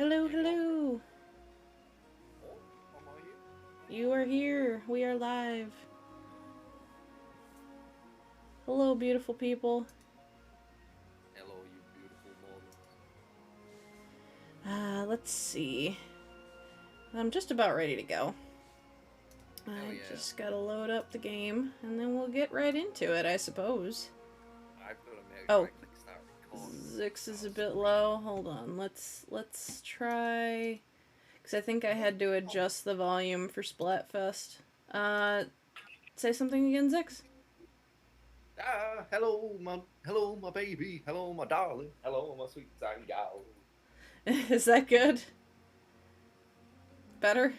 Hello, hello. Oh, am I here? You are here. We are live. Hello, beautiful people. Hello, you beautiful mortals. Let's see. I'm just about ready to go. Hell I yeah. just gotta load up the game, and then we'll get right into it, I suppose. I've got to make sure Oh, I click start recording so Zix I is can a have bit screen. low. Hold on. Let's try. Because I think I had to Oh. adjust the volume for Splatfest. Uh, say something again, Zix? Hello, my baby. Hello, my darling. Hello, my sweet time gal. Is that good? Better?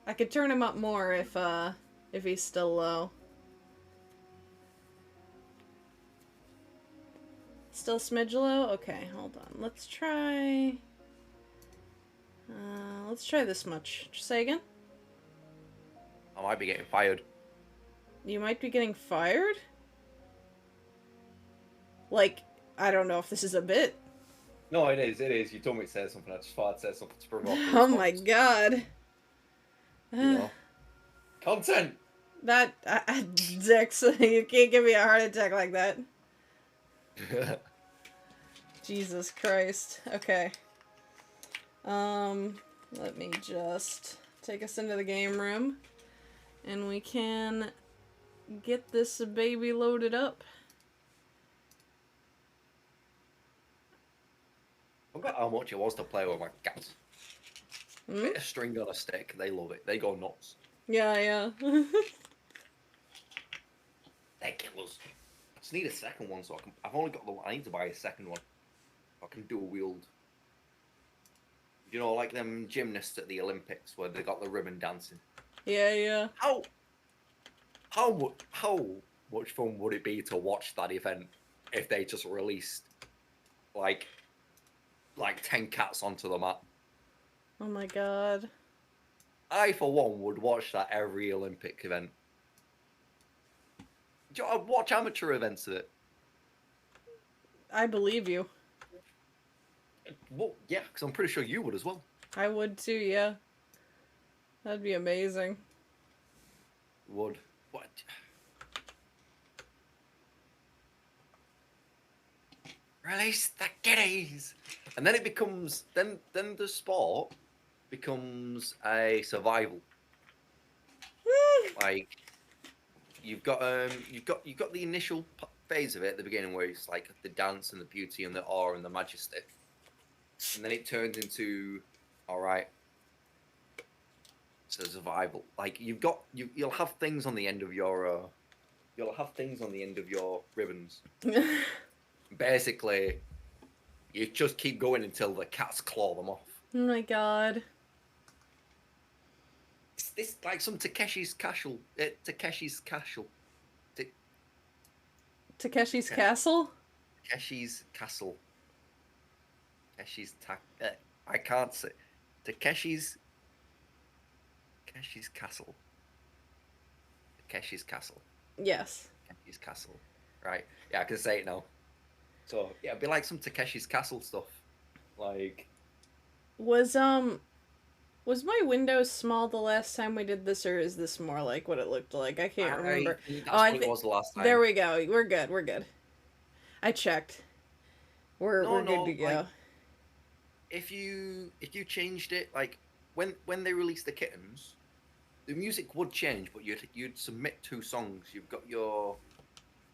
I could turn him up more if he's still low. Still smidge low? Okay, hold on. Let's try this much. Just say again? I might be getting fired. You might be getting fired? Like, I don't know if this is a bit. No, it is. It is. You told me to say something. I just thought I'd say something to provoke a Oh my response. god. You know, content. Dix, you can't give me a heart attack like that. Jesus Christ. Okay. Let me just take us into the game room. And we can get this baby loaded up. I forgot how much it was to play with my cats. Hmm? Bit of string on a stick. They love it. They go nuts. Yeah, yeah. They're killers. I just need a second one so I can. I've only got the one. I need to buy a second one. I can dual wield. You know, like them gymnasts at the Olympics where they got the ribbon dancing. Yeah, yeah. How how much fun would it be to watch that event if they just released like 10 cats onto the mat? Oh my god. I for one would watch that every Olympic event. I'd watch amateur events of it. I believe you. Well, yeah, because I'm pretty sure you would as well. I would too, yeah. That'd be amazing. Would. What? Release the kitties, and then it becomes then the sport becomes a survival. Like you've got the initial phase of it at the beginning where it's like the dance and the beauty and the awe and the majesty, and then it turns into all right, so survival. Like you'll have things on the end of your you'll have things on the end of your ribbons. Oh Basically, you just keep going until the cats claw them off. my god. It's this like some Takeshi's Castle. Takeshi's Castle. Takeshi's Castle? Takeshi's Castle. Takeshi's I can't say. Takeshi's Takeshi's Castle. Takeshi's Castle. Yes. Takeshi's Castle. Right. Yeah, I can say it now. So yeah, it'd be like some Takeshi's Castle stuff. Like Was was my window small the last time we did this, or is this more like what it looked like? I can't I remember. think Oh, that's what it was the last there time. we go. We're good. We're good. I checked. We're good to No, like go. if you changed it, like when they released the kittens, the music would change, but you'd submit 2 songs. You've got your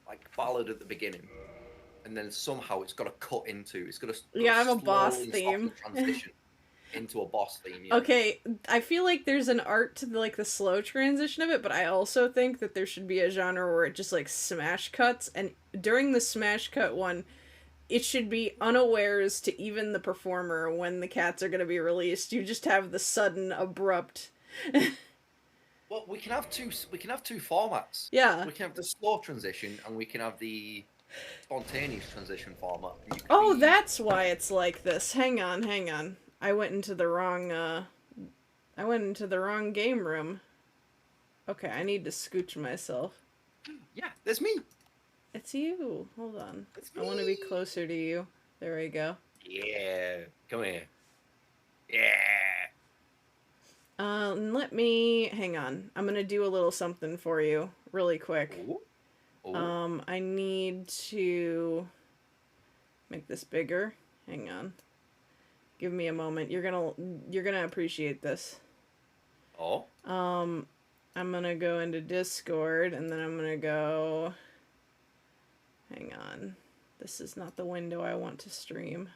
like ballad at the beginning, and then somehow it's got to cut into. It's got to Yeah, I'm a boss slowly and softly theme. transition into a boss theme. Yeah. Okay, I feel like there's an art to like the slow transition of it, but I also think that there should be a genre where it just like smash cuts, and during the smash cut one, it should be unawares to even the performer when the cats are going to be released. You just have the sudden abrupt. Well, we can have two. We can have two formats. Yeah. We can have the slow transition, and we can have the spontaneous transition format. And you could Oh, be that's why it's like this. Hang on, hang on. I went into the wrong game room. Okay, I need to scooch myself. yeah. There's me. It's you. Hold on. It's I want to be me. closer to you. There we go. Yeah. Come here. Yeah. Let me hang on. I'm gonna do a little something for you really quick. Oh. Oh. I need to make this bigger. Hang on. Give me a moment. You're gonna appreciate this. Oh. Um, I'm gonna go into Discord and then I'm gonna go. Hang on. This is not the window I want to stream.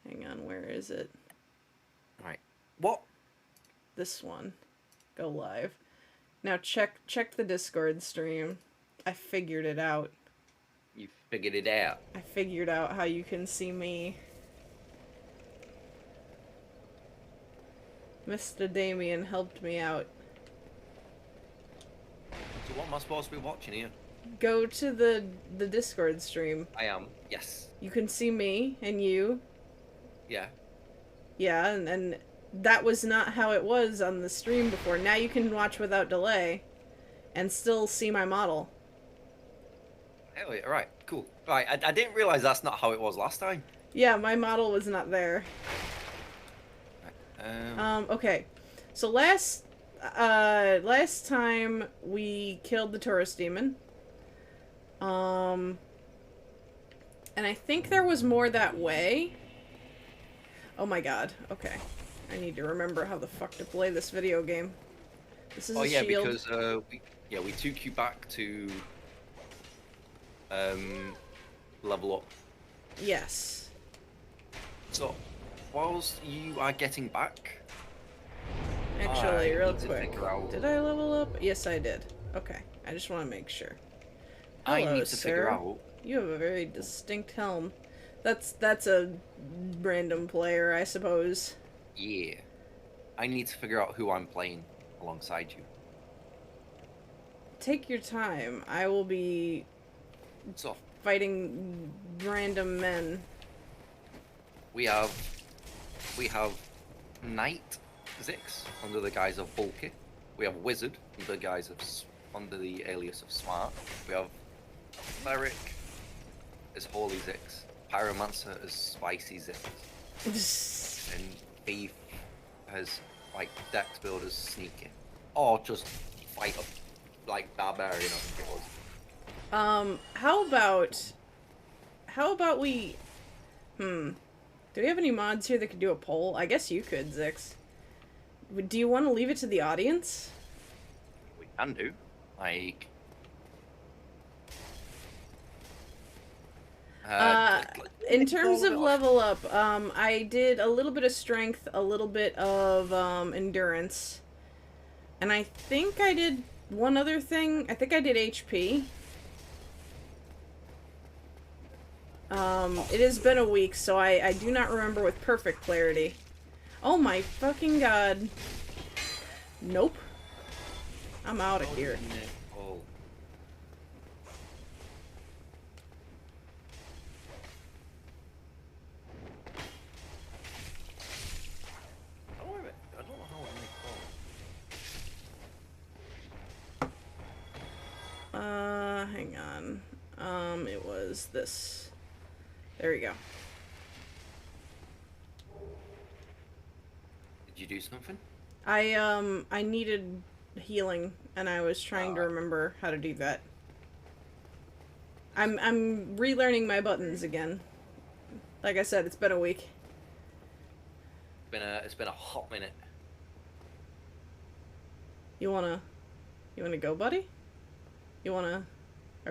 Hang on, where is it? Right. What? This one. Go live. Now check the Discord stream. I figured it out. You figured it out. I figured out how you can see me. Mr. Damien helped me out. So what am I supposed to be watching here? Go to the Discord stream. I am. Yes. You can see me and you. Yeah. Yeah, and that was not how it was on the stream before. Now you can watch without delay and still see my model. Oh, yeah, right. Cool. Right. I didn't realize that's not how it was last time. Yeah, my model was not there. Okay. So last time we killed the tourist demon. And I think there was more that way. Oh my god. Okay. I need to remember how the fuck to play this video game. This is a shield. Because we took you back to level up. Yes. So whilst you are getting back, Actually, I real need to quick. figure out- Did I level up? Yes, I did. Okay. I just want to make sure. I Hello, need to figure sir. out. You have a very distinct helm. That's a random player, I suppose. Yeah. I need to figure out who I'm playing alongside you. Take your time. I will be So fighting random men. we have Knight Zix under the guise of Bulky. We have Wizard under the guise of under the alias of Smart. We have Cleric as Holy Zix. Pyromancer as Spicy Zix. And Thief as like Dex build as Sneaky. Or just fight up like Barbarian, I think it was. How about we do we have any mods here that could do a poll? I guess you could, Zix. Do you want to leave it to the audience? We can do. Like in terms of level up, I did a little bit of strength, a little bit of endurance, and I think I did one other thing. I think I did HP. It has been a week, so I do not remember with perfect clarity. Oh my fucking god. Nope. I'm out of here. Oh. I don't know how I make call. Hang on. It was this. There we go. Did you do something? I needed healing, and I was trying to remember how to do that. I'm relearning my buttons again. Like I said, it's been a week. It's been a hot minute. You wanna go, buddy? Are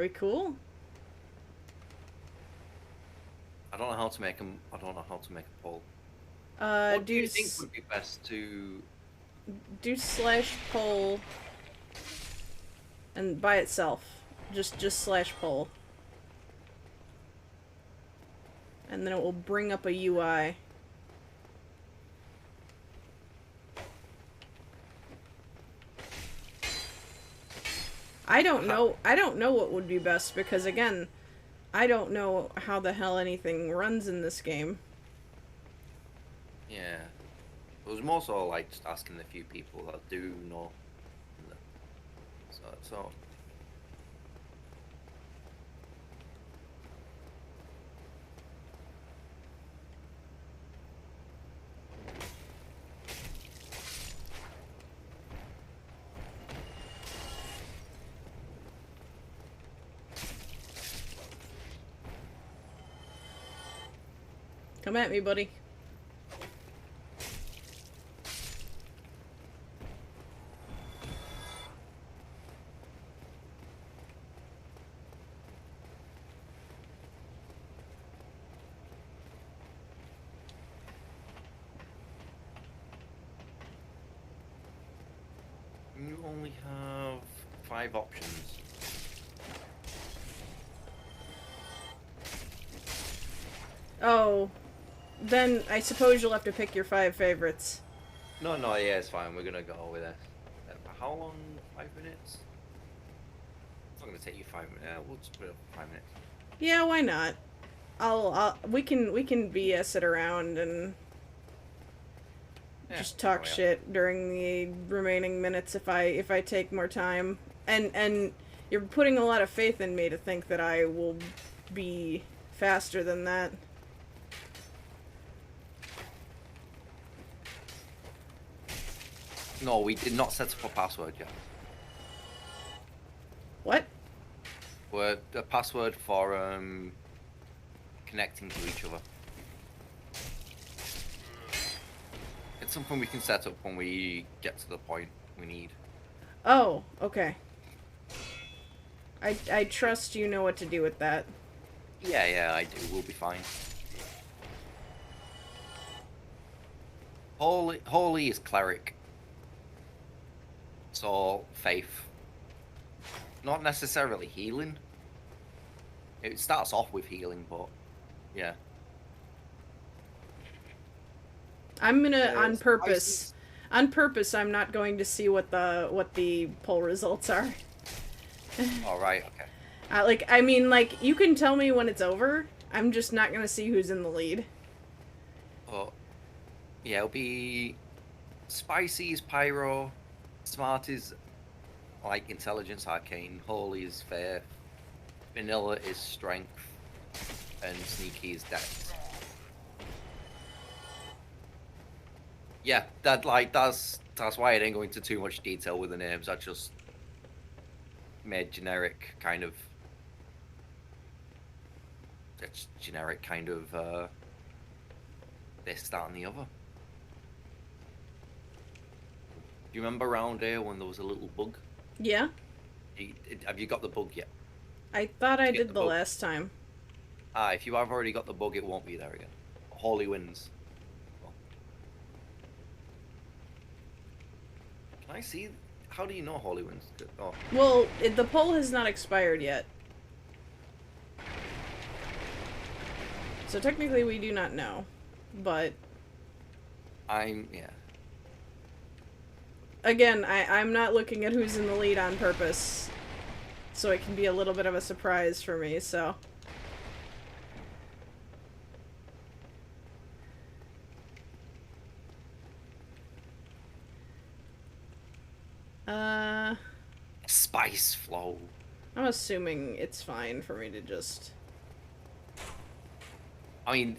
we cool? I don't know how to make them. I don't know how to make a poll. What do you think would be best to do slash poll and by itself, just slash poll, and then it will bring up a UI. I don't know what would be best, because again, I don't know how the hell anything runs in this game. Yeah. It was more so like just asking the few people that do know. So Come at me, buddy. You only have 5 options. Oh, then I suppose you'll have to pick your 5 favorites. No, yeah, it's fine. We're gonna go with it. How long? 5 minutes? It's not gonna take you 5 minutes. We'll just put it up for 5 minutes. Yeah, why not? We can BS it around and just talk shit during the remaining minutes if I take more time. And you're putting a lot of faith in me to think that I will be faster than that. No, we did not set up a password yet. What? We're a password for connecting to each other. It's something we can set up when we get to the point we need. Oh, okay. I trust you know what to do with that. Yeah, I do. We'll be fine. Holy is cleric. So, faith. Not necessarily healing. It starts off with healing, but yeah. I'm gonna on purpose. On purpose, I'm not going to see what the poll results are. All right, okay. Like, you can tell me when it's over. I'm just not gonna see who's in the lead. Oh, yeah, it'll be spicy is pyro, smart is like intelligence, arcane, holy is faith, vanilla is strength, and sneaky is dex. Yeah, that's why I didn't go into too much detail with the names. I just made generic kind of this, that, and the other. Do you remember around here when there was a little bug? Yeah. Have you got the bug yet? I thought I did the last time. If you have already got the bug, it won't be there again. Holy wins. Can I see? How do you know Holy wins? Oh. Well, the poll has not expired yet. So technically we do not know. But... yeah. Again, I'm not looking at who's in the lead on purpose. So it can be a little bit of a surprise for me, so... Spice flow. I'm assuming it's fine for me to just... I mean,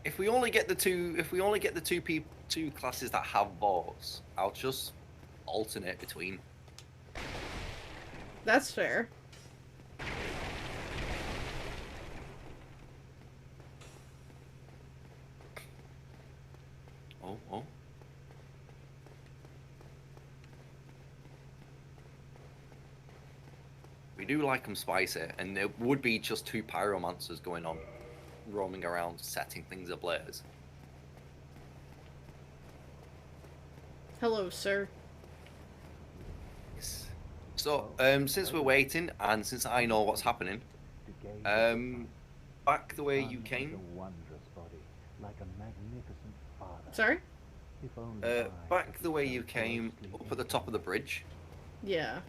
if we only get the two classes that have votes, I'll just alternate between. That's fair. Oh. We do like them spicy, and there would be just 2 pyromancers going on, roaming around, setting things ablaze. Hello, sir. Yes. So, since we're waiting, and since I know what's happening, back the way you came. Sorry? Back the way you came, up at the top of the bridge. Yeah.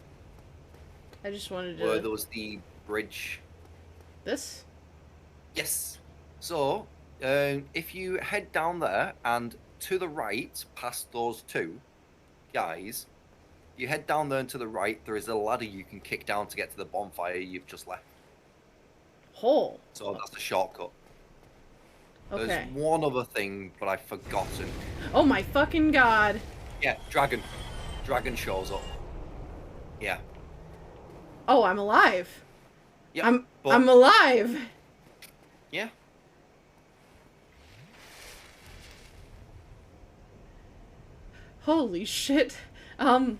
I just wanted to... Where there was the bridge. This? Yes. So, if you head down there and to the right, past those 2 guys, you head down there and to the right, there is a ladder you can kick down to get to the bonfire you've just left. Hole. So that's a shortcut. Okay. There's one other thing, but I've forgotten. Oh my fucking god. Yeah, dragon. Dragon shows up. Yeah. Oh, I'm alive. Yeah. I'm alive. Yeah. Holy shit. Um.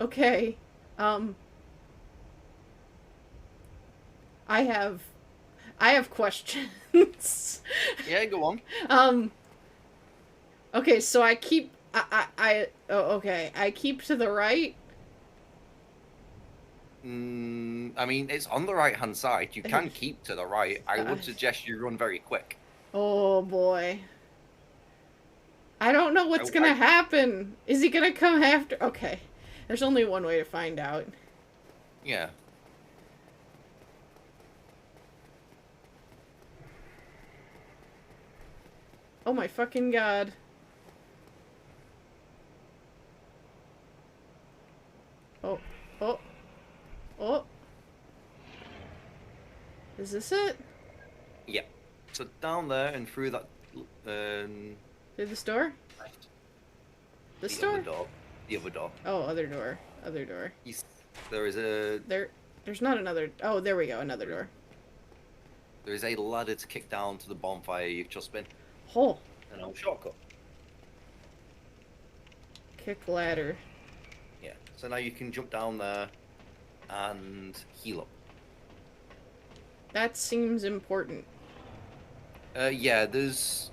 Okay. Um. I have. I have questions. Yeah, go on. um. Okay, so I keep. Oh, okay. I keep to the right. I mean, it's on the right-hand side. You can keep to the right. I Uh, would suggest you run very quick. oh boy. I don't know I, what's I, gonna happen. Is he gonna come after? Okay. There's only one way to find out. yeah. Oh my fucking god. Oh, oh, oh. Is this it? Yeah. So down there and through that, Through this door? left, This the other door? door, the other door. Oh, other door. Other door. There is a There's not another. Oh, there we go. Another door. there is a ladder to kick down to the bonfire you've just been. Oh, And a shortcut. kick ladder. Yeah. So now you can jump down there and heal up. That seems important. Yeah. There's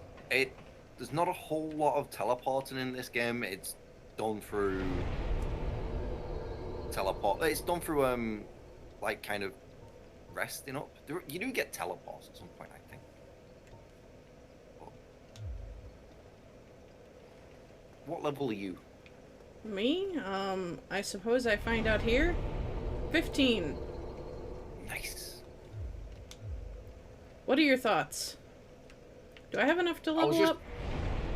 not a whole lot of teleporting in this game. It's done through teleport. It's done through like kind of resting up. You do get teleports at some point, I think. But what level are you? Me? I suppose I find out here. 15. Nice. What are your thoughts? Do I have enough to level up?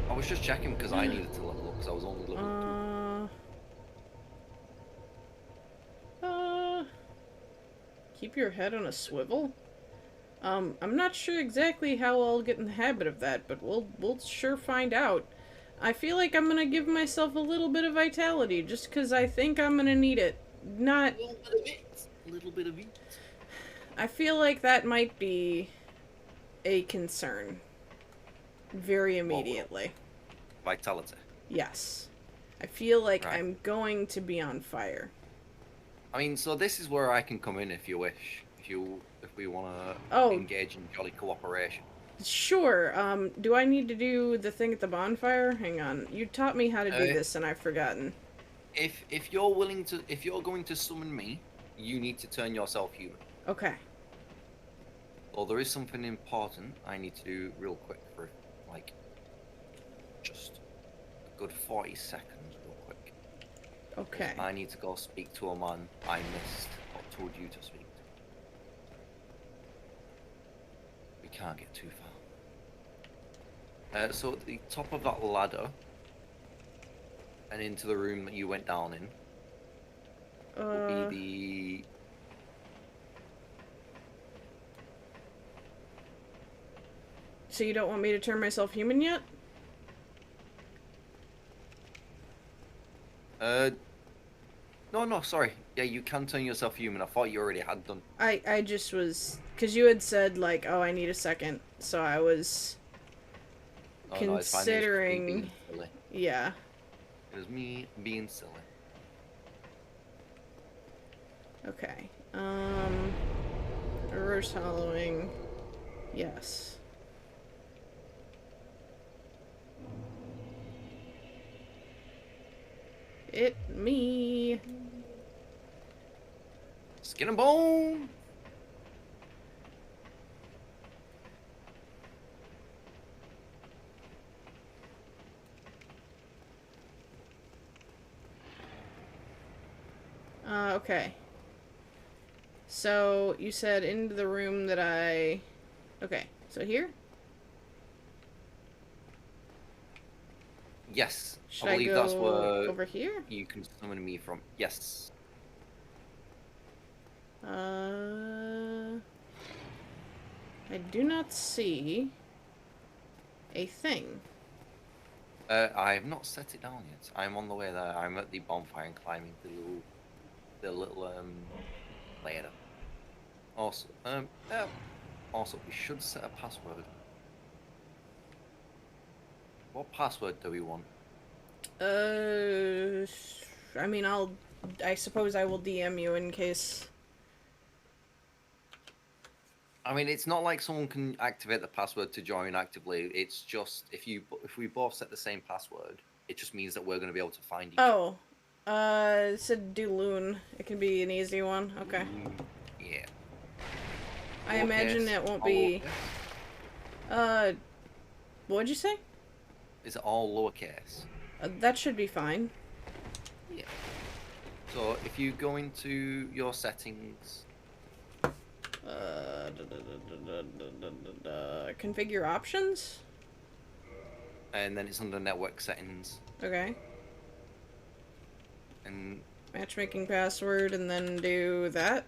I was just checking because I needed to level up because I was only level 2. Keep your head on a swivel? I'm not sure exactly how I'll get in the habit of that, but we'll sure find out. I feel like I'm gonna give myself a little bit of vitality, just because I think I'm gonna need it. Not... A little bit of it. A little bit of it. I feel like that might be a concern. Very immediately. Vitality. Yes. I feel like Right. I'm going to be on fire. I mean, so this is where I can come in if you wish. If we want to Oh. engage in jolly cooperation. Sure. Do I need to do the thing at the bonfire? Hang on. You taught me how to do this and I've forgotten. If you're willing to, if you're going to summon me, you need to turn yourself human. Okay. Or there is something important I need to do real quick for, like, just a good 40 seconds real quick. Okay. I need to go speak to a man I missed or told you to speak to. We can't get too far. So at the top of that ladder and into the room that you went down in will be So you don't want me to turn myself human yet? No, sorry. Yeah, you can turn yourself human. I thought you already had done. I just was... Because you had said, like, oh, I need a second. So I was... Oh, no, it's fine. It was me considering... being silly. Yeah. It was me being silly. Okay. Reverse hollowing. Yes. It me. Skin and bone. Okay. So, you said into the room that I... Okay, so here? Yes, Should I believe go that's where over here? you can summon me from. Yes. I do not see a thing. I have not set it down yet. I'm on the way there. I'm at the bonfire and climbing the little ladder. Also, also, we should set a password. What password do we want? I mean, I suppose I will DM you in case. I mean, it's not like someone can activate the password to join actively. It's just if we both set the same password, it just means that we're going to be able to find each other. Oh, it said do loon. It can be an easy one. Okay. Yeah. I imagine it won't be. What'd you say? Is it all lowercase? That should be fine. Yeah. So if you go into your settings, Configure options. and then it's under network settings, Okay. and Matchmaking password, and then do that.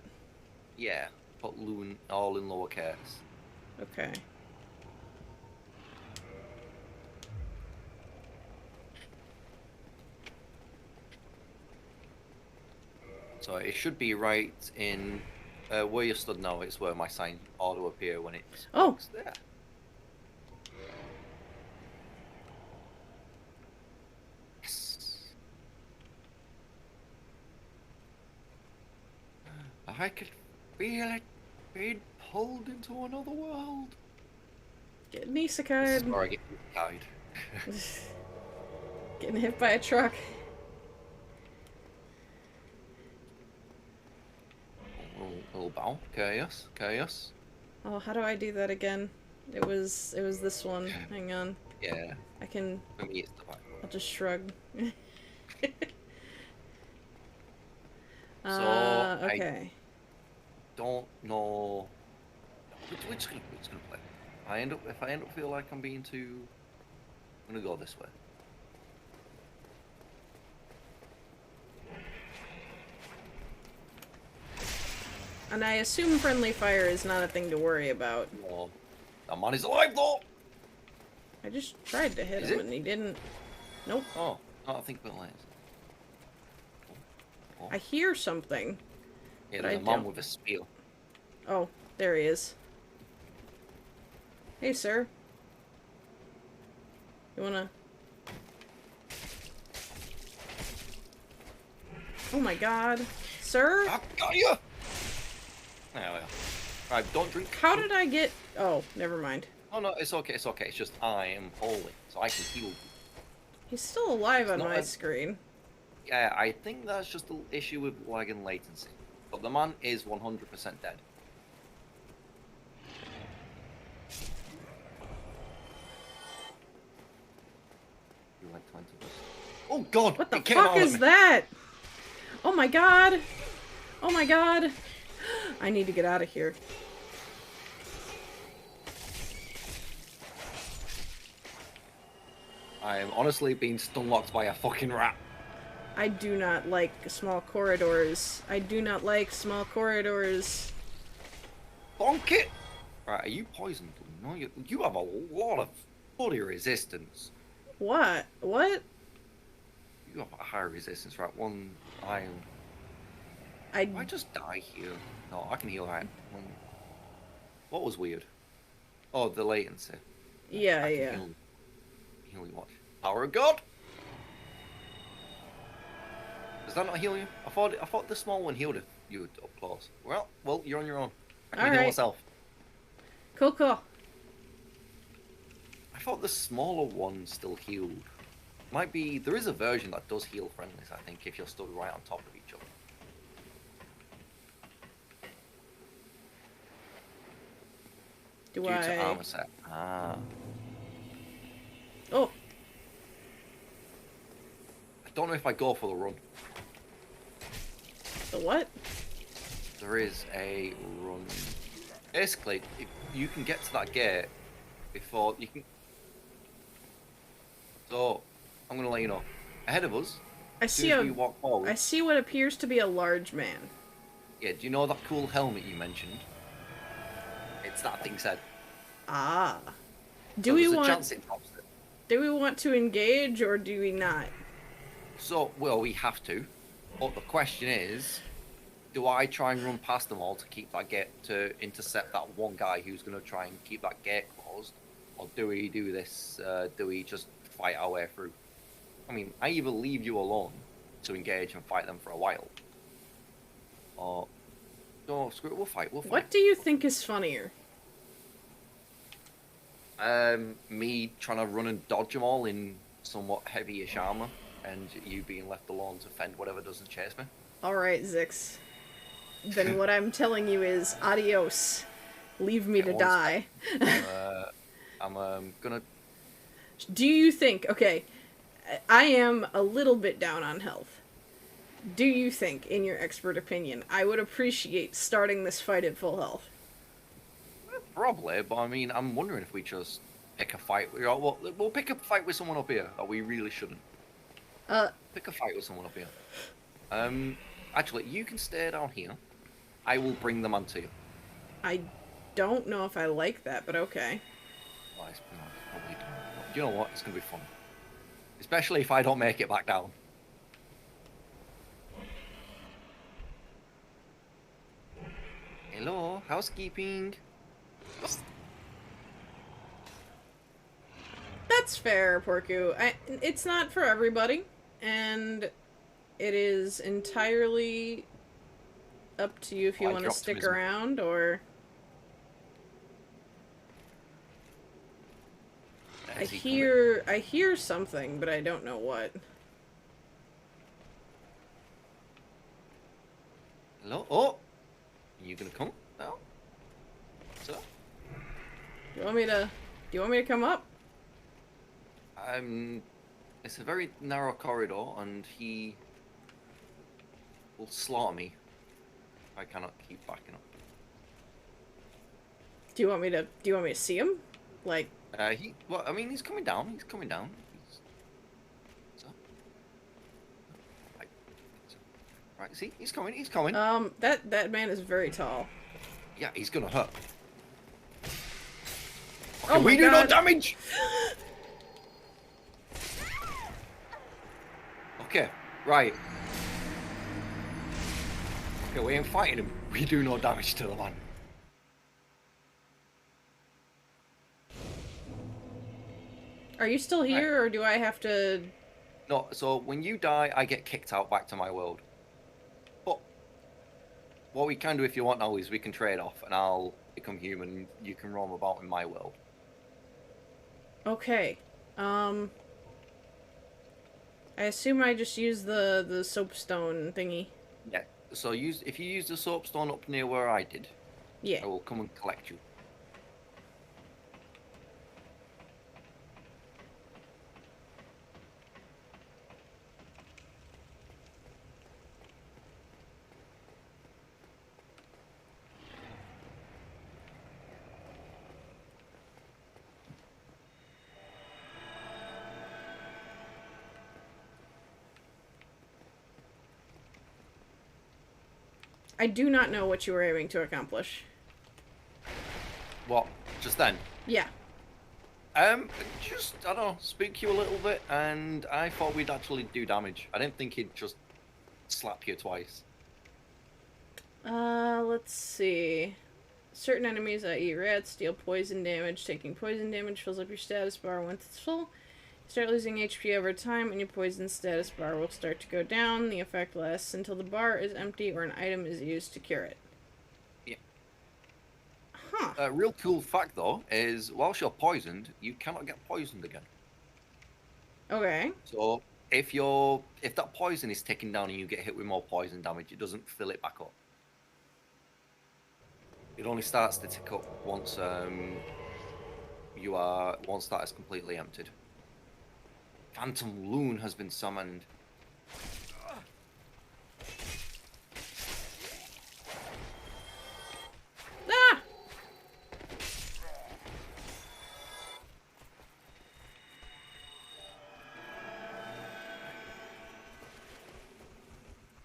yeah, put loon all in lowercase. Okay. So it should be right in where you stood now. It's where my sign auto appear when it's there. Yes. I could feel it being pulled into another world. Get an This is isekai. where I get died. Getting hit by a truck. Little bow. Chaos. Chaos. Oh, how do I do that again? It was this one. Hang on. Yeah. I can. For me, it's the back. I'll just shrug. Okay. I don't know which gonna play. If I end up feel like I'm being too, I'm gonna go this way. And I assume friendly fire is not a thing to worry about. No, that man is alive though. I just tried to hit Is him it? and he didn't. Nope. Oh, I think Bill is. I hear something. Yeah, But there's I a man don't. with a spear. Oh, there he is. Hey, sir. You wanna... Oh my god. Sir? I got you. There we are. Right, don't drink. How did I get... Oh, never mind. Oh no, it's okay. It's okay. It's just I am holy, so I can heal you. He's still alive on not my a- screen. Yeah, I think that's just the issue with lag and latency. But the man is 100% dead. You like 20 plus. Oh god! What the it came fuck out at is me. that? Oh my god. Oh my god. I need to get out of here. I am honestly being stunlocked by a fucking rat. I do not like small corridors. I do not like small corridors. Bonk it! Right, are you poisoned? No, you have a lot of bloody resistance. What? What? You have a high resistance, right? One iron. I I just die here. No, I can heal right. What was weird? Oh, the latency. yeah, I can yeah. heal you. What? Power of God. Does that not heal you? I thought the small one healed you up close. Well, you're on your own. I can heal Alright. myself. Cool, cool. I thought the smaller one still healed. Might be there is a version that does heal friendlies. I think if you're stood right on top of each other. Do Due to I... armor set. Ah. Oh, I don't know if I go for the run. the what? There is a run. Basically, if you can get to that gate before you can. So, I'm gonna let you know. Ahead of us, I as see soon as a... we walk forward. I see what appears to be a large man. Yeah, do you know that cool helmet you mentioned? It's that thing's head. Ah. So Do we there's a want... chance it drops it. Do we want to engage or do we not? So, well, we have to. But the question is, do I try and run past them all to keep that gate, to intercept that one guy who's going to try and keep that gate closed, or do we do this? Do we just fight our way through? I mean, I either leave you alone to engage and fight them for a while, or no, screw it, we'll fight. We'll fight. What do you think is funnier? Me trying to run and dodge them all in somewhat heavyish armor, and you being left alone to fend whatever doesn't chase me. Alright, Zix. Then what I'm telling you is adios. Leave me to die. I'm gonna... Do you think... Okay, I am a little bit down on health. Do you think, in your expert opinion, I would appreciate starting this fight at full health? Probably, but I mean, I'm wondering if we just pick a fight. We'll pick a fight with someone up here, or we really shouldn't. Pick a fight with someone up here. Actually, you can stay down here. I will bring them onto you. I don't know if I like that, but okay. Oh, probably don't. You know what? It's gonna be fun. Especially if I don't make it back down. Hello, housekeeping. That's fair, Porku. It's not for everybody, and it is entirely up to you if you want to stick around, or... I hear something, but I don't know what. Hello? Oh! Are you gonna come now? So? Do you want me to come up? It's a very narrow corridor, and he will slaughter me. I cannot keep backing up. Do you want me to see him? Like... Well, I mean, he's coming down. He's coming down. Right, see? He's coming. He's coming. That man is very tall. Yeah, he's gonna hurt. Okay, we do no damage! Okay, right. Okay, we ain't fighting him. We do no damage to the man. Are you still here, or do I have to... No, so when you die, I get kicked out back to my world. But what we can do if you want now is we can trade off, and I'll become human, you can roam about in my world. Okay. I assume I just use the soapstone thingy. Yeah, so if you use the soapstone up near where I did, yeah, I will come and collect you. I do not know what you were aiming to accomplish. What? Just then? Yeah. Just, I don't know, spook you a little bit, and I thought we'd actually do damage. I didn't think he'd just slap you twice. Let's see. Certain enemies that eat rats deal poison damage. Taking poison damage fills up your status bar once it's full. Start losing HP over time, and your poison status bar will start to go down. The effect lasts until the bar is empty or an item is used to cure it. Yeah. Huh. A real cool fact, though, is whilst you're poisoned, you cannot get poisoned again. Okay. So if that poison is taken down and you get hit with more poison damage, it doesn't fill it back up. It only starts to tick up once once that is completely emptied. Phantom Loon has been summoned. Ah!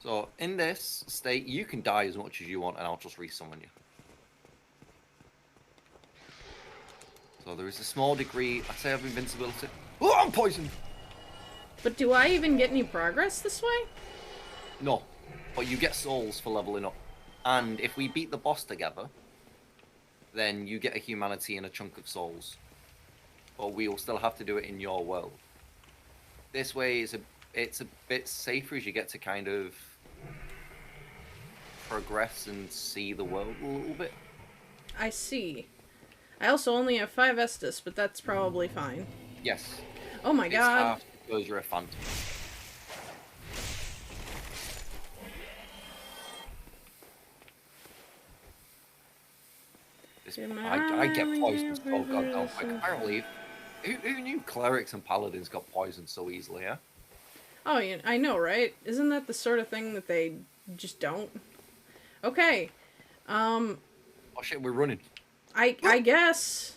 So in this state, you can die as much as you want, and I'll just resummon you. So there is a small degree, I say, of invincibility. Oh, I'm poisoned! But do I even get any progress this way? No. But you get souls for leveling up. And if we beat the boss together, then you get a humanity and a chunk of souls. But we will still have to do it in your world. This way, it's a bit safer as you get to kind of progress and see the world a little bit. I see. I also only have 5 Estus, but that's probably fine. Yes. Oh my It's god. half because you're a phantom. I get poisoned so goddamn quick. Apparently, who knew clerics and paladins got poisoned so easily, huh? Oh, yeah, I know, right? Isn't that the sort of thing that they just don't? Okay. Oh shit, we're running. I guess.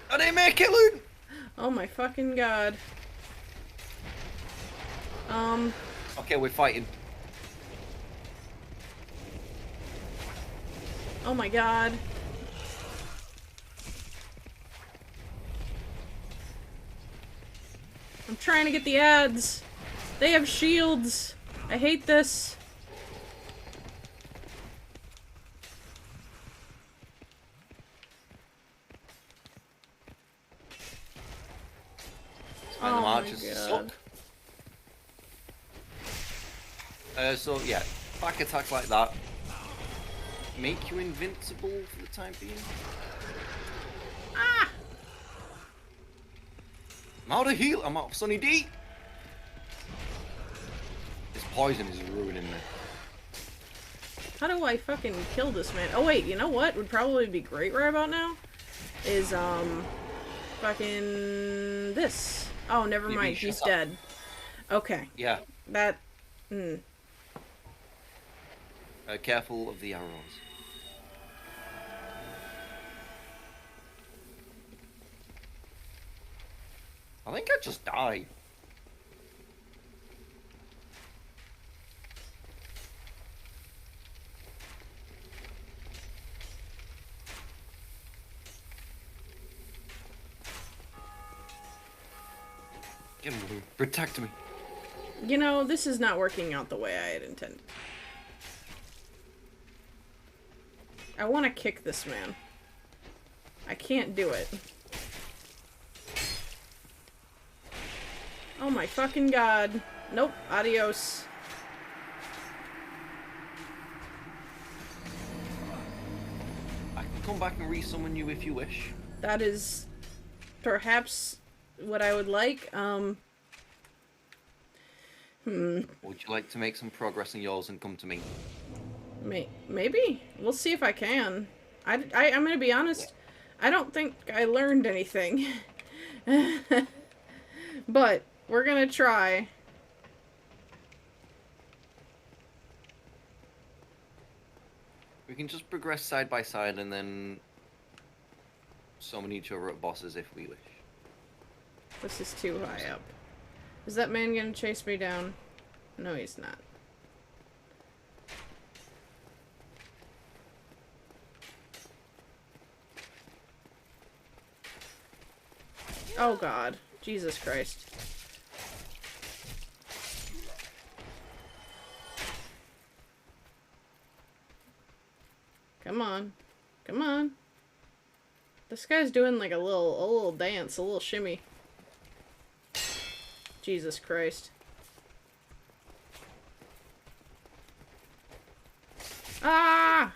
I didn't make it, Loon! Oh my fucking god. Okay, we're fighting. Oh my god. I'm trying to get the ads. They have shields. I hate this. And the Oh my marches god. suck. So yeah, back attacks like that make you invincible for the time being. Ah! I'm out of heal. I'm out of Sunny D. This poison is ruining me. How do I fucking kill this man? Oh wait, you know what would probably be great right about now? Is, fucking this. Oh, never Maybe mind, shut he's up. dead. Okay. Yeah. That, Careful of the arrows. I think I just died. Get him, Lou. Protect me. you know, this is not working out the way I had intended. I want to kick this man. I can't do it. Oh my fucking god. Nope. Adios. I can come back and resummon you if you wish. That is perhaps what I would like. Would you like to make some progress in yours and come to me? Maybe. We'll see if I can. I'm gonna be honest. I don't think I learned anything. But we're gonna try. We can just progress side by side and then summon each other at bosses if we wish. This is too high up. Is that man gonna chase me down? No, he's not. Oh god. Jesus Christ. Come on. Come on. This guy's doing like a little dance, a little shimmy. Jesus Christ. Ah!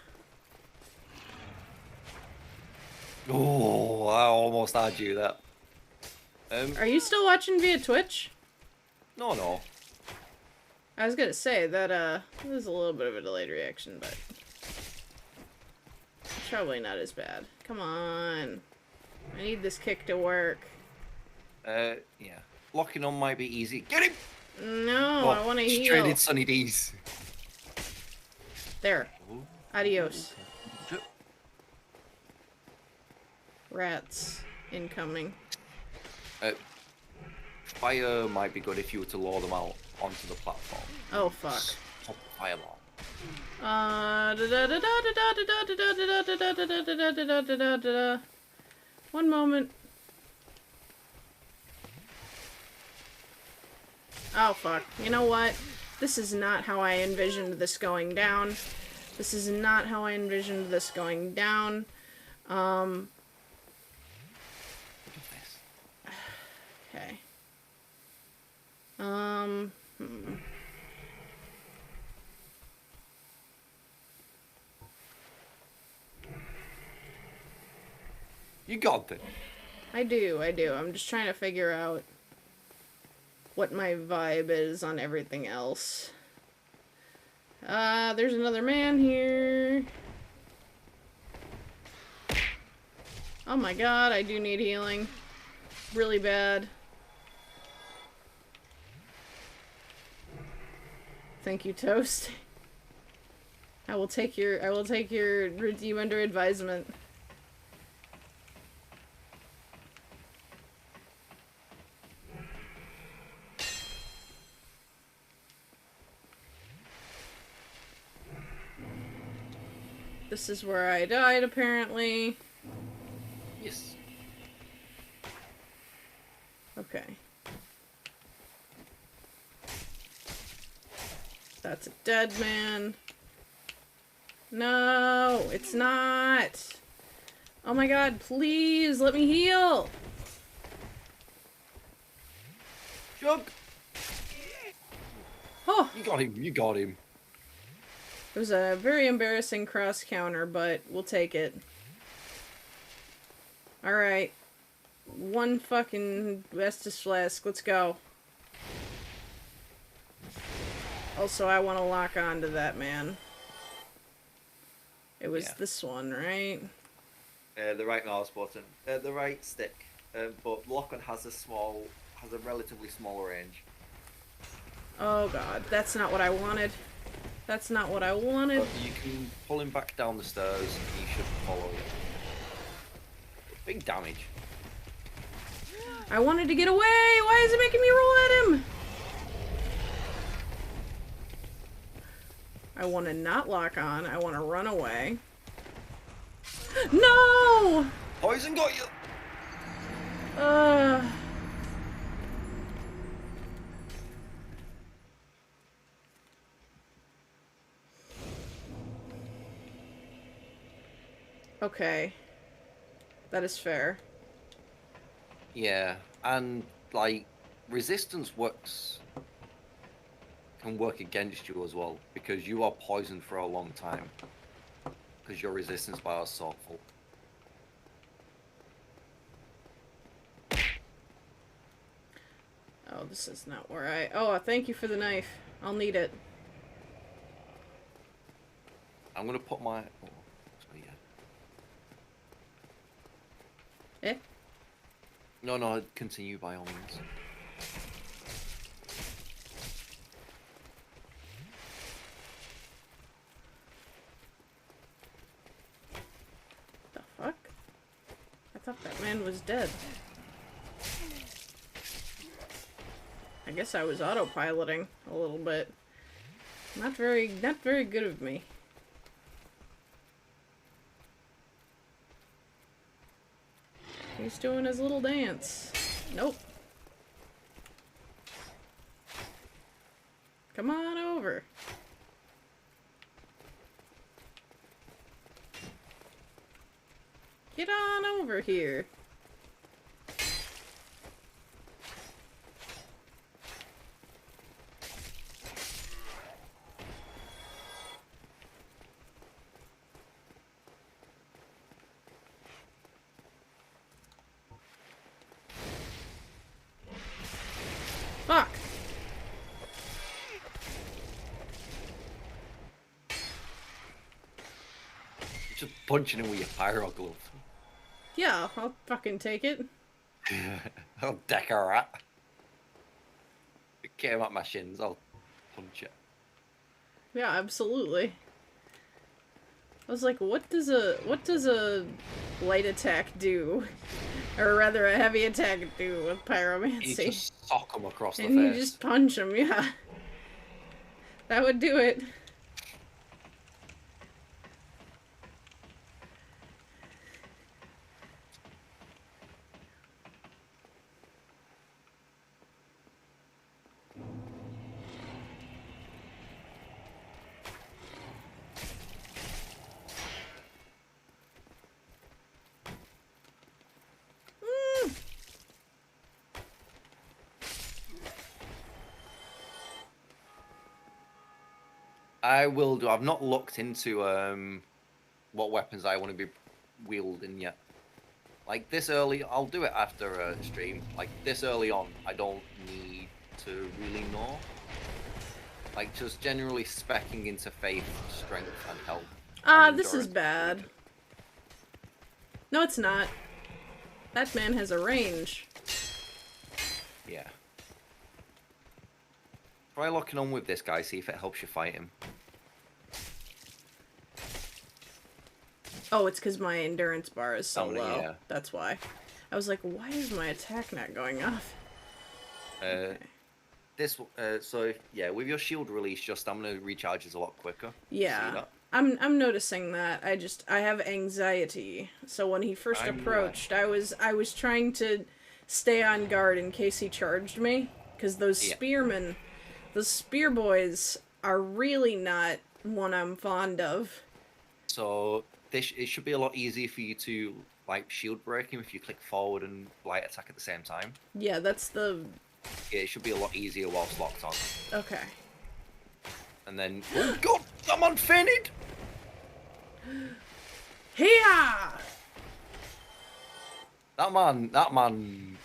Oh, I almost had you that. Are you still watching via Twitch? No. I was gonna say that was a little bit of a delayed reaction, but it's probably not as bad. Come on. I need this kick to work. Yeah. Locking on might be easy. Get him! No, I want to heal. Traded Sunny D's. There. Adios. Rats incoming. Fire might be good if you were to lure them out onto the platform. Oh fuck. Pop the fireball. One moment. Oh fuck. You know what? This is not how I envisioned this going down. This is not how I envisioned this going down. Look at this. Okay. You got it. I do. I'm just trying to figure out what my vibe is on everything else. There's another man here. Oh my god, I do need healing. Really bad. Thank you, Toast. I will take your redeem under advisement. This is where I died, apparently. Yes. Okay. That's a dead man. No, it's not. Oh my god, please let me heal. Jug! Oh, You got him. You got him. it was a very embarrassing cross counter, but we'll take it. Alright. One fucking Vestus Flask. Let's go. Also, I want to lock on to that man. It was this one, right? The right mouse button. The right stick. But lock-on has a relatively small range. Oh god, that's not what I wanted. That's not what I wanted. But you can pull him back down the stairs and he should follow you. Big damage. I wanted to get away! Why is it making me roll at him? I want to not lock on. I want to run away. No! Poison got you! Okay. That is fair. Yeah, and like resistance can work against you as well because you are poisoned for a long time because your resistance bar is so full. Oh, this is not where I... Oh, thank you for the knife. I'll need it. I'm gonna put my. Oh, so yeah. Eh? No, continue by all means. The fuck? I thought that man was dead. I guess I was autopiloting a little bit. Not very good of me. He's doing his little dance. Nope. Come on over. Get on over here. Fuck. Just punching him with your pyro glove. Yeah, I'll fucking take it. I'll deck a rat. It came at my shins, I'll punch it. Yeah, absolutely. I was like, what does a light attack do? Or rather, a heavy attack do with pyromancy? You just sock him across the and face. you just punch him, yeah. That would do it. I will do. I've not looked into what weapons I want to be wielding yet. Like this early, I'll do it after a stream. Like this early on, I don't need to really know. Like just generally specking into faith, strength, and health. Ah, And this is endurance. bad. No, it's not. That man has a range. Yeah. Try locking on with this guy, see if it helps you fight him. Oh, it's because my endurance bar is so Stamina, low. yeah. That's why. I was like, why is my attack not going off? Okay. So yeah, with your shield release, your stamina recharges a lot quicker. Yeah. You see that? I'm noticing that. I have anxiety. So when he first I'm approached, I was trying to stay on guard in case he charged me, because those spearmen, the spear boys are really not one I'm fond of. So it should be a lot easier for you to like shield break him if you click forward and light attack at the same time. Yeah, that's the... Yeah, it should be a lot easier whilst locked on. Okay. And then, oh god, someone fainted! Here! That man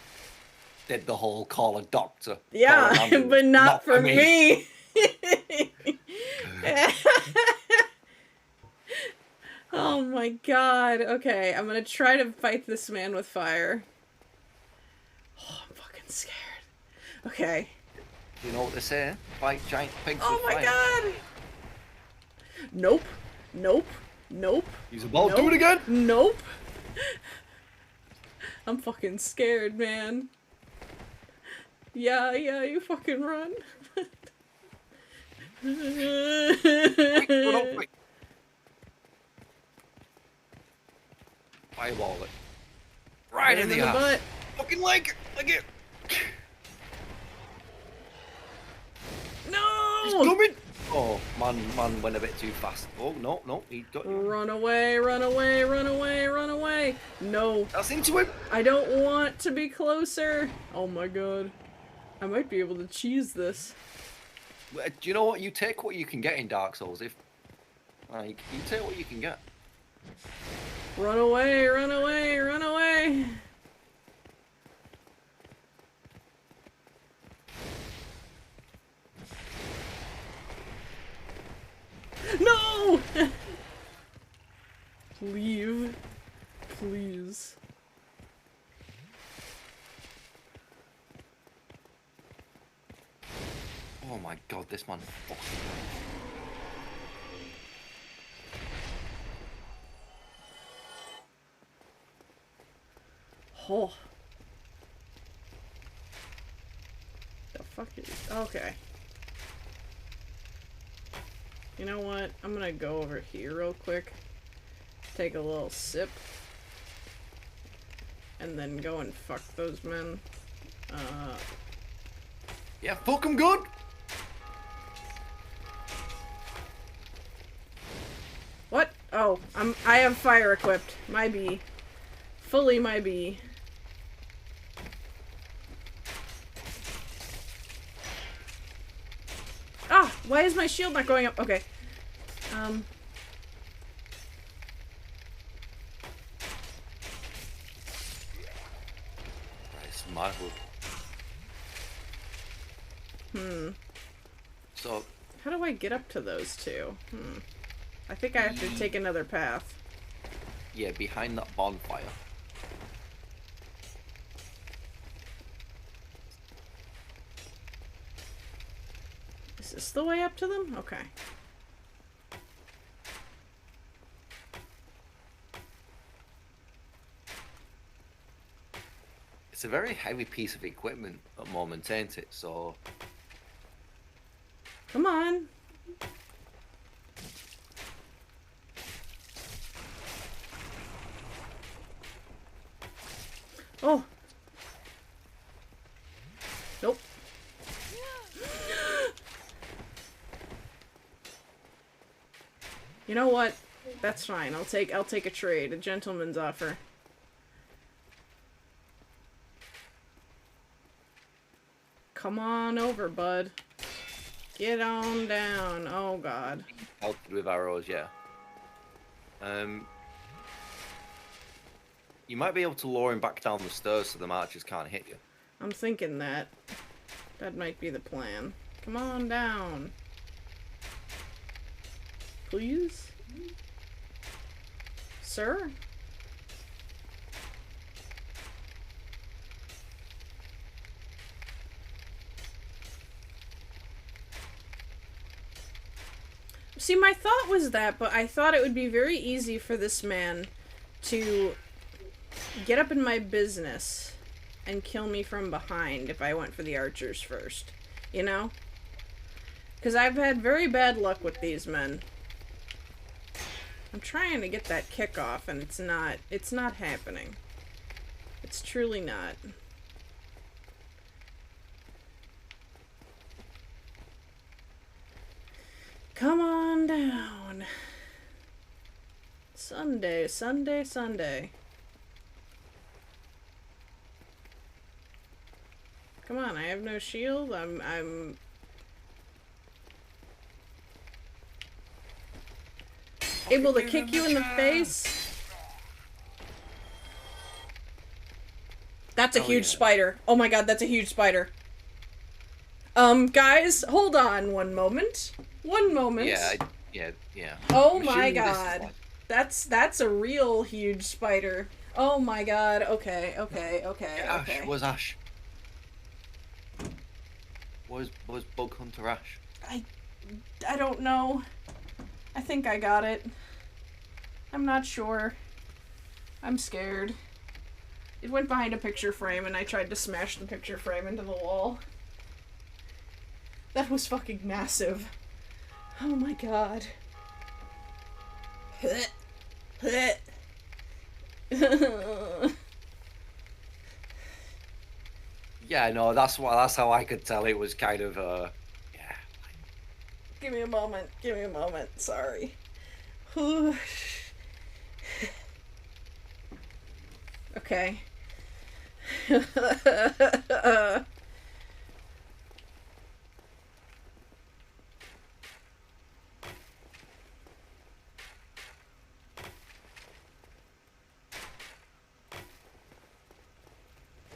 did the whole call a doctor. Yeah, but not for me. Oh my god. Okay, I'm gonna try to fight this man with fire. Oh, I'm fucking scared. Okay. You know what they say? Fight giant pigs with Oh my fire. god! Nope. Nope. Nope. Use a ball, Nope. do it again! Nope. I'm fucking scared, man. Yeah, you fucking run. Quick, run up, quick. Fireball it. Right in the ass. butt. Fucking leg it. No! He's coming! Oh, man went a bit too fast. Oh, no, he got you. Run away, run away, run away, run away. No. That's into him! I don't want to be closer. Oh my god. I might be able to cheese this. Do you know what? You take what you can get in Dark Souls. If, like, you take what you can get. Run away, run away, run away. No! Leave. Please. Oh my god, this man fucking... Oh. The fuck is... Okay. You know what? I'm gonna go over here real quick. Take a little sip. And then go and fuck those men. Yeah, fuck him good! What? Oh, I have fire equipped. My bee. Fully my bee. Ah! Why is my shield not going up? Okay. It's my hood. So, How do I get up to those two? I think I have to take another path. yeah, behind that bonfire. Is this the way up to them? Okay. It's a very heavy piece of equipment at the moment, ain't it? So, Come on. Oh. Nope. You know what? That's fine. I'll take a trade, a gentleman's offer. Come on over, bud. Get on down. Oh god. Pelted with arrows, yeah. You might be able to lure him back down the stairs so the archers can't hit you. I'm thinking that. That might be the plan. Come on down. Please? Sir? See, my thought was that, but I thought it would be very easy for this man to get up in my business and kill me from behind if I went for the archers first. You know? Because I've had very bad luck with these men. I'm trying to get that kick off, and it's not happening. It's truly not. Come on down. Sunday, Sunday, Sunday. Come on, I have no shield. I'm able to kick you in the face. That's a huge spider. Oh my god, that's a huge spider. Guys, hold on one moment. One moment. Yeah. Oh my god. That's a real huge spider. Oh my god. Okay. Ash, where's Ash? Where's Bug Hunter Ash? I don't know. I think I got it. I'm not sure. I'm scared. It went behind a picture frame and I tried to smash the picture frame into the wall. That was fucking massive. Oh my god. Yeah, no, that's how I could tell it was kind of yeah. Give me a moment. Sorry. Okay.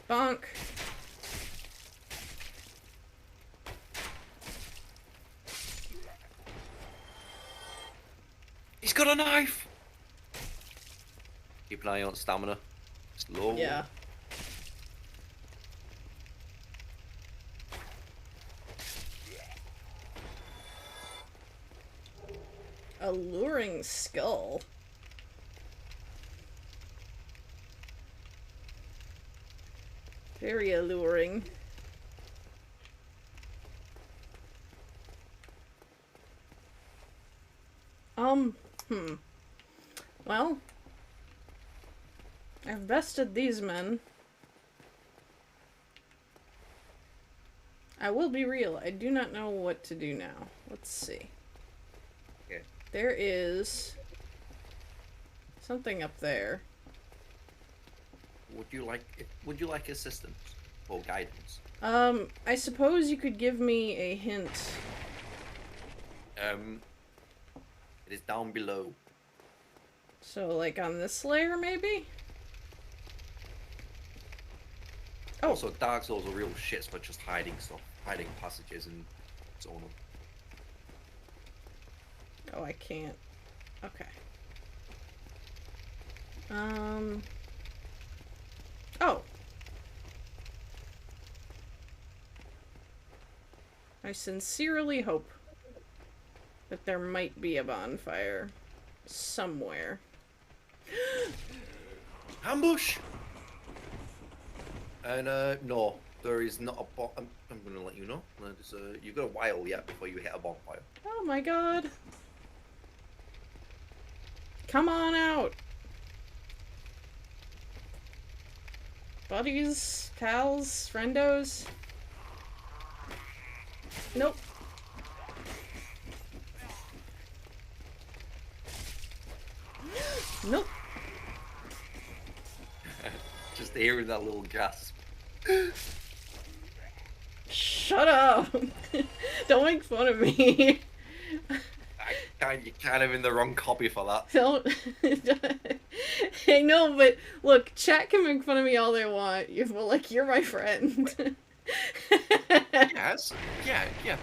Bonk. He's got a knife! Keep an eye on stamina. Slow. Yeah. Alluring skull. Very alluring. Well, I've bested these men. I will be real, I do not know what to do now. Let's see. Okay. There is something up there. Would you like assistance or guidance? I suppose you could give me a hint. It is down below. So, like, on this layer, maybe? Oh. Also, Dark Souls are real shits for just hiding stuff, hiding passages and so on. Oh, I can't. Okay. Oh. I sincerely hope that there might be a bonfire somewhere. Ambush! And no, there is not a bot. I'm gonna let you know. You've got a while yet before you hit a bonfire. Oh my god. Come on out. Buddies, pals, friendos. Nope. Nope. Just hearing that little gasp. Shut up! Don't make fun of me. You're kind of in the wrong copy for that. Don't. I know, but look, chat can make fun of me all they want. Well, like, you're my friend. Yes. Yeah.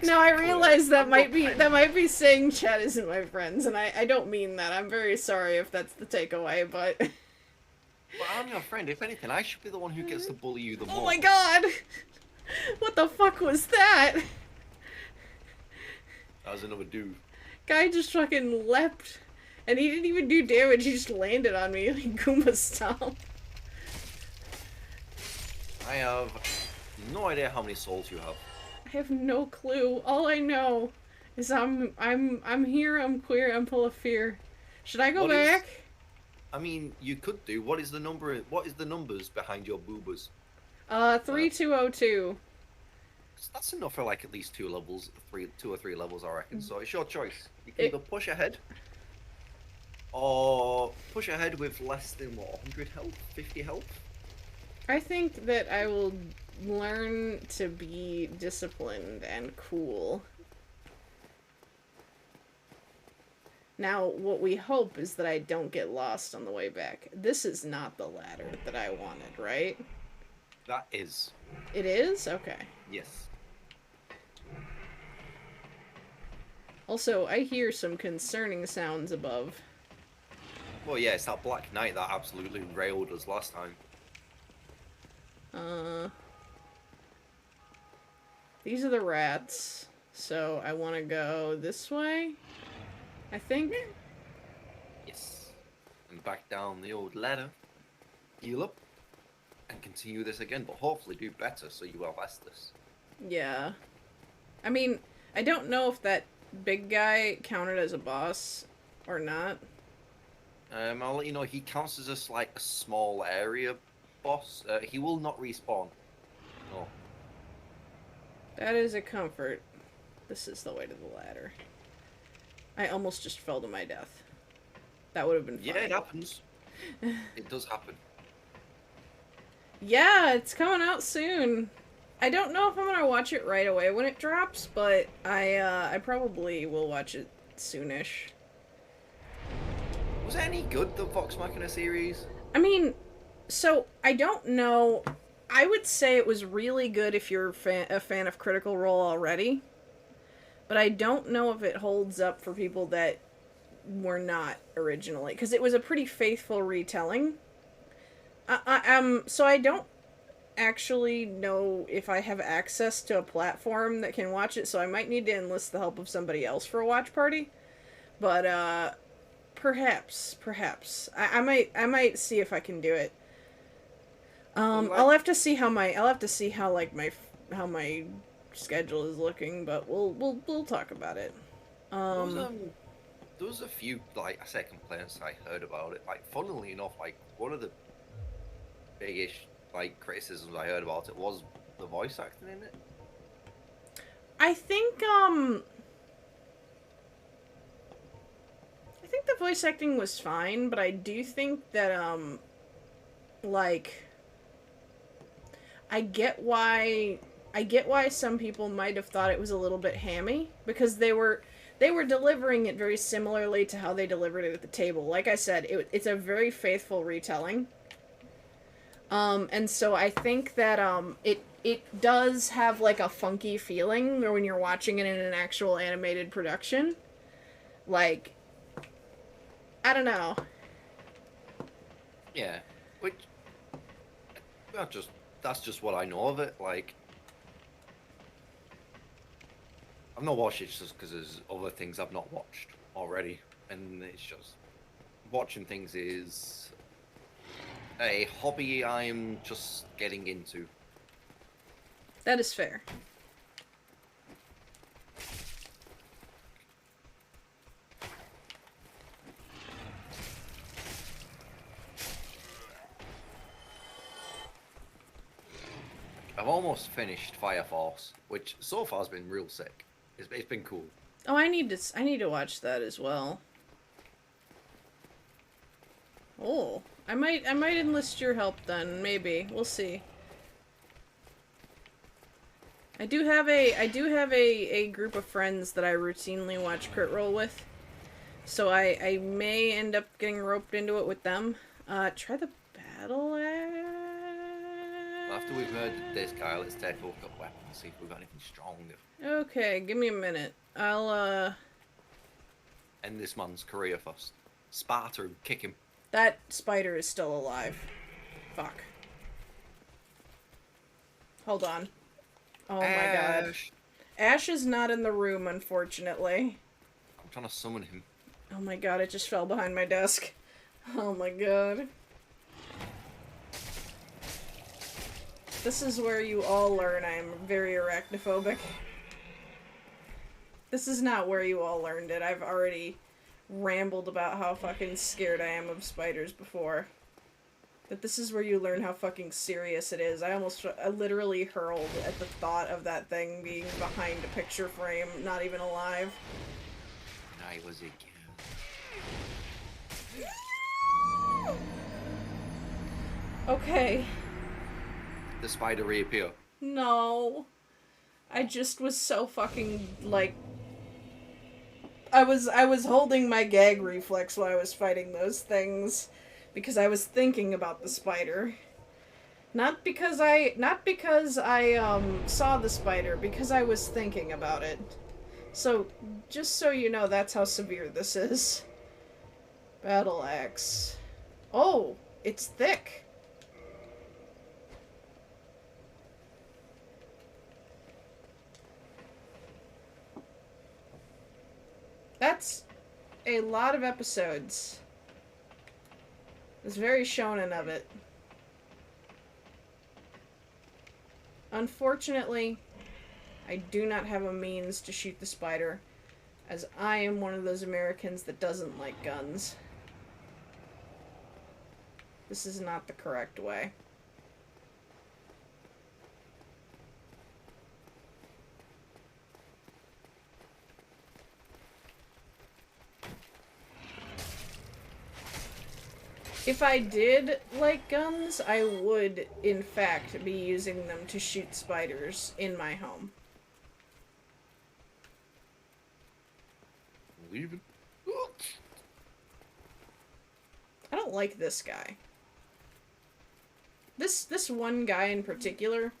Now I realize that I'm might your be friend. saying chat isn't my friends, and I don't mean that. I'm very sorry if that's the takeaway, but But I'm your friend. If anything, I should be the one who gets to bully you the oh most. my god, what the fuck was that? That was another dude. Guy just fucking leapt, and he didn't even do damage. He just landed on me like Goomba stomp. I have no idea how many souls you have. I have no clue. All I know is I'm here. I'm queer. I'm full of fear. Should I go What is- back? I mean, you could do. What is the number? What is the numbers behind your boobas? 3202. That's enough for like at least 2 levels, two or three levels, I reckon. So it's your choice. You can It- either push ahead, or push ahead with less than what 100 health, 50 health. I think that I will learn to be disciplined and cool. Now, what we hope is that I don't get lost on the way back. This is not the ladder that I wanted, right? That is, It is? Okay. yes. Also, I hear some concerning sounds above. Well, yeah, it's that Black Knight that absolutely railed us last time. These are the rats, so I want to go this way, I think. Yes. And back down the old ladder. Heal up. And continue this again, but hopefully do better so you outlast this. Yeah. I mean, I don't know if that big guy counted as a boss or not. I'll let you know, he counts as like a small area boss. He will not respawn. No. That is a comfort. This is the way to the ladder. I almost just fell to my death. That would have been fun. Yeah, it happens. It does happen. Yeah, it's coming out soon. I don't know if I'm gonna watch it right away when it drops, but I probably will watch it soonish. Was it any good, the Vox Machina series? I mean, so I don't know. I would say it was really good if you're a fan of Critical Role already, but I don't know if it holds up for people that were not originally, because it was a pretty faithful retelling. So I don't actually know if I have access to a platform that can watch it, so I might need to enlist the help of somebody else for a watch party. But perhaps I might see if I can do it. I'll have to see how my schedule is looking, but we'll talk about it. There was a few, like I said, complaints I heard about it. Like, funnily enough, like one of the big-ish like criticisms I heard about it was the voice acting in it. I think the voice acting was fine, but I do think that like I get why some people might have thought it was a little bit hammy, because they were delivering it very similarly to how they delivered it at the table. Like I said, it's a very faithful retelling. And so I think that it does have like a funky feeling when you're watching it in an actual animated production. Like, I don't know. Yeah, which that's just what I know of it. Like, I've not watched it just because there's other things I've not watched already, and it's just watching things is a hobby I'm just getting into. That is fair. I've almost finished Fire Force, which so far has been real sick. It's been cool. Oh, I need to watch that as well. Oh, I might enlist your help then. Maybe we'll see. I do have a group of friends that I routinely watch Crit Roll with. So I may end up getting roped into it with them. Try the battle After we've heard axe. this guy, let's take a look at weapons, see if we've got anything stronger. Okay, give me a minute. I'll End this man's career first. Sparta, kick him. that spider is still alive. Fuck. Hold on. Oh my god. Ash is not in the room, unfortunately. I'm trying to summon him. Oh my god, it just fell behind my desk. Oh my god. This is where you all learn I am very arachnophobic. This is not where you all learned it. I've already rambled about how fucking scared I am of spiders before. But this is where you learn how fucking serious it is. I literally hurled at the thought of that thing being behind a picture frame, not even alive. And I was again. Okay. The spider reappear. No. I just was so fucking, like... I was holding my gag reflex while I was fighting those things. Because I was thinking about the spider. Not because I saw the spider, because I was thinking about it. So, just so you know, that's how severe this is. Battle axe. Oh, it's thick. That's a lot of episodes. It's very shonen of it. Unfortunately, I do not have a means to shoot the spider, as I am one of those Americans that doesn't like guns. This is not the correct way. If I did like guns, I would, in fact, be using them to shoot spiders in my home. Leaving. I don't like this guy. This one guy in particular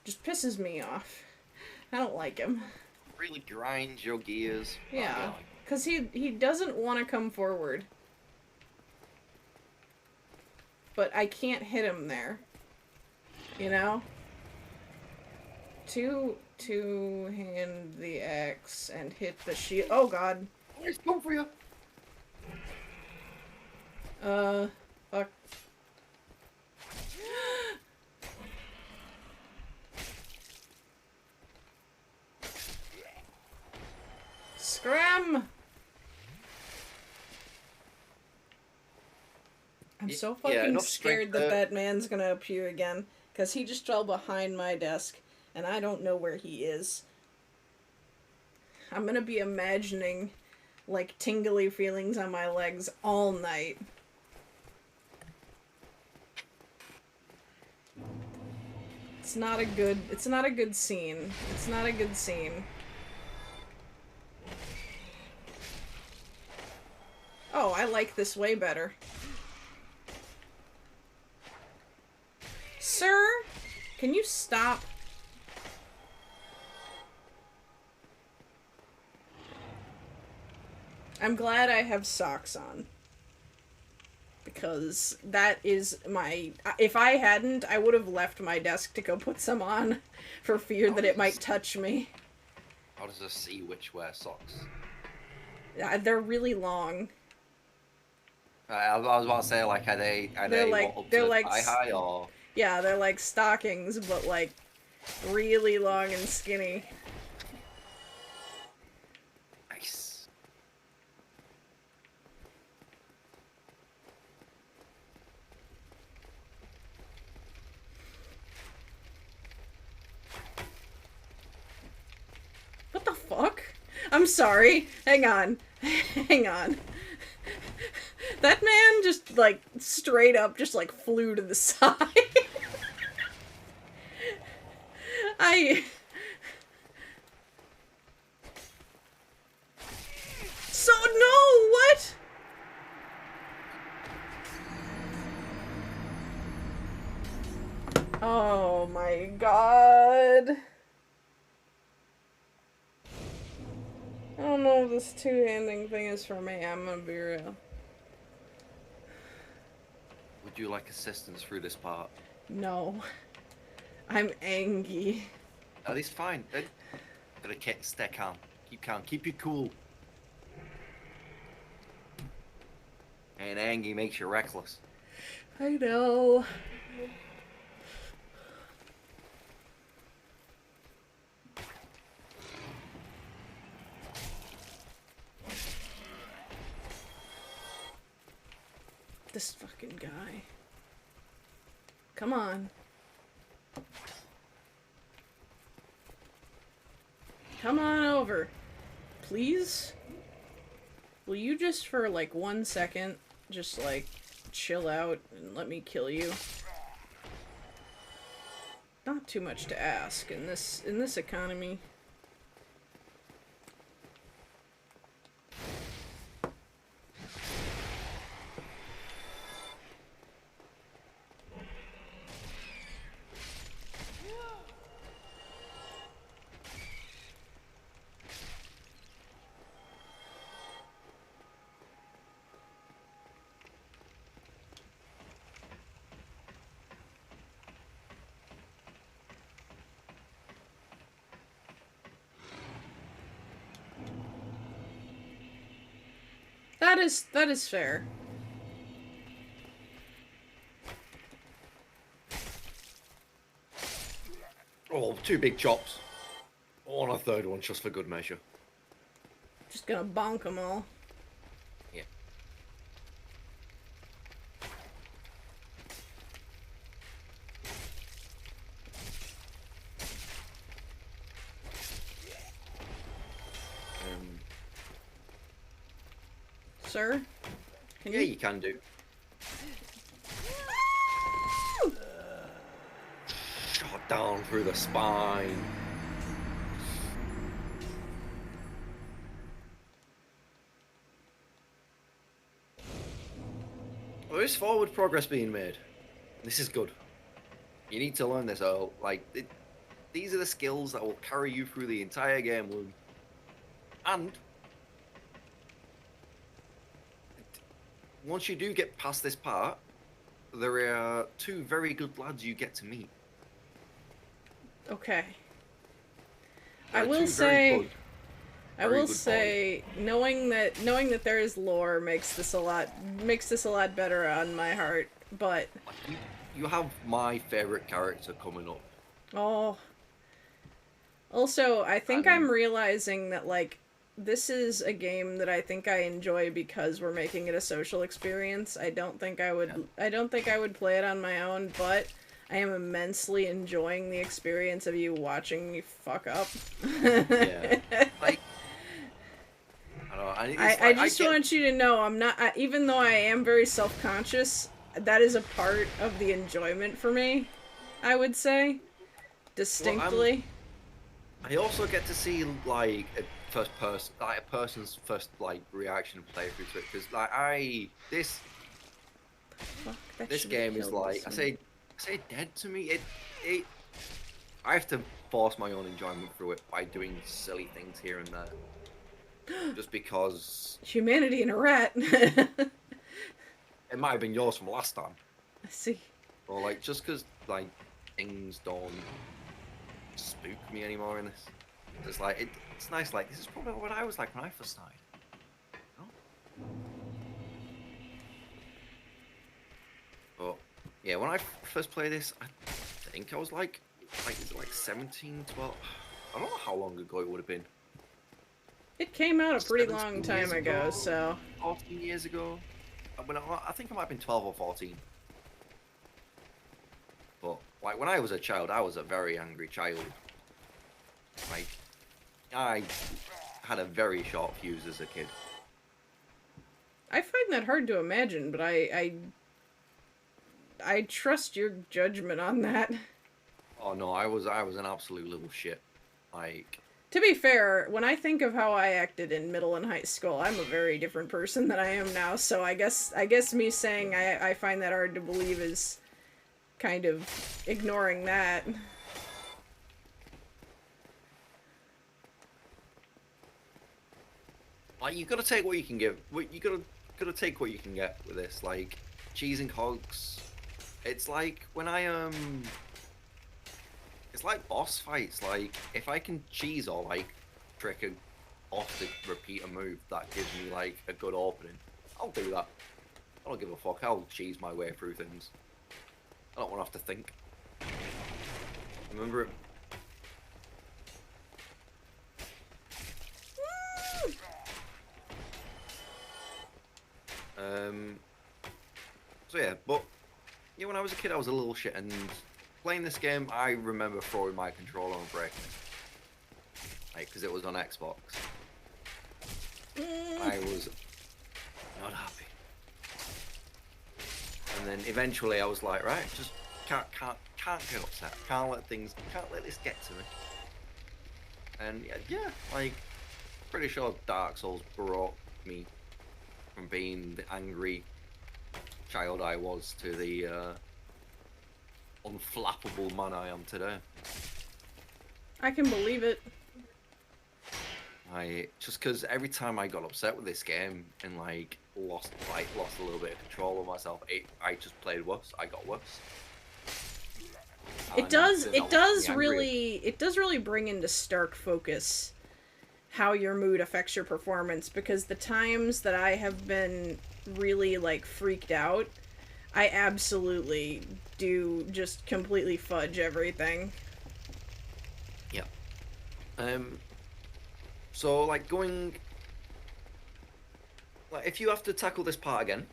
just pisses me off. I don't like him. Really grinds your gears. Yeah, because he doesn't want to come forward. But I can't hit him there. You know? Two-hand the axe and hit the shield. Oh god. Let's go for you. Fuck. Scram! I'm so fucking scared that that man's gonna appear again, because he just fell behind my desk, and I don't know where he is. I'm gonna be imagining, like, tingly feelings on my legs all night. It's not a good scene. It's not a good scene. Oh, I like this way better. Sir, can you stop? I'm glad I have socks on. Because that is my... If I hadn't, I would have left my desk to go put some on for fear that it might touch me. How does a sea witch wear socks? They're really long. I was about to say, like, are they thigh high or? Yeah, they're like stockings, but like really long and skinny. Nice. What the fuck? I'm sorry. Hang on. Hang on. That man just, like, straight up just, like, flew to the side. know if this two-handing thing is for me. I'm gonna be real. Would you like assistance through this part? No. I'm angry. That is fine. Gotta stay calm. Keep calm. Keep you cool. And angry makes you reckless. I know. This fucking guy. Come on. Come on over. Please? Will you just for like 1 second just like chill out and let me kill you? Not too much to ask in this economy. That is fair. Oh, 2 big chops. On a third one, just for good measure. Just gonna bonk them all. Yeah. Sir? Can Yeah, you can do. Shot down through the spine. There is forward progress being made. This is good. You need to learn this. These are the skills that will carry you through the entire game, Lou. And once you do get past this part, there are 2 very good lads you get to meet. Okay. There I are will 2 say I very will good say knowing that there is lore makes this a lot better on my heart, but You have my favorite character coming up. oh. Also, I think I'm realizing that like this is a game that I think I enjoy because we're making it a social experience. I don't think I would play it on my own, but I am immensely enjoying the experience of you watching me fuck up. Yeah. Like, I don't know. I just want you to know I'm not even though I am very self-conscious, that is a part of the enjoyment for me, I would say. Distinctly. I also get to see like a person's first like reaction playthrough to it because Fuck, that this should've game is killed like this I say dead to me. It I have to force my own enjoyment through it by doing silly things here and there, just because humanity in a rat. I it might have been yours from last time, see. or like just because like things don't spook me anymore in this. It's like it's nice. Like this is probably what I was like when I first started. You know? But yeah, when I first played this, I think I was like 17, 12. I don't know how long ago it would have been. It came out a pretty 17 long time years ago, so 14 years ago. I think I might have been 12 or 14. But like when I was a child, I was a very angry child. Like I had a very short fuse as a kid. I find that hard to imagine, but I trust your judgment on that. Oh no, I was an absolute little shit. Like To be fair, when I think of how I acted in middle and high school, I'm a very different person than I am now. So I guess me saying I find that hard to believe is kind of ignoring that. Like, you gotta take what you can give. You gotta take what you can get with this. Like, cheese and cogs. It's like when it's like boss fights. Like, if I can cheese or like trick off to repeat a move that gives me like a good opening, I'll do that. I don't give a fuck. I'll cheese my way through things. I don't want to have to think. Remember it. So yeah, but yeah, when I was a kid, I was a little shit, and playing this game, I remember throwing my controller and breaking it, like, because it was on Xbox. I was not happy, and then eventually I was like, right, just can't get upset, can't let this get to me, and yeah, like, pretty sure Dark Souls brought me from being the angry child I was to the unflappable man I am today. I can believe it. Just because every time I got upset with this game and like lost a little bit of control of myself, I just played worse. I got worse. It does really bring into stark focus how your mood affects your performance, because the times that I have been really like freaked out, I absolutely do just completely fudge everything. Yeah. So like if you have to tackle this part again,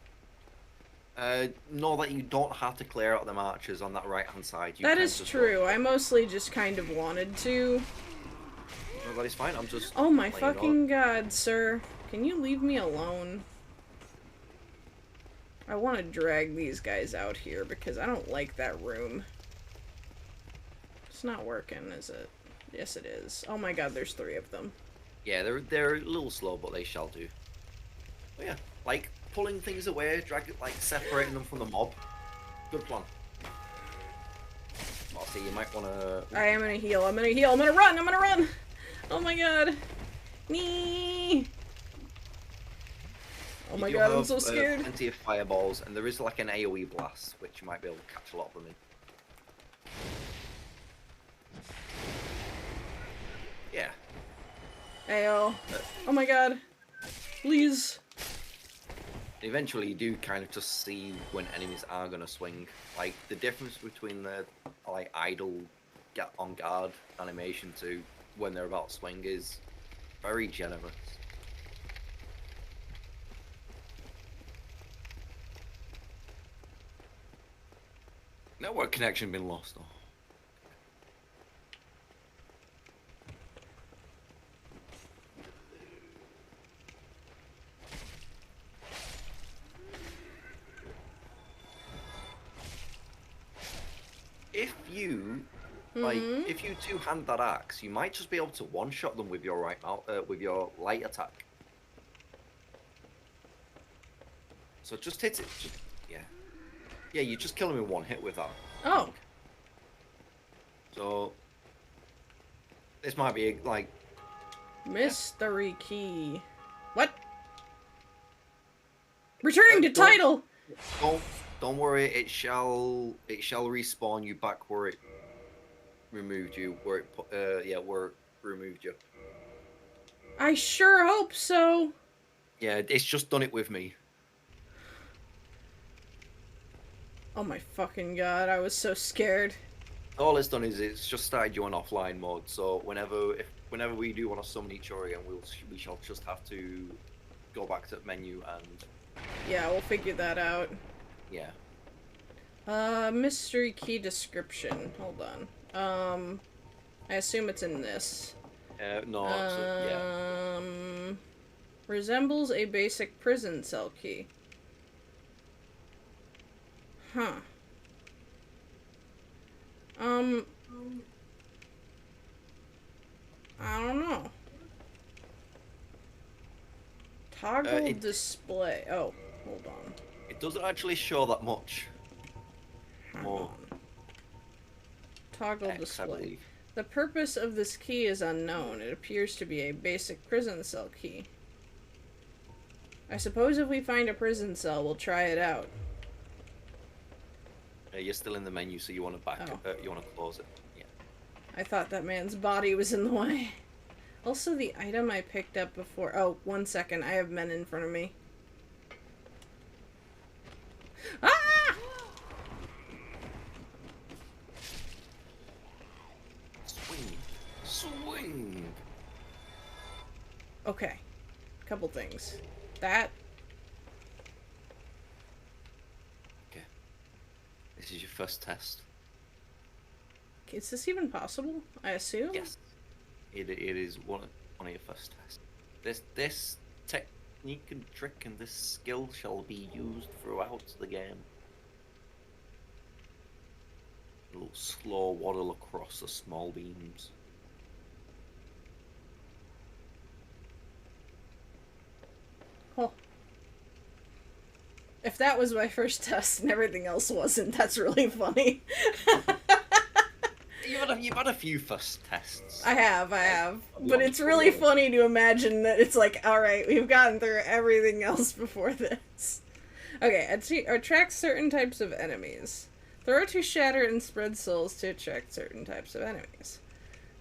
know that you don't have to clear out the marches on that right hand side. That is true. I mostly just kind of wanted to. No, that is fine. I'm just. Oh my fucking god, sir. Can you leave me alone? I want to drag these guys out here because I don't like that room. It's not working, is it? Yes, it is. Oh my god, there's 3 of them. Yeah, they're a little slow, but they shall do. But yeah, like pulling things away, separating them from the mob. Good plan. I'll see. You might want to. I am gonna heal. I'm gonna heal. I'm gonna run. I'm gonna run. Oh my god. Nee. Oh my god, I'm so scared. Plenty of fireballs, and there is like an AoE blast, which you might be able to catch a lot of them in. Yeah. Ayo. Oh my god. Please. Eventually, you do kind of just see when enemies are gonna swing. Like the difference between the like idle, get on guard animation to when they're about to swing is very generous. Network connection been lost. Oh. If you if you two-hand that axe, you might just be able to one-shot them with your with your light attack. So just hit it. Yeah, you just kill him in one hit with that. Oh. So this might be like mystery key. What? Returning to title. Don't worry. It shall respawn you back where it removed you. Where it removed you. I sure hope so. Yeah, it's just done it with me. Oh my fucking god, I was so scared. All it's done is it's just started you on offline mode. So whenever we do want to summon each other again, we shall just have to go back to the menu and. Yeah, we'll figure that out. Yeah. Mystery key description. Hold on. I assume it's in this. No. Yeah. Resembles a basic prison cell key. Huh. I don't know. Toggle display. Oh, hold on. It doesn't actually show that much. Hang on. Toggle display. The purpose of this key is unknown. It appears to be a basic prison cell key. I suppose if we find a prison cell, we'll try it out. You're still in the menu, so you want to Oh. you want to close it. Yeah. I thought that man's body was in the way. Also, the item I picked up before. Oh, 1 second. I have men in front of me. Ah! Swing. Swing. Okay. Couple things. That. Okay. This is your first test. Is this even possible? I assume? Yes. It is one of your first tests. This technique and trick and this skill shall be used throughout the game. A little slow waddle across the small beams. Oh. If that was my first test and everything else wasn't, that's really funny. You've had a few first tests. I have. But it's really funny to imagine that it's like, alright, we've gotten through everything else before this. Okay, attract certain types of enemies. Throw to shatter and spread souls to attract certain types of enemies.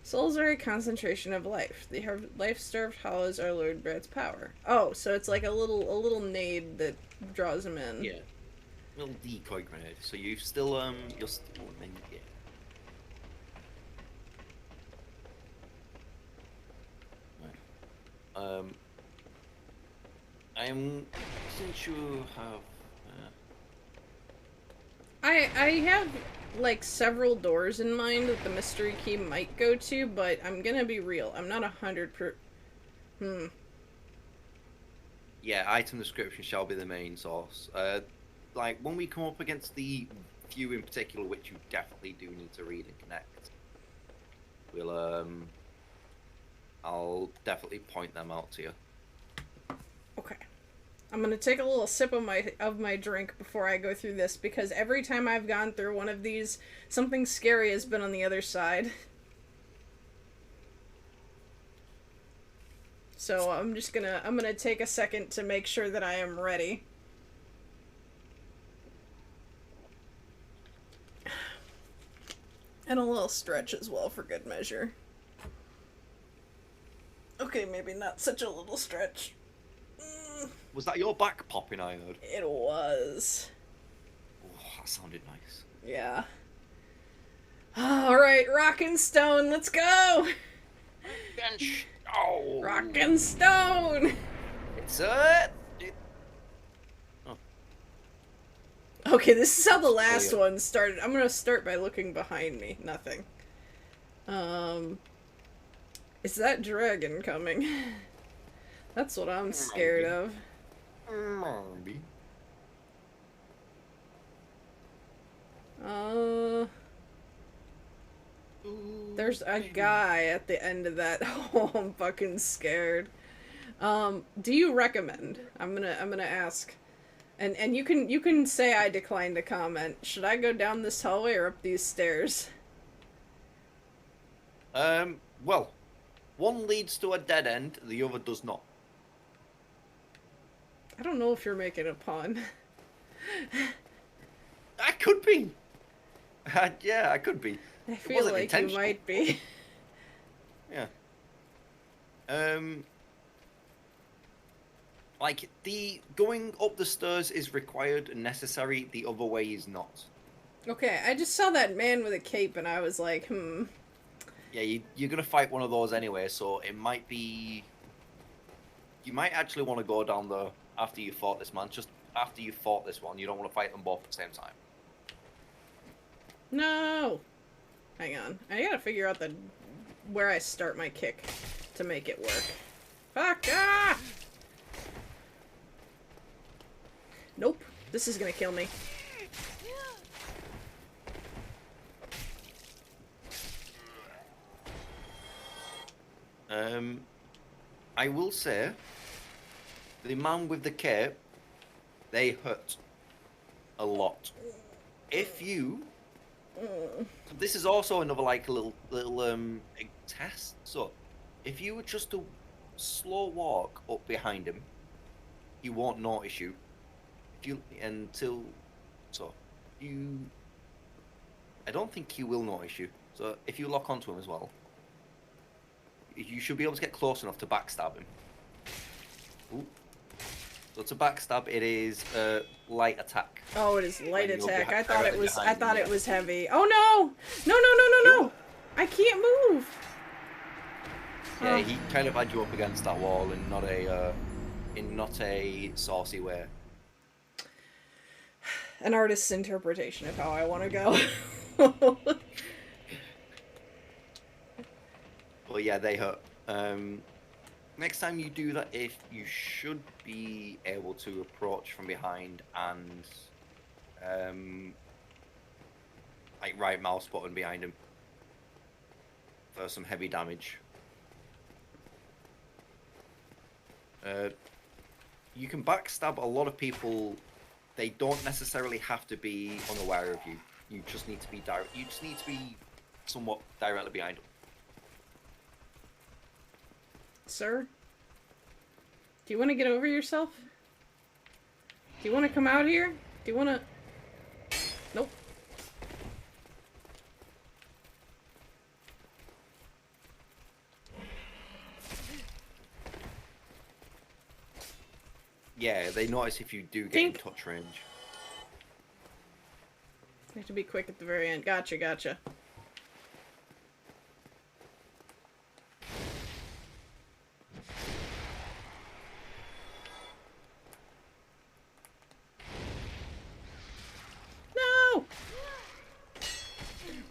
Souls are a concentration of life. The life-starved hollows are Lord Brad's power. Oh, so it's like a little nade that draws them in. Yeah. Little decoy grenade. So you're still in, yeah. Since you have, I have like several doors in mind that the mystery key might go to, but I'm gonna be real. I'm not 100%. Yeah, item description shall be the main source. Like when we come up against the few in particular, which you definitely do need to read and connect, I'll definitely point them out to you. Okay. I'm gonna take a little sip of my drink before I go through this, because every time I've gone through one of these, something scary has been on the other side. So I'm gonna take a second to make sure that I am ready. And a little stretch as well for good measure. Okay, maybe not such a little stretch. Was that your back popping, I heard? It was. Oh, that sounded nice. Yeah. Alright, rock and stone, let's go! Oh. Rock and stone! It's Okay, this is how the last one started. I'm gonna start by looking behind me. Nothing. Is that dragon coming? That's what I'm scared of. Maybe. There's a guy at the end of that. Oh, I'm fucking scared. Do you recommend? I'm gonna ask. And you can say I declined to comment. Should I go down this hallway or up these stairs? Well, one leads to a dead end, the other does not. I don't know if you're making a pun. I could be. Yeah, I could be. I feel like you might be. Yeah. Like, the going up the stairs is required and necessary, the other way is not. Okay, I just saw that man with a cape and I was like, Yeah, you're gonna fight one of those anyway, so it might be... You might actually want to go down there after you fought this man. Just after you fought this one, you don't want to fight them both at the same time. No! Hang on. I gotta figure out where I start my kick to make it work. Fuck! Ah! Nope. This is gonna kill me. I will say, the man with the cape, they hurt a lot. If you... This is also another, like, little test. So, if you were just to slow walk up behind him, he won't notice you. If you until so you, I don't think he will notice you. So if you lock onto him as well, you should be able to get close enough to backstab him. Ooh. So to backstab, it is light attack. Oh, it is light When you're attack. I thought it was. I behind him, thought yeah. it was heavy. Oh no! No! No! No! No! No! I can't move. Yeah, Oh. he kind of had you up against that wall in not a saucy way. An artist's interpretation of how I want to go. But yeah, they hurt. Next time you do that, if you should be able to approach from behind and like right mouse button behind him for some heavy damage. You can backstab a lot of people. They don't necessarily have to be unaware of you. You just need to be You just need to be somewhat directly behind them. Sir? Do you want to get over yourself? Do you want to come out here? Do you want to... Nope. Yeah, they notice if you do get in touch range. You have to be quick at the very end. Gotcha, gotcha. No!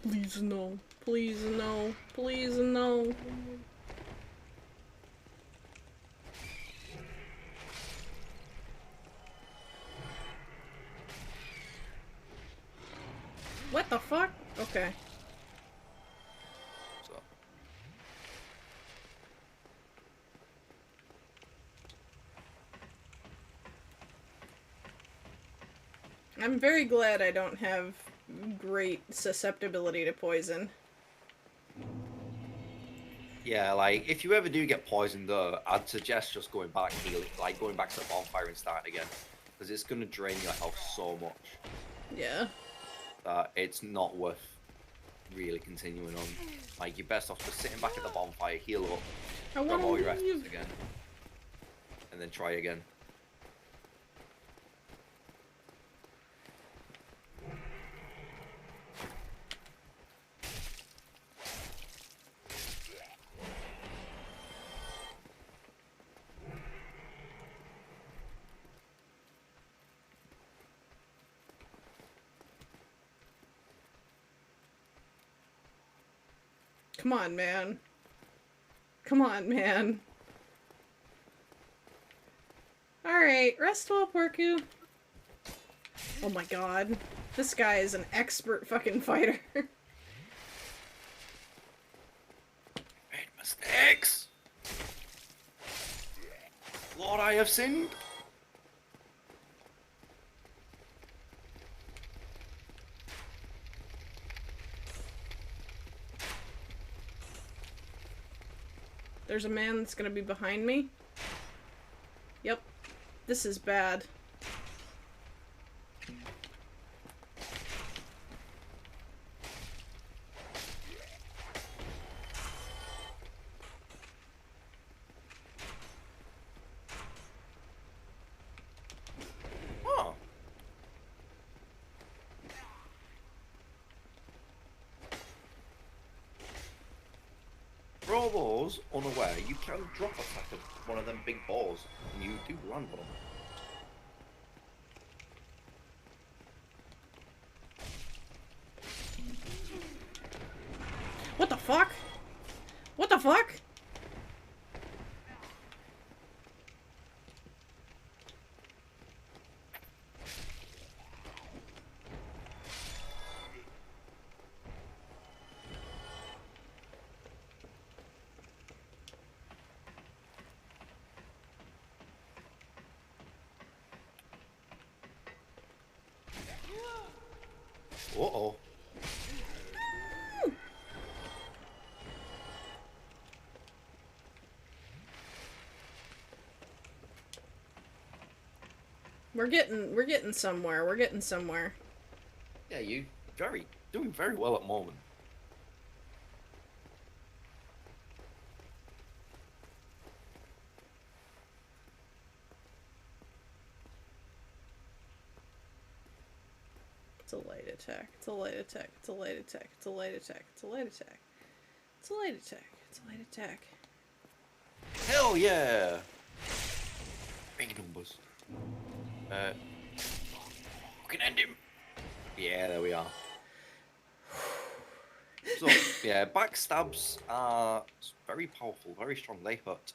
Please no. Please no. Please no. What the fuck? Okay. So. I'm very glad I don't have great susceptibility to poison. Yeah, like if you ever do get poisoned, though, I'd suggest just going back healing, like going back to the bonfire and starting again, because it's gonna drain your health so much Yeah. that it's not worth really continuing on. Like you're best off just sitting back at the bonfire, heal up, I grab want all your to essence leave. again, and then try again. Come on, man. Come on, man. Alright, rest well, Porku. Oh my god. This guy is an expert fucking fighter. Made mistakes. Lord, I have sinned. There's a man that's gonna be behind me. Yep. This is bad. Oh. Robo's unaware, you can drop attack of one of them big balls, and you do land one. What the fuck? What the fuck? Uh-oh. We're getting somewhere. We're getting somewhere. Yeah, you doing very well at the moment. It's a light attack. It's a light attack. It's a light attack. It's a light attack. It's a light attack. It's a light attack. It's a light attack. Hell yeah! Big numbers. We can end him. Yeah, there we are. So, yeah, backstabs are very powerful, very strong. They hurt.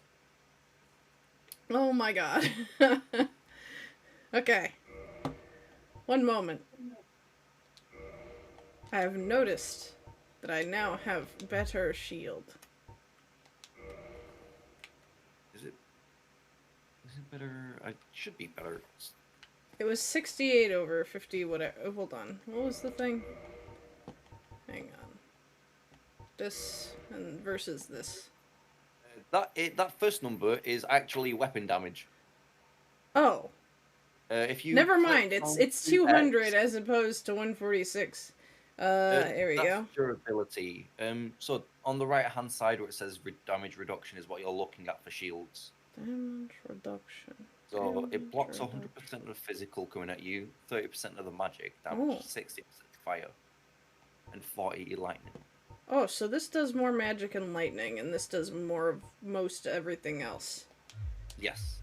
Oh my god. Okay. One moment. I have noticed that I now have better shield. Is it better? I should be better. It was 68 over 50 whatever. Oh, hold on. What was the thing? Hang on. This and versus this. That first number is actually weapon damage. Oh. If you Never mind. It's 200 X, as opposed to 146. Here we that's go. durability. So on the right hand side where it says damage reduction is what you're looking at for shields. Damage reduction. So it blocks 100% of the physical coming at you, 30% of the magic damage, 60% fire, and 40 lightning. Oh, so this does more magic and lightning, and this does more of most everything else. Yes.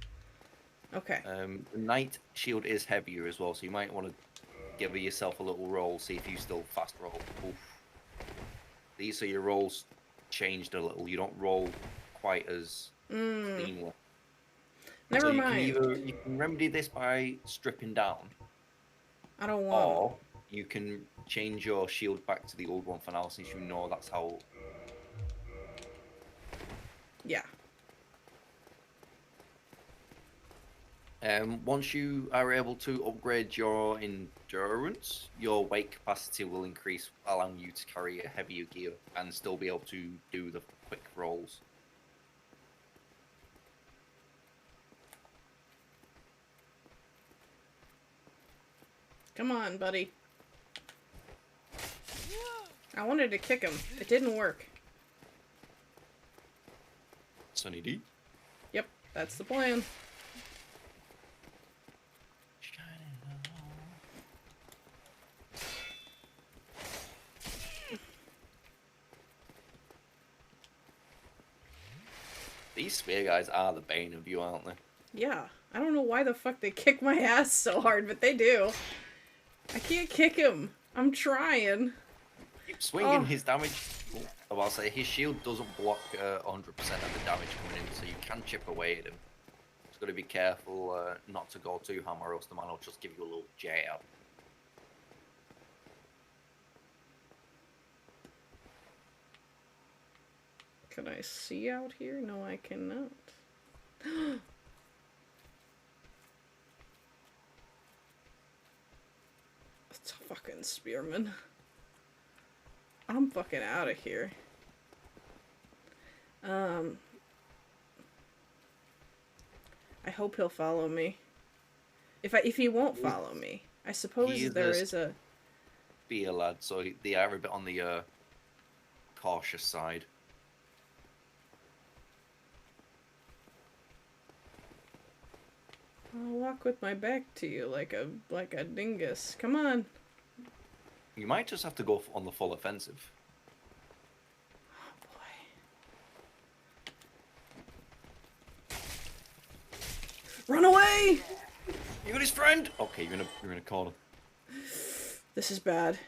Okay. The knight shield is heavier as well, so you might want to give yourself a little roll, see if you still fast roll. Oof. These are your rolls changed a little. You don't roll quite as cleanly. Never so mind. You can remedy this by stripping down. I don't want. Or you can change your shield back to the old one for now, since you know that's how. Yeah. Once you are able to upgrade your endurance, your weight capacity will increase, allowing you to carry a heavier gear and still be able to do the quick rolls. Come on, buddy. I wanted to kick him. It didn't work. Sunny D. Yep, that's the plan. These spear guys are the bane of you, aren't they? Yeah. I don't know why the fuck they kick my ass so hard, but they do. I can't kick him. I'm trying. Keep swinging his damage. Oh, I'll say his shield doesn't block 100% of the damage coming in, so you can chip away at him. Just got to be careful not to go too hammer, or else the man will just give you a little jab. Can I see out here? No, I cannot. It's a fucking spearman. I'm fucking out of here. I hope he'll follow me. If he won't follow me, I suppose there is a spear lad, so they are a bit on the cautious side. I'll walk with my back to you like a dingus. Come on. You might just have to go on the full offensive. Oh boy. Run away! You got his friend. Okay, you're in a corner. This is bad.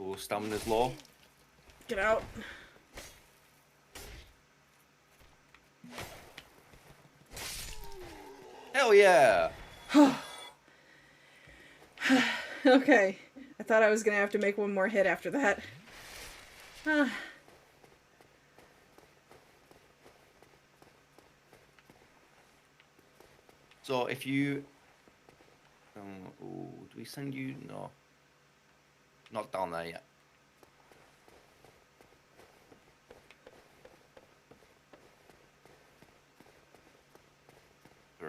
Oh, stamina's low. Get out. Hell yeah! Okay. I thought I was gonna have to make one more hit after that. So if you... do we send you? No. Not down there yet.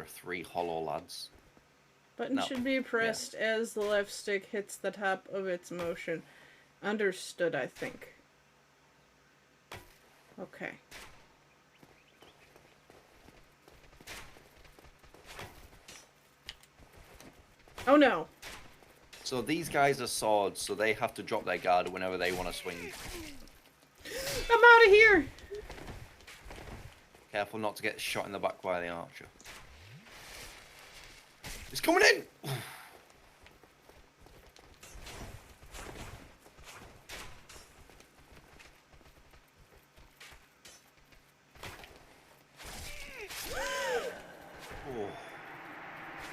there are 3 hollow lads. Button No. should be pressed as the left stick hits the top of its motion. Understood, I think. Okay. Oh no! So these guys are swords, so they have to drop their guard whenever they want to swing. I'm out of here! Careful not to get shot in the back by the archer. It's coming in! Oh.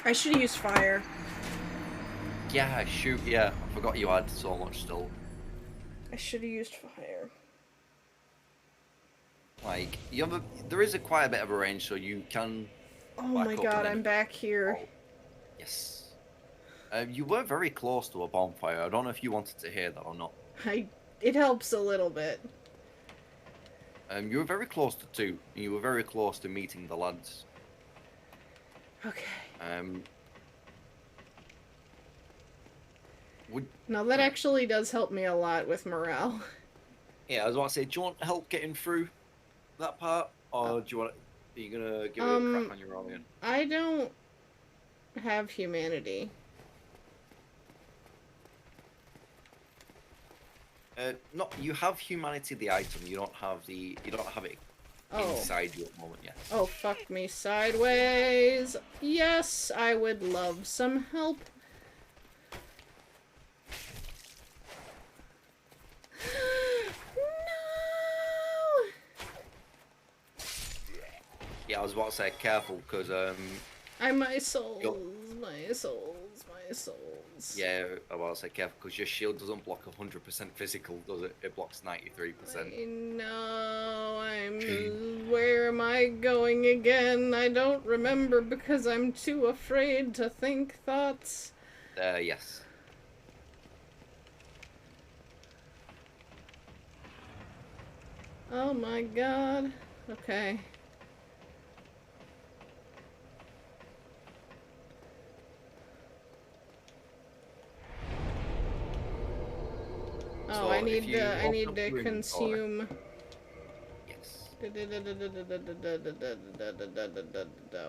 I should have used fire. Yeah, shoot, yeah. I forgot you had so much still. I should have used fire. Like, there is quite a bit of a range, so you can... Oh my god, I'm back here. Oh. Yes. You were very close to a bonfire. I don't know if you wanted to hear that or not. It helps a little bit. You were very close to 2, and you were very close to meeting the lads. Okay. Now that actually does help me a lot with morale. Yeah, I was about to say, do you want help getting through that part, or do you want? Are you gonna give it a crack on your own again? I don't have humanity. Not you have humanity, the item. You don't have it inside you at the moment yet. Oh, fuck me sideways. Yes, I would love some help. No! Yeah, I was about to say careful, because my souls, my souls, my souls. Yeah, I was about to say careful, because your shield doesn't block 100% physical, does it? It blocks 93%. I know, where am I going again? I don't remember because I'm too afraid to think thoughts. Yes. Oh my god. Okay. Oh, I need to consume. Yes.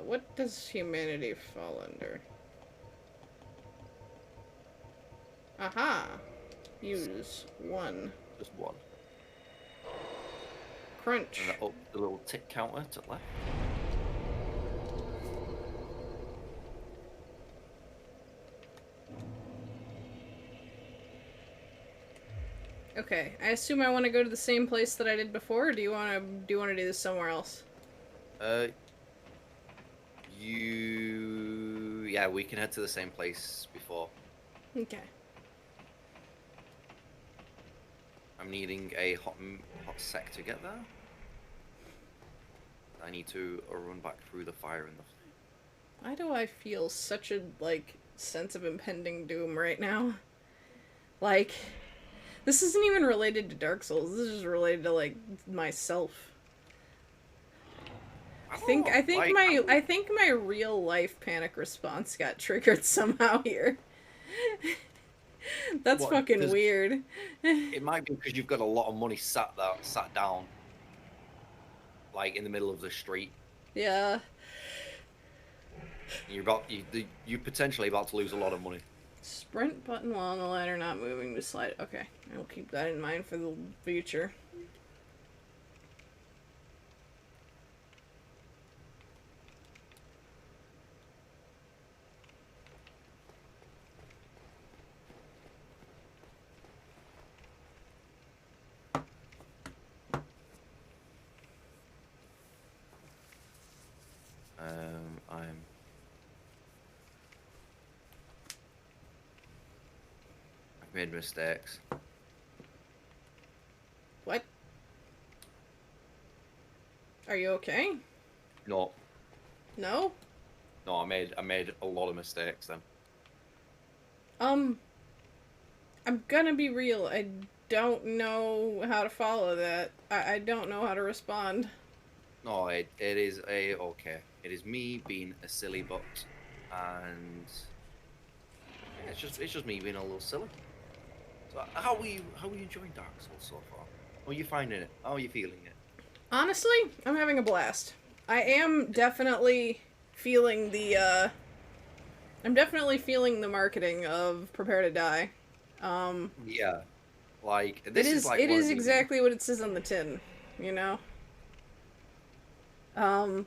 What does humanity fall under? Aha! Use 1. Just 1. Crunch. And up the little tick counter to the left. Okay, I assume I want to go to the same place that I did before, or do you want to do this somewhere else? Yeah, we can head to the same place before. Okay. I'm needing a hot sec to get there. I need to run back through the fire and the flame. Why do I feel such a, sense of impending doom right now? This isn't even related to Dark Souls. This is just related to, myself. I think my real life panic response got triggered somehow here. That's fucking weird. It might be because you've got a lot of money sat down, in the middle of the street. Yeah. You're potentially about to lose a lot of money. Sprint button while on the ladder, not moving to slide. Okay, I'll keep that in mind for the future. I've made mistakes. What? Are you okay? No. No? No, I made a lot of mistakes then. I'm gonna be real. I don't know how to follow that. I don't know how to respond. No, it is okay. It is me being a silly butt, and yeah, it's just me being a little silly. So how are you enjoying Dark Souls so far? How are you finding it? How are you feeling it? Honestly, I'm having a blast. I am definitely feeling the I'm definitely feeling the marketing of Prepare to Die. Um, Yeah, like it this is is like it one of is the exactly what it says on the tin, you know. Um,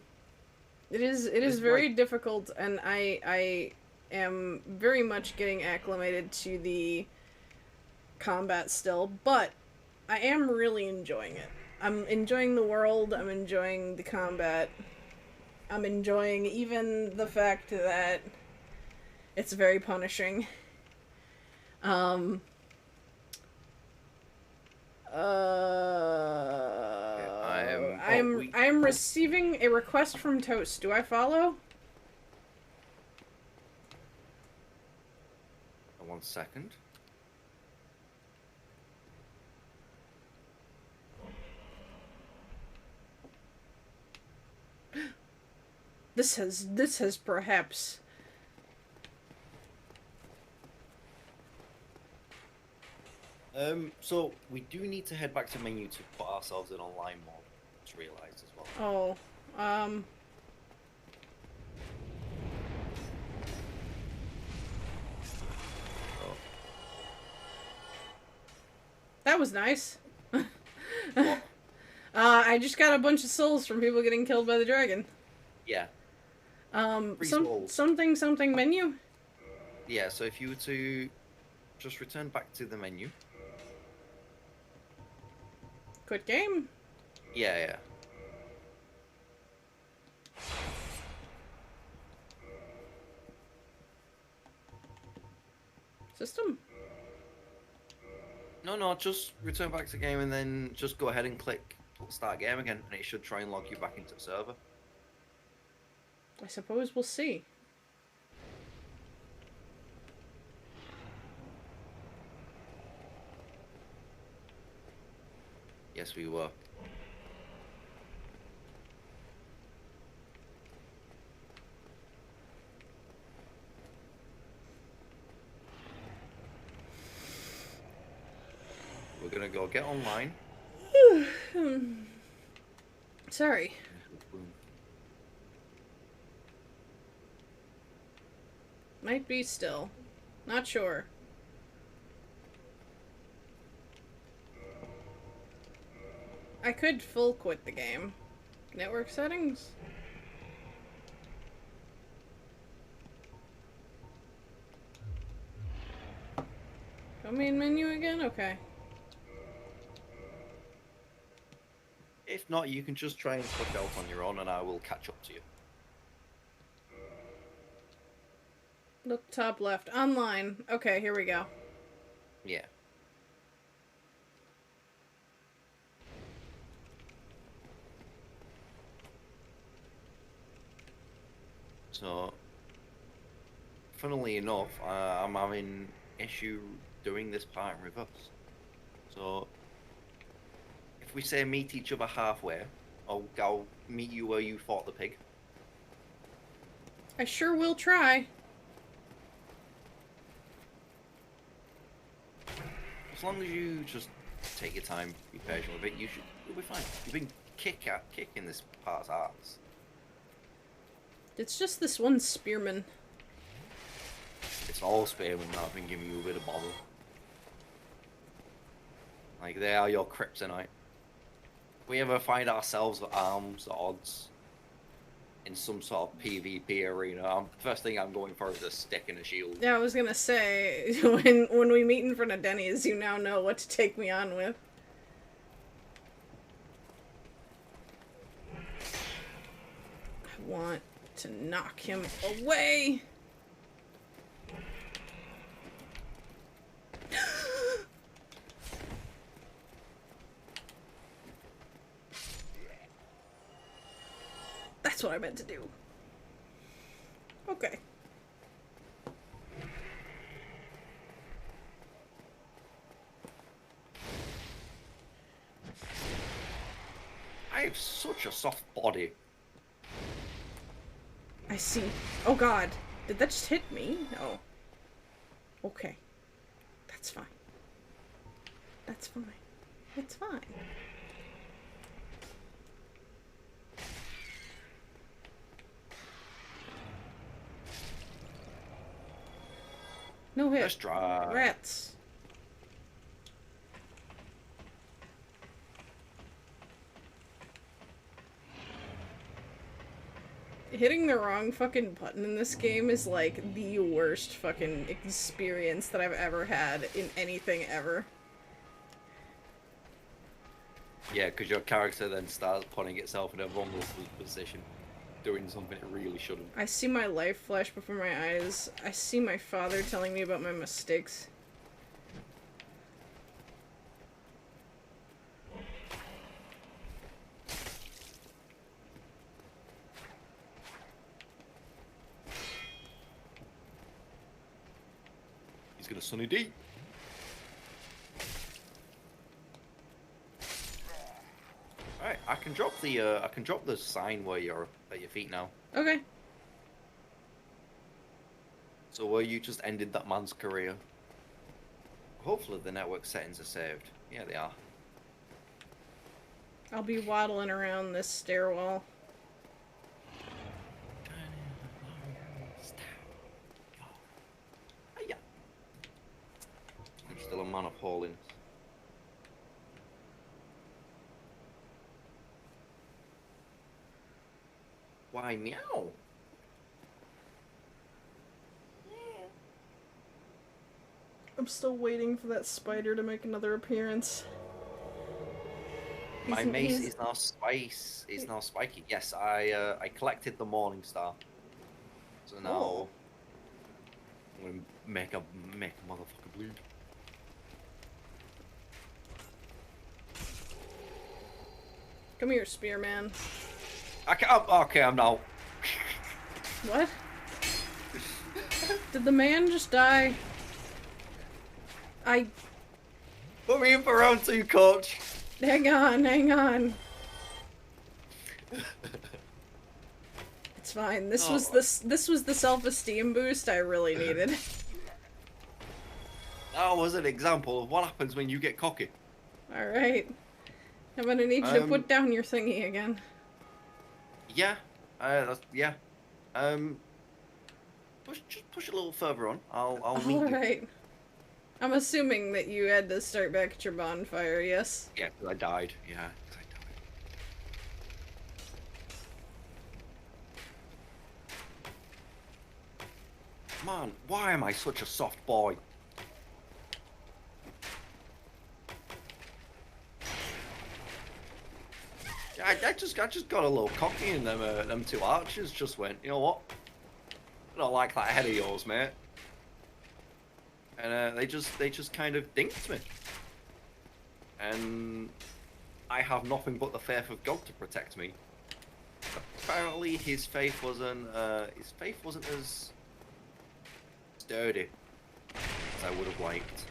it is this is like very difficult, and I am very much getting acclimated to the combat still, but I am really enjoying it. I'm enjoying the world. I'm enjoying the combat. I'm enjoying even the fact that it's very punishing. Um, okay, I'm oh I'm we I'm oh receiving a request from Toast. Do I follow? 1 second. This has perhaps. So we do need to head back to menu to put ourselves in online mode. Just realised as well. Oh, um, Oh, that was nice. what? I just got a bunch of souls from people getting killed by the dragon. Yeah, free Some souls. something something menu. Yeah, so if you were to just return back to the menu. Quit game. Yeah, yeah. System. No, no, just return back to the game and then just go ahead and click start game again, and it should try and log you back into the server. I suppose we'll see. Yes, we were. We're gonna go get online. Sorry. Might be still. Not sure. I could full quit the game. Network settings? Go main menu again? Okay. If not, you can just try and click out on your own, and I will catch up to you. Look top left. Online. Okay, here we go. Yeah. So, funnily enough, I'm having issue doing this part in reverse. So, if we say meet each other halfway, I'll meet you where you fought the pig. I sure will try. As long as you just take your time, be patient with it, you'll be fine. You've been kicking this part's ass. It's just this one spearman. It's all spearmen that have been giving you a bit of bother. Like, they are your kryptonite. If we ever find ourselves at arms odds in some sort of PvP arena, first thing I'm going for is a stick and a shield. Yeah, I was gonna say, when we meet in front of Denny's, you now know what to take me on with. I want to knock him away. That's what I meant to do. Okay. I have such a soft body. I see. Oh god. Did that just hit me? Oh. Okay. That's fine. That's fine. It's fine. No hit. Let's try. Rats. Hitting the wrong fucking button in this game is like the worst fucking experience that I've ever had in anything ever. Yeah, because your character then starts putting itself in a vulnerable position, doing something it really shouldn't. I see my life flash before my eyes. I see my father telling me about my mistakes. He's gonna Sunny D. Alright, I can drop the sign where you're at your feet now. Okay. So where you just ended that man's career. Hopefully the network settings are saved. Yeah, they are. I'll be waddling around this stairwell. I'm still a man of holiness. Why meow? I'm still waiting for that spider to make another appearance. My mace is now spiky. Yes, I collected the morning star. So now Oh. I'm gonna make a motherfucker bleed. Come here, spearman. Okay, I'm now. What? Did the man just die? Put me in for round 2, coach. Hang on, hang on. It's fine. This was the self-esteem boost I really needed. That was an example of what happens when you get cocky. Alright. I'm gonna need you to put down your thingy again. Yeah. Yeah. Just push a little further on. I'll meet you. Alright. I'm assuming that you had to start back at your bonfire, yes? Yeah, 'cause I died. Yeah, 'cause I died. Man, why am I such a soft boy? I just got a little cocky, and them two archers just went, you know what? I don't like that head of yours, mate. And they just kind of dinked me. And I have nothing but the faith of God to protect me. Apparently, his faith wasn't as sturdy as I would have liked.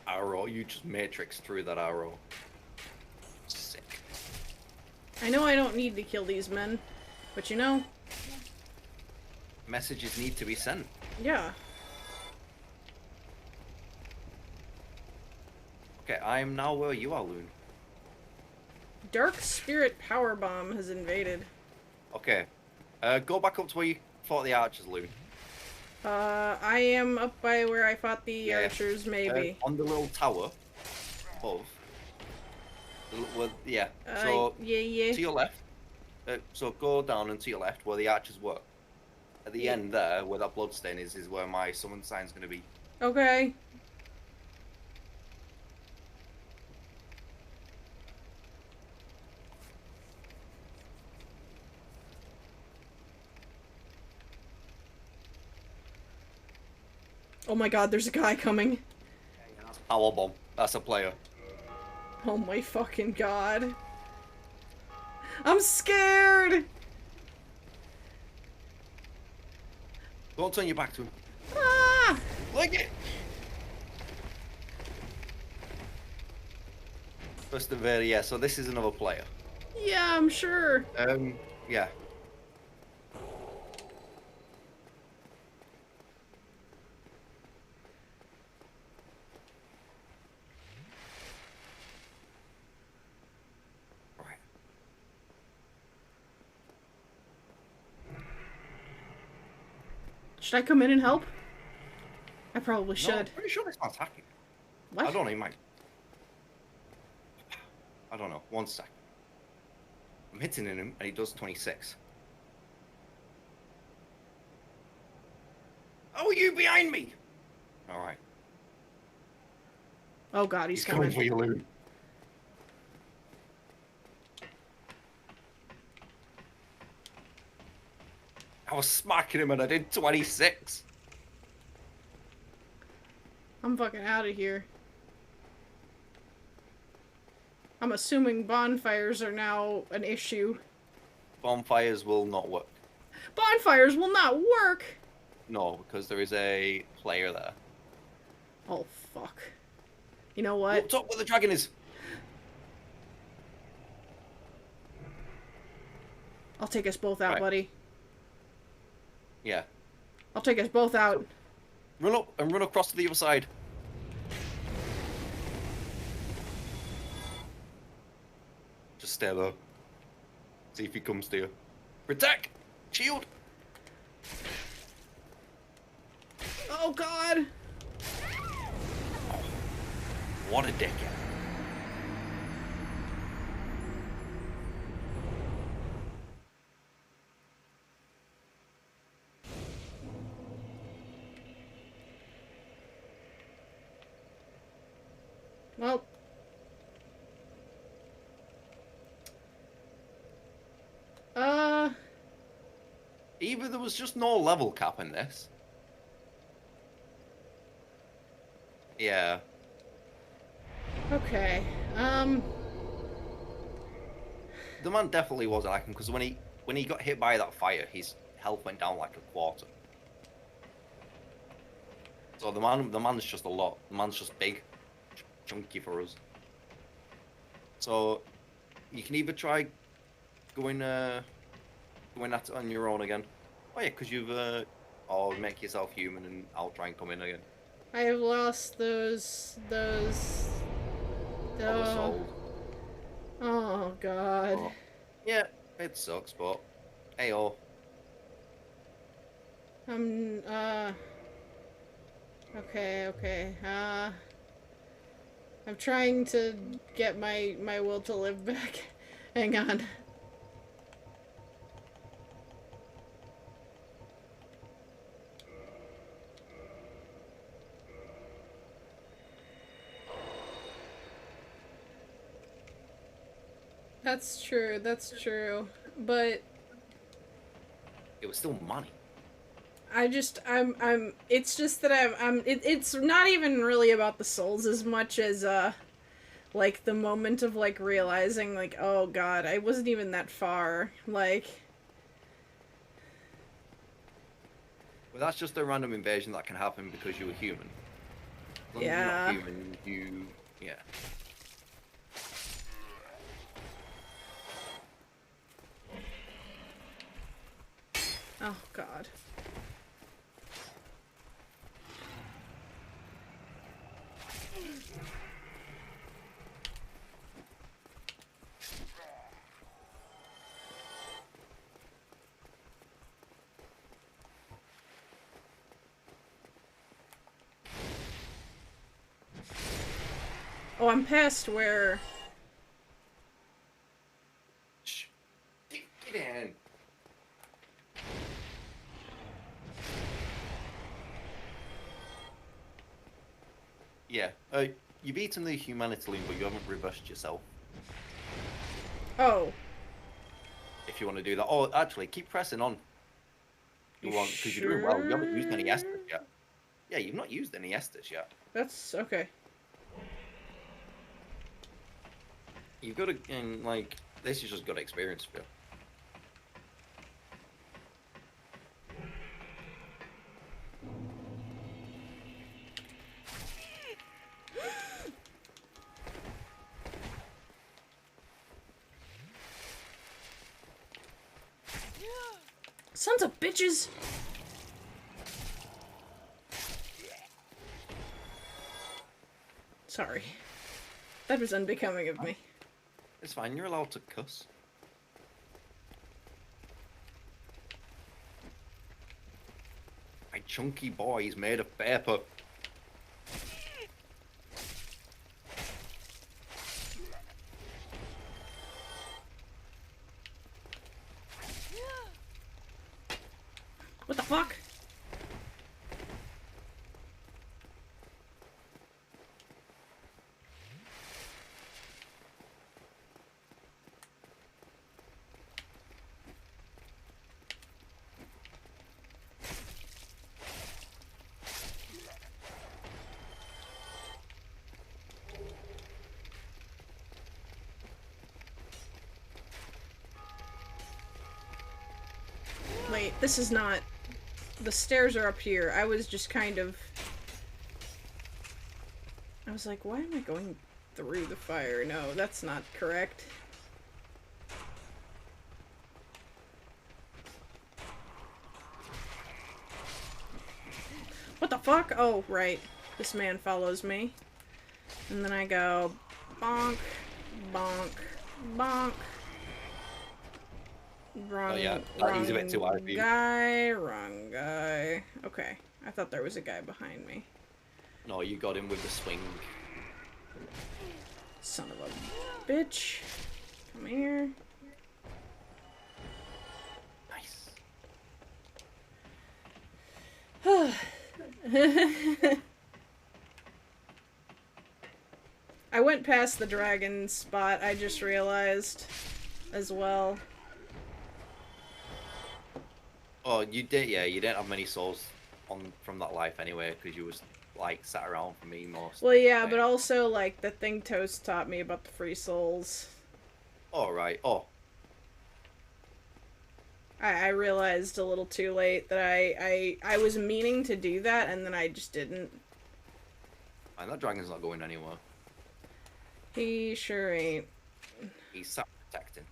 Arrow, you just matrix through that arrow. Sick. I know I don't need to kill these men, but you know... Messages need to be sent. Yeah. Okay, I'm now where you are, Loon. Dark Spirit Power Bomb has invaded. Okay. Go back up to where you fought the archers, Loon. I am up by where I fought the archers, maybe. On the little tower. Above. Yeah. So, yeah. to your left. So go down and to your left where the archers were. At the end there, where that bloodstain is where my summon sign's going to be. Okay. Oh my god, there's a guy coming. That's power bomb. That's a player. Oh my fucking god. I'm scared! Don't turn your back to him. Ah! Like it. Persevere, yeah, so this is another player. Yeah, I'm sure. Yeah. Right. Should I come in and help? I probably No, should. I'm pretty sure it's not attacking. What? I don't know, he might. I don't know, 1 sec. I'm hitting him and he does 26. Oh, you behind me! Alright. Oh god, he's coming coming. for you, Lou. I was smacking him and I did 26. I'm fucking out of here. I'm assuming bonfires are now an issue. Bonfires will not work. Bonfires will not work! No, because there is a player there. Oh, fuck. You know what? Up top where the dragon is. I'll take us both out, Right. buddy. Yeah. I'll take us both out. Run up and run across to the other side. Just stay there. See if he comes to you. Protect! Shield! Oh god! What a dickhead. Well. Either there was just no level cap in this. Yeah. Okay. The man definitely wasn't lacking because when he got hit by that fire, his health went down like a quarter. So the man's just a lot. The man's just big, chunky for us. So you can either try going at it on your own again. Oh yeah, because or make yourself human and I'll try and come in again. I have lost those. Other soul. Oh god. Oh. Yeah, it sucks, but hey-oh. Okay. I'm trying to get my will to live back. Hang on. That's true. But It was still money. it's just that it's not even really about the souls as much as, like, the moment of, like, realizing, like, oh god, I wasn't even that far, like... Well, that's just a random invasion that can happen because you were human. As long as Yeah. you're not human, yeah. Oh god. Oh, I'm past where... Shh. Get in. Yeah. You've eaten the humanity but you haven't reversed yourself. Oh. If you want to do that. Oh, actually, keep pressing on. You want, because you're doing well. You haven't used any Estus yet. Yeah, you've not used any Estus yet. That's okay. You've got to, and like, this is just good experience for you. Sons of bitches! Sorry. That was unbecoming of me. It's fine, you're allowed to cuss. My chunky boy is made of paper. What the fuck? Wait, this is not... The stairs are up here. I was just kind of... I was like, why am I going through the fire? No, that's not correct. What the fuck? Oh, right. This man follows me. And then I go... bonk, bonk, bonk. Wrong, Oh yeah, he's a bit too high for you. Wrong guy. Okay, I thought there was a guy behind me. No, you got him with the swing. Son of a bitch. Come here. Nice. I went past the dragon spot, I just realized as well. Oh, you did, yeah. You didn't have many souls from that life anyway, because you was like sat around for me most. Well, yeah, but also like the thing Toast taught me about the free souls. All right. Oh, I realized a little too late that I was meaning to do that, and then I just didn't. and that dragon's not going anywhere. He sure ain't. He's sat protecting.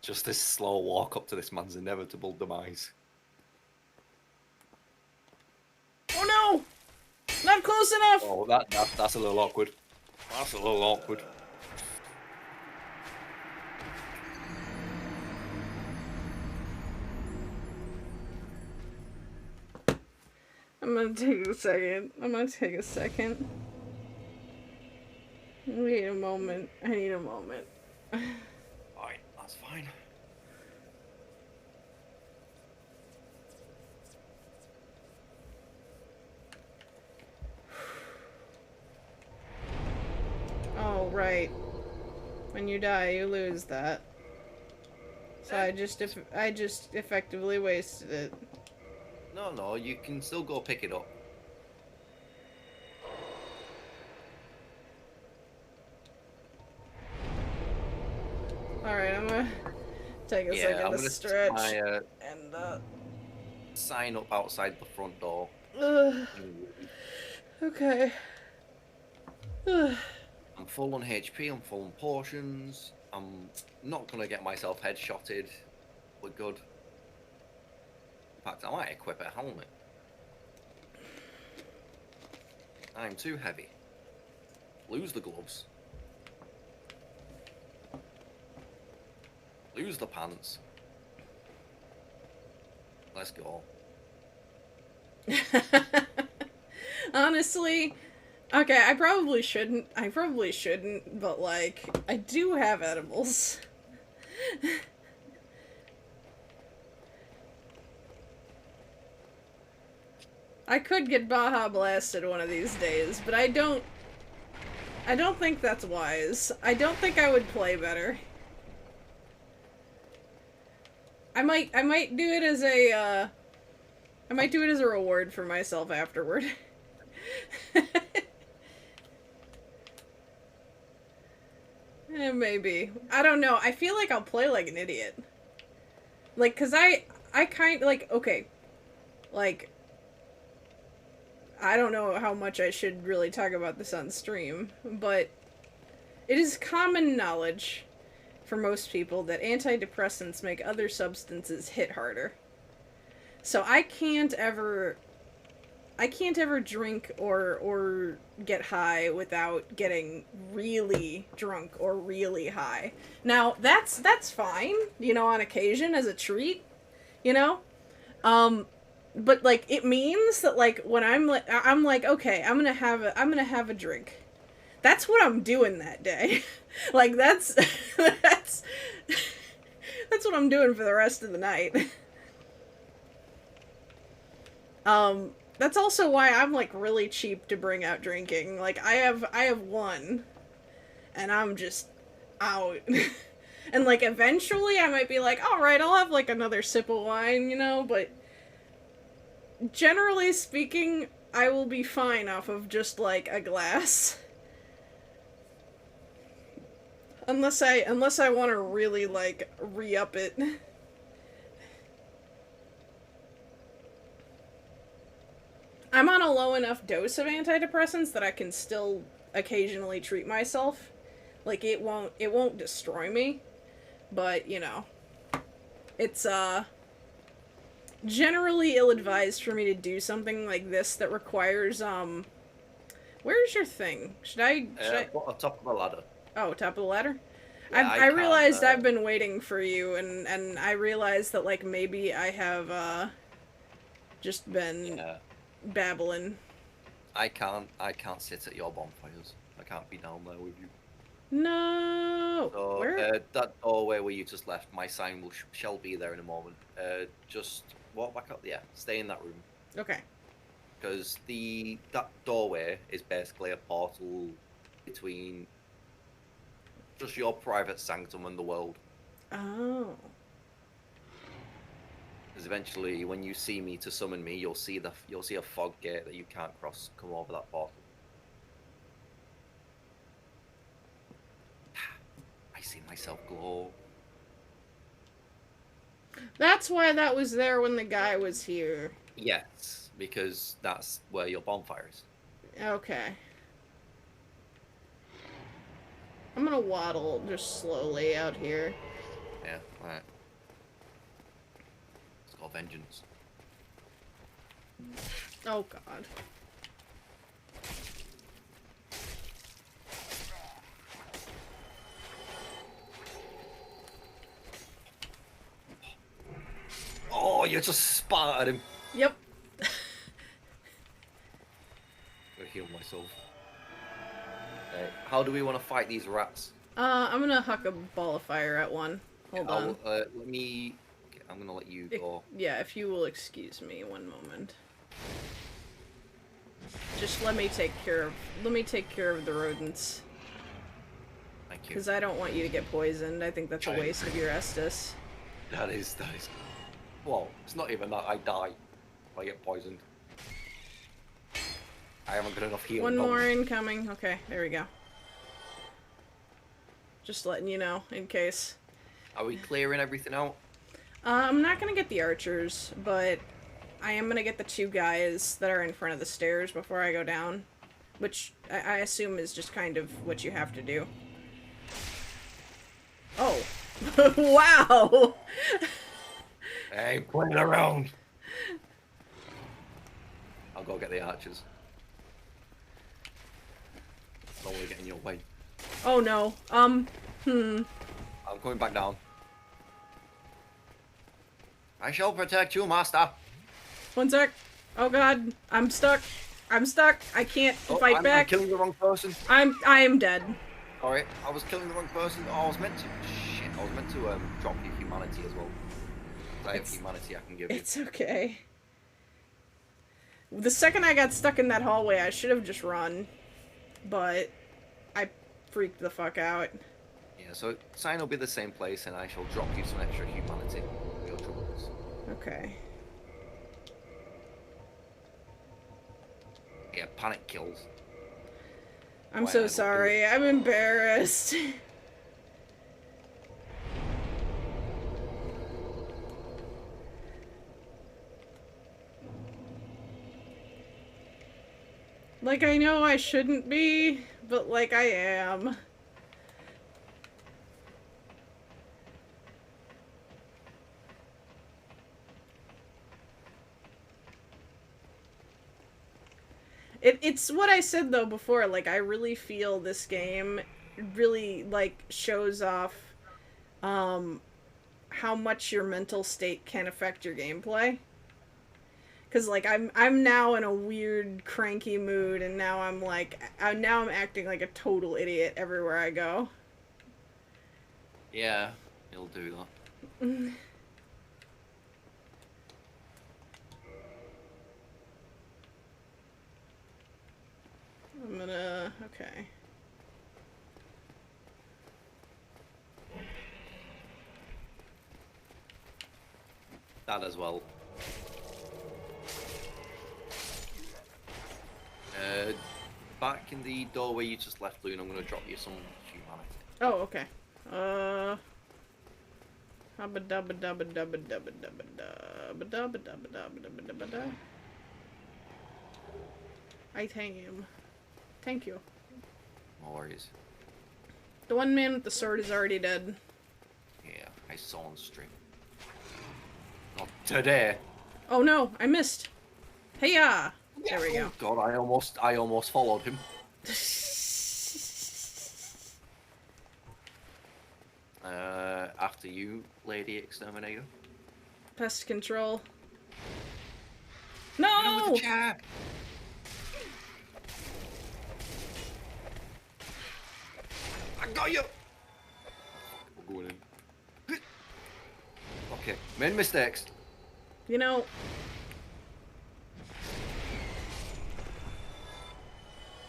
Just this slow walk up to this man's inevitable demise. Oh no! Not close enough! Oh, that's a little awkward. That's a little awkward. I'm gonna take a second. I need a moment. Alright, that's fine. Oh, right. When you die, you lose that. So I just effectively wasted it. No, you can still go pick it up. Alright, I'm gonna take a second to stretch. And, sign up outside the front door. Okay. I'm full on HP, I'm full on potions. I'm not gonna get myself headshotted. We're good. In fact, I might equip a helmet. I'm too heavy. Lose the gloves. Lose the pants. Let's go. Honestly, okay, I probably shouldn't, but like, I do have edibles. I could get Baja blasted one of these days, but I don't I don't think that's wise. I don't think I would play better. I might do it as a, I might do it as a reward for myself afterward. Maybe. I don't know. I feel like I'll play like an idiot. Like, cause I kind like, okay. Like, I don't know how much I should really talk about this on stream, but it is common knowledge for most people that antidepressants make other substances hit harder. So I can't ever drink or get high without getting really drunk or really high. Now, that's fine, you know, on occasion as a treat, you know? But like it means that like when I'm like okay, I'm going to have a drink. That's what I'm doing that day. Like that's that's what I'm doing for the rest of the night. That's also why I'm like really cheap to bring out drinking. Like I have one and I'm just out. And like eventually I might be like, "All right, I'll have like another sip of wine," you know, but generally speaking, I will be fine off of just like a glass. Unless I want to really like re-up it. I'm on a low enough dose of antidepressants that I can still occasionally treat myself. Like it won't destroy me, but you know, it's generally ill-advised for me to do something like this that requires where's your thing? Should I On top of the ladder. Oh, top of the ladder? Yeah, I realized I've been waiting for you, and I realized that like maybe I have just been babbling. I can't sit at your bonfires. I can't be down there with you. No. So Where? that doorway where you just left, my sign shall be there in a moment. Just walk back up. Yeah, stay in that room. Okay. Because that doorway is basically a portal between just your private sanctum and the world. Oh. Because eventually, when you see me to summon me, you'll see a fog gate that you can't cross. Come over that portal. I see myself glow. That's why that was there when the guy was here. Yes, because that's where your bonfire is. Okay. I'm gonna waddle just slowly out here. Yeah, right. It's called vengeance. Oh god. Oh, you just spat at him. Yep. I heal myself. Okay, how do we want to fight these rats? I'm gonna huck a ball of fire at one. Hold on. Let me. Okay, I'm gonna let you go. Yeah, if you will excuse me one moment. Just let me take care of the rodents. Thank you. Because I don't want you to get poisoned. I think that's a waste of your Estus. That is. Well, it's not even that. I die if I get poisoned. I haven't got enough healing. One more incoming. Okay, there we go. Just letting you know, in case. Are we clearing everything out? I'm not gonna get the archers, but I am gonna get the two guys that are in front of the stairs before I go down. Which I assume is just kind of what you have to do. Oh. Wow! I ain't playing around. I'll go get the archers. I don't want to get in your way. Oh no. I'm coming back down. I shall protect you, master. One sec. Oh god. I'm stuck. I can't fight back. I'm killing the wrong person. I am dead. Sorry, I was killing the wrong person. Oh, I was meant to. Shit, I was meant to drop you humanity as well. I have humanity I can give you. It's okay. The second I got stuck in that hallway, I should have just run. But I freaked the fuck out. Yeah, so sign will be the same place, and I shall drop you some extra humanity for your troubles. Okay. Yeah, panic kills. I'm Why, I so will do sorry. I'm embarrassed. Like, I know I shouldn't be, but, like, I am. It's what I said, though, before. Like, I really feel this game really, like, shows off, um, how much your mental state can affect your gameplay. Cause like I'm now in a weird cranky mood, and now I'm like now I'm acting like a total idiot everywhere I go. Yeah, he'll do that. I'm gonna okay. That as well. Back in the doorway you just left, Loon, I'm going to drop you some humanity. Oh, okay. Hubba dubba dubba dubba dubba dubba dubba dubba dubba dubba dubba dubba. I thank him. Thank you. No worries. The one man with the sword is already dead. Yeah, I saw on stream. Not today. Oh no, I missed. Hey-ya! There we go. Oh god, I almost followed him. After you, Lady Exterminator. Pest control. Get on with No! the chair. I got you. We're going in. Okay, made mistakes. You know,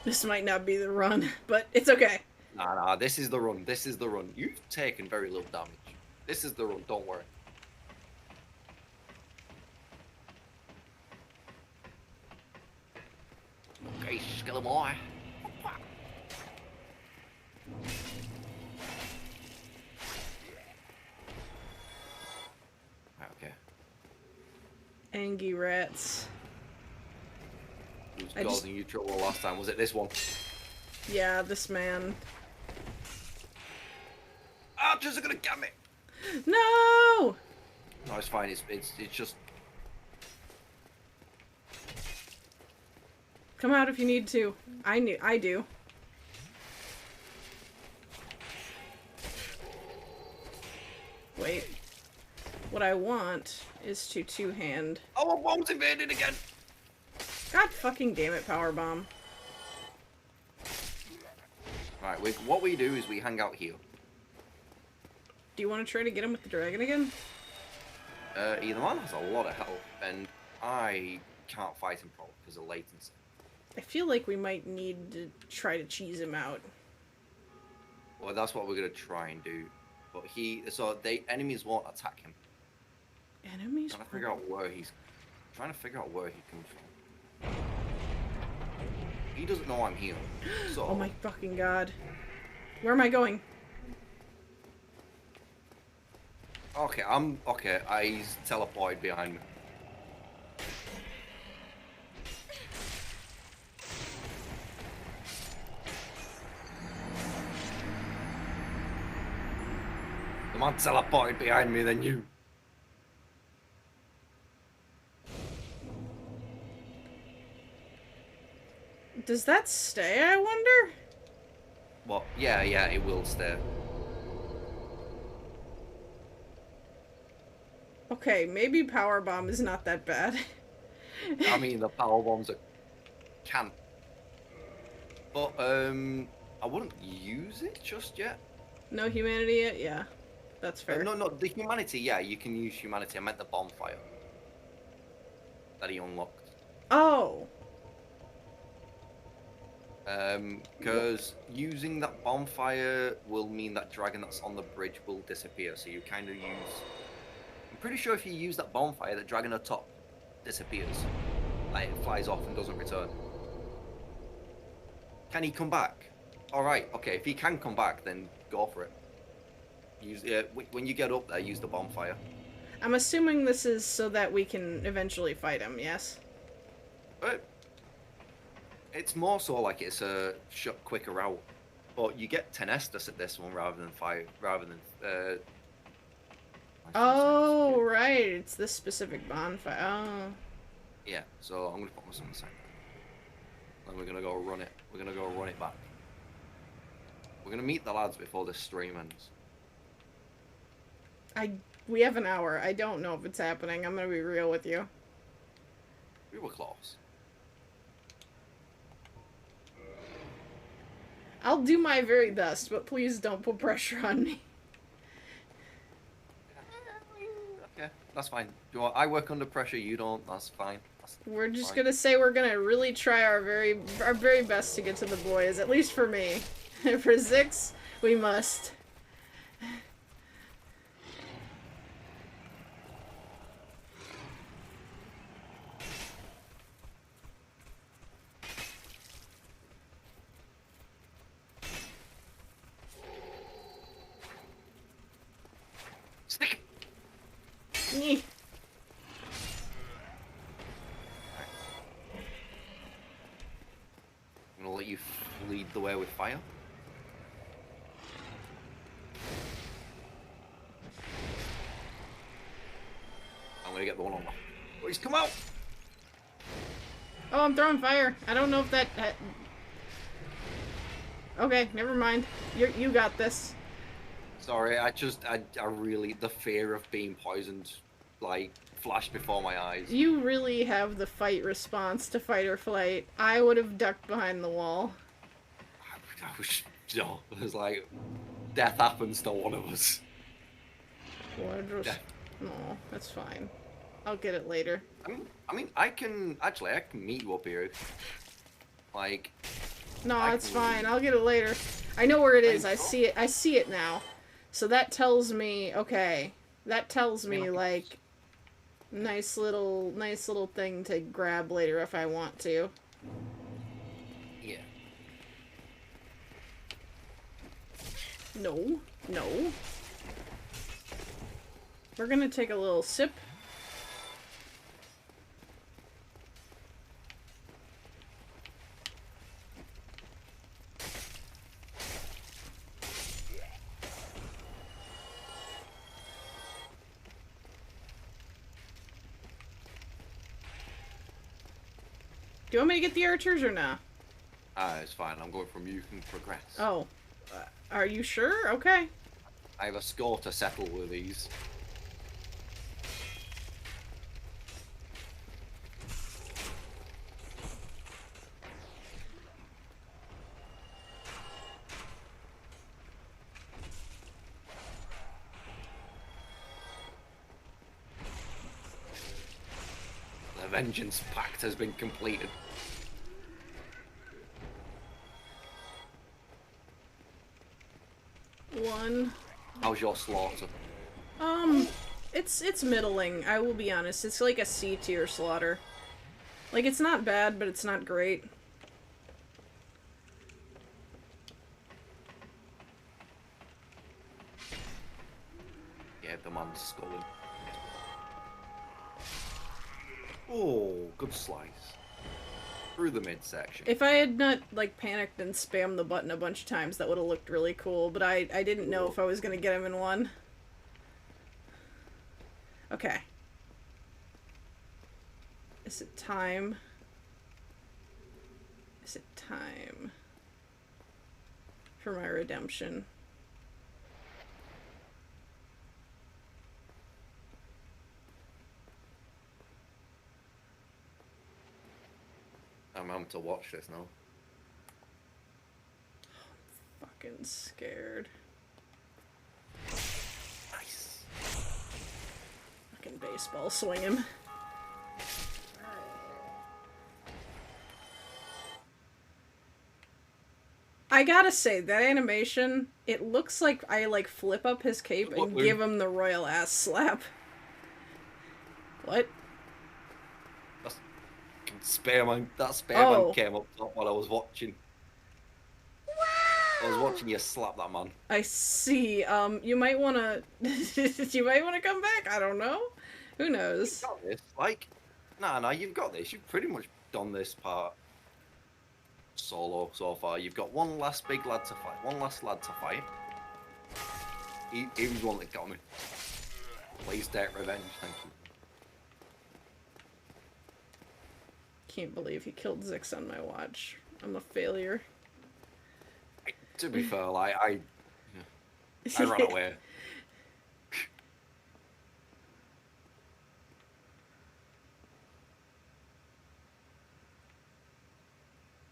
this might not be the run, but it's okay. Nah, this is the run. This is the run. You've taken very little damage. This is the run, don't worry. Okay, skill him eye. Okay. Angry rats. Who's I just- causing you trouble last time? Was it this one? Yeah, this man. Archers are gonna get me! No! No, it's fine. It's just. Come out if you need to. I do. Wait. What I want is to two-hand. Oh, a bomb's invaded again! God fucking damn it, powerbomb. Right, what we do is we hang out here. Do you want to try to get him with the dragon again? Either man has a lot of health, and I can't fight him properly because of latency. I feel like we might need to try to cheese him out. Well, that's what we're gonna try and do. But enemies won't attack him. Enemies? Trying to figure out where he comes from. He doesn't know I'm here. So Oh my fucking god. Where am I going? okay, he's teleported behind me. The man teleported behind me, then you. Does that stay, I wonder? Well, yeah, it will stay. Okay, maybe powerbomb is not that bad. I mean, the power bombs are can. But I wouldn't use it just yet. No humanity yet? Yeah. That's fair. No, the humanity, yeah, you can use humanity. I meant the bonfire that he unlocked. Oh. Because using that bonfire will mean that dragon that's on the bridge will disappear. So you kind of use. I'm pretty sure if you use that bonfire, the dragon at top disappears. Like it flies off and doesn't return. Can he come back? All right. Okay. If he can come back, then go for it. Use when you get up there, use the bonfire. I'm assuming this is so that we can eventually fight him, yes? But it's more so like it's a quicker route. But you get 10 Estus at this one rather than 5, rather than oh, right. It's this specific bonfire. Oh. Yeah, so I'm gonna put this on the side. And we're gonna go run it. We're gonna go run it back. We're gonna meet the lads before this stream ends. We have an hour. I don't know if it's happening. I'm gonna be real with you. We were close. I'll do my very best, but please don't put pressure on me. Okay, that's fine. I work under pressure, you don't, that's fine. We're just gonna say we're gonna really try our very best to get to the boys, at least for me. For Zix, we must. Stick! Nee. I'm gonna let you lead the way with fire. I'm gonna get the one on the... Oh, he's come out! Oh, I'm throwing fire. I don't know if that... Okay, never mind. You got this. Sorry, I really... The fear of being poisoned, like, flashed before my eyes. You really have the fight response to fight or flight. I would have ducked behind the wall. It was like... Death happens to one of us. No, that's fine. I'll get it later. I mean, I can meet you up here. Like... No, it's fine. I'll get it later. I know where it is. I see it. I see it now. So that tells me, okay. That tells me, like, nice little thing to grab later if I want to. Yeah. No. No. We're gonna take a little sip. Do you want me to get the archers or not? It's fine. I'm going from you can progress. Oh. Are you sure? Okay. I have a score to settle with these. The Vengeance Pact has been completed. One. How's your slaughter? It's middling, I will be honest. It's like a C tier slaughter. Like, it's not bad, but it's not great. Yeah, the man's sculling. Oh, good slice. Through the midsection. If I had not, like, panicked and spammed the button a bunch of times, that would have looked really cool, but I didn't know if I was gonna get him in one. Okay. Is it time? Is it time for my redemption? I'm having to watch this now. Fucking scared. Nice. Fucking baseball swing him. I gotta say, that animation, it looks like I, like, flip up his cape What, and Lou? give him the royal ass slap. What? That's Spearman. That Spearman Oh, came up top while I was watching. I was watching you slap that man. I see. You might wanna... you might wanna come back? I don't know. Who You've knows? got this. Like, nah, you've got this. You've pretty much done this part solo so far. You've got one last big lad to fight. One last lad to fight. He was one that got me. Please take revenge, thank you. Can't believe he killed Zix on my watch. I'm a failure. To be fair, like, I ran away.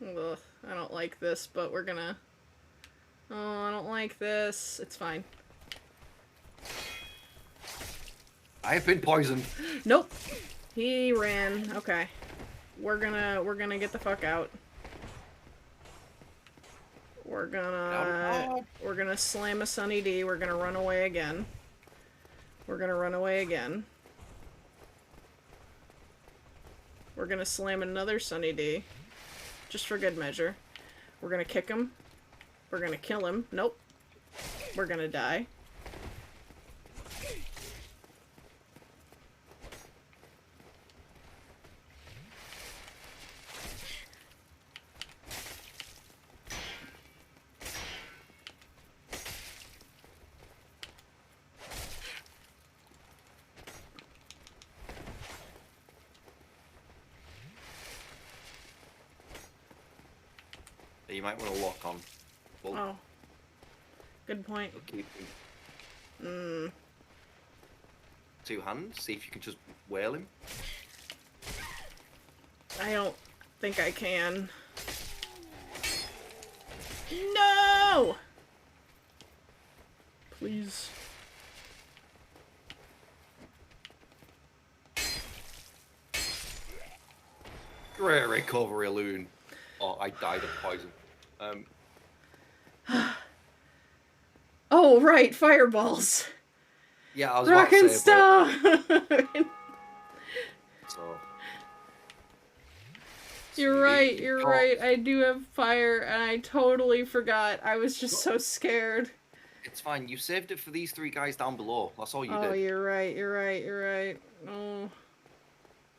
Ugh, I don't like this, but we're gonna... Oh, I don't like this. It's fine. I have been poisoned. Nope. He ran. Okay. We're gonna get the fuck out. We're gonna slam a Sunny D. We're gonna run away again. We're gonna run away again. We're gonna slam another Sunny D. Just for good measure. We're gonna kick him. We're gonna kill him. Nope. We're gonna die. You might want to lock on. Well, Oh. Good point. keep him. Two hands. See if you can just whale him. I don't think I can. No! Please. Great recovery, Loon. Oh, I died of poison. Oh, right, fireballs. Yeah, I was Rock about and to say, stone. so You're right, you're right. I do have fire, and I totally forgot. I was just so scared. It's fine. You saved it for these three guys down below. That's all you Oh, did. you're right, you're right, you're right. Oh.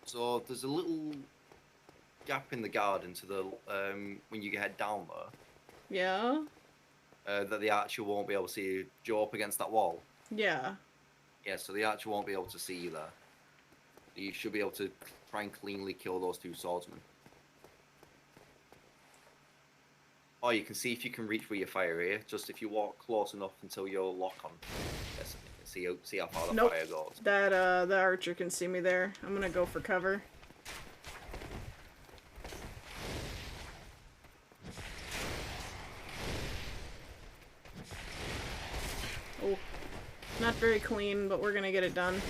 So there's a little gap in the garden to the when you head down there. Yeah? That the archer won't be able to see you. Joe up against that wall. Yeah. Yeah, so the archer won't be able to see you there. You should be able to try and cleanly kill those two swordsmen. Or you can see if you can reach where you fire here. Just if you walk close enough until you're lock on. Yes, see how far the Nope. fire goes. The archer can see me there. I'm gonna go for cover. Oh. Not very clean, but we're gonna get it done.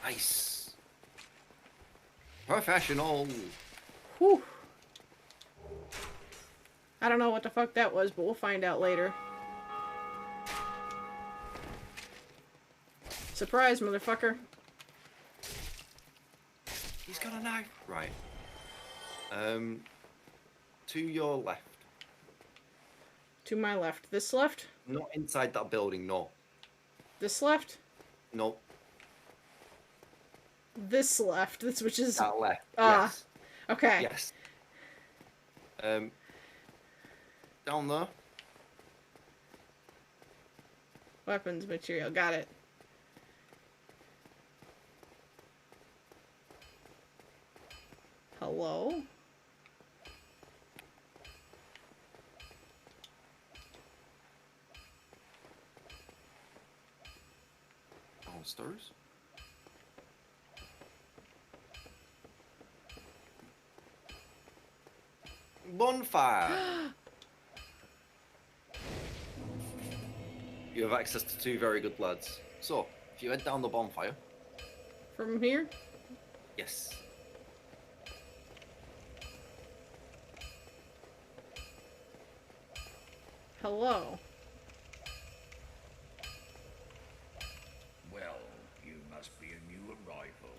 Nice. Professional. Whew. I don't know what the fuck that was, but we'll find out later. Surprise, motherfucker. He's got a knife. Right. To your left. To my left. This left? Not inside that building, no. This left? No. This left. This, which is... That left. Ah. Yes. Okay. Yes. Down there. Weapons material. Got it. Hello? Downstairs. Bonfire. You have access to two very good lads. So, if you head down the bonfire. From here? Yes. Hello. Well, you must be a new arrival.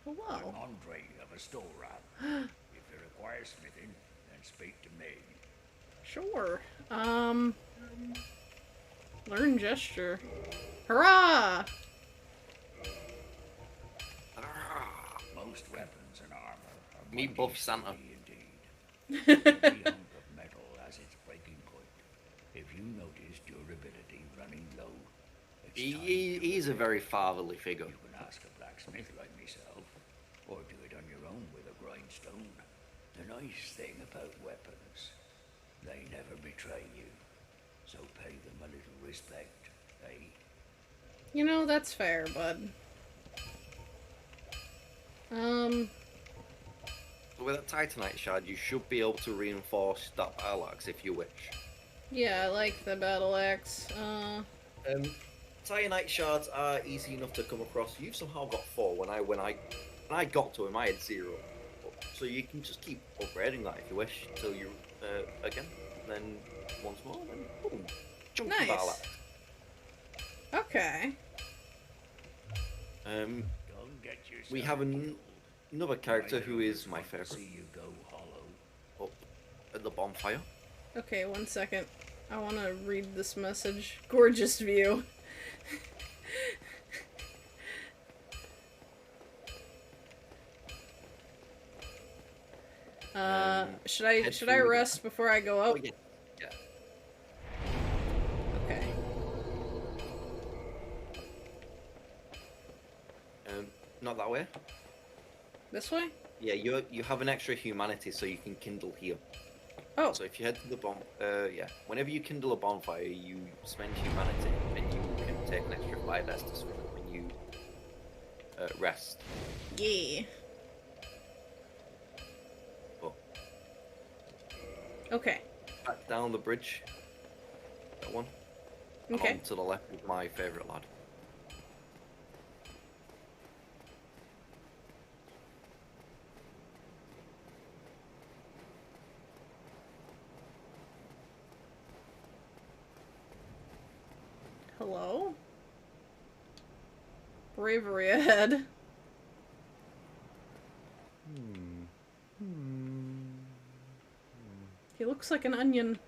I'm Hello. Andre of a store rap. If you require smithing, then speak to me. Sure. Learn gesture. Hurrah! Ah, Most weapons and armor are Me mighty buff Santa. sturdy indeed. Every hunk of metal has its breaking point. If you notice durability running low, it's time to He's a repair. very fatherly figure. You can ask a blacksmith like myself, or do it on your own with a grindstone. The nice thing about weapons, they never betray you. So pay them a little respect, eh? You know, that's fair, bud. So with that Titanite shard, you should be able to reinforce that battle axe if you wish. Yeah, I like the battle axe. Titanite shards are easy enough to come across. You've somehow got 4. When I got to him, I had 0. So you can just keep upgrading that if you wish till you again, and then once more, and boom, chunky battle Nice. axe. Okay. Don't get yourself We have killed. another character My who is neighbors my want to favorite. see you go hollow. Up at the bonfire. Okay, 1 second. I want to read this message. Gorgeous view. should I head should I through rest before I go Oh up? yeah, yeah. Okay. Not that way. This way? Yeah, you have an extra humanity, so you can kindle here. Oh, So if you head to the yeah, whenever you kindle a bonfire, you spend humanity, and you can take an extra 5 Estus from it when you rest. yeah. But Okay. back down the bridge, that one, and Okay. on to the left with my favourite lad. Hello? Bravery ahead. He looks like an onion.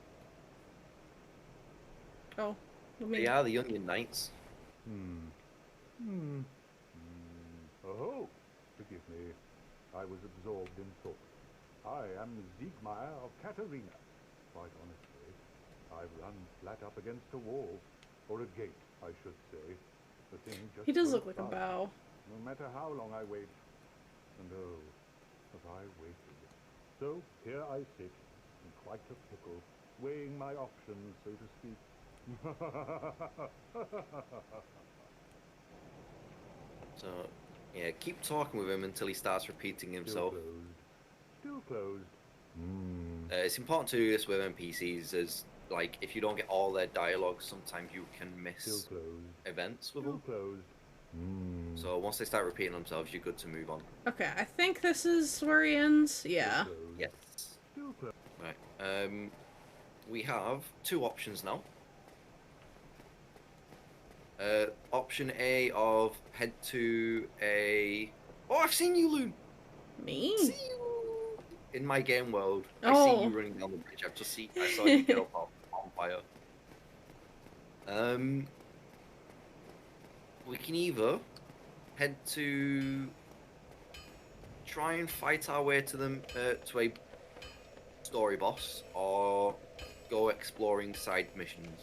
Oh, let me. They are the Onion Knights. Oh, forgive me. I was absorbed in thought. I am Siegmeyer of Katerina. Quite honestly, I've run flat up against a wall. Or a gate, I should say. The thing just He does won't look like a budge, bow. no matter how long I wait. And oh, have I waited. So here I sit, in quite a pickle, weighing my options, so to speak. So yeah, keep talking with him until he starts repeating Still himself. closed. Still closed. It's important to do this with NPCs, as like if you don't get all their dialogue, sometimes you can Still miss closed. events with Still them. closed. So once they start repeating themselves, you're good to move on. Okay, I think this is where he ends. Yeah. Still closed. Yes. Still closed. Right. We have 2 options now. Option A of head to a. Oh, I've seen you, Loon. Me? See you in my game world. I Oh. see you running down the bridge. I saw you get up on fire. We can either head to try and fight our way to them to a story boss, or go exploring side missions.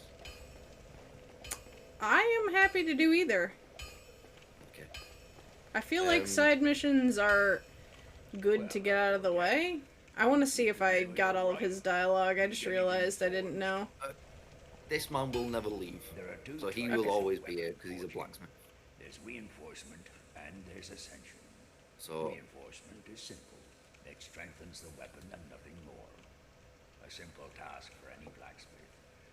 I am happy to do either. Okay. I feel like Um, side missions are good to get out of the way. I want to see if I got all of his dialogue. I just realized I didn't know. This man will never leave, There are 2 so he types will of always be weapon here because he's a forging. blacksmith. There's reinforcement and there's ascension. So Reinforcement is simple. It strengthens the weapon and nothing more. A simple task for any blacksmith.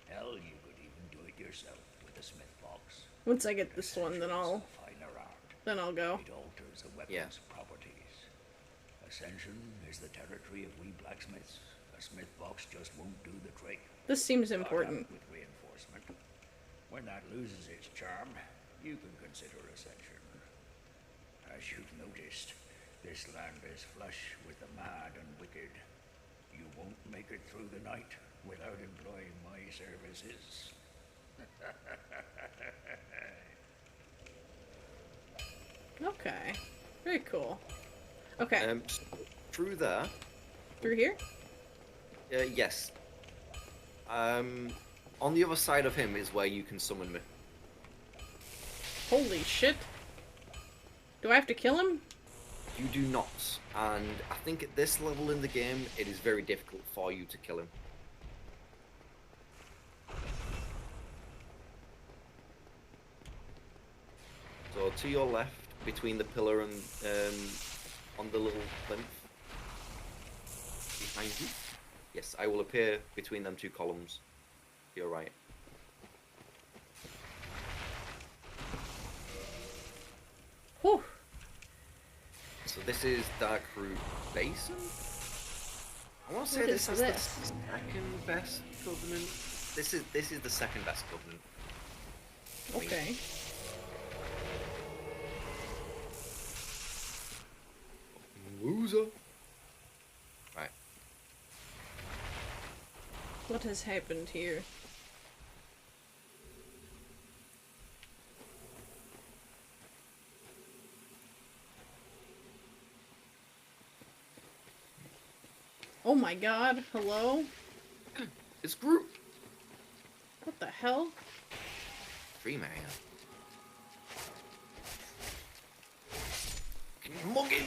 Hell, you could even do it yourself with a smith box. Once I get this one, then I'll Finer art. go. It alters a weapon's Yeah. properties. Ascension is the territory of we blacksmiths. A blacksmith box just won't do the trick. This seems I'll have important. it with reinforcement. When that loses its charm, you can consider a section. As you've noticed, this land is flush with the mad and wicked. You won't make it through the night without employing my services. Okay. Very cool. Okay. Through there. Through here? Yes. On the other side of him is where you can summon me. Holy shit. Do I have to kill him? You do not, and I think at this level in the game, it is very difficult for you to kill him. So to your left, between the pillar and on the little plinth behind you. Yes, I will appear between them two columns. To your right. Whew. So this is Darkroot Basin. I want to say What this is is the this? second best covenant. This is the second best covenant. Okay. Loser. Right. What has happened here? Oh my god, hello? It's Groot. What the hell? Tree man. Can you mug him?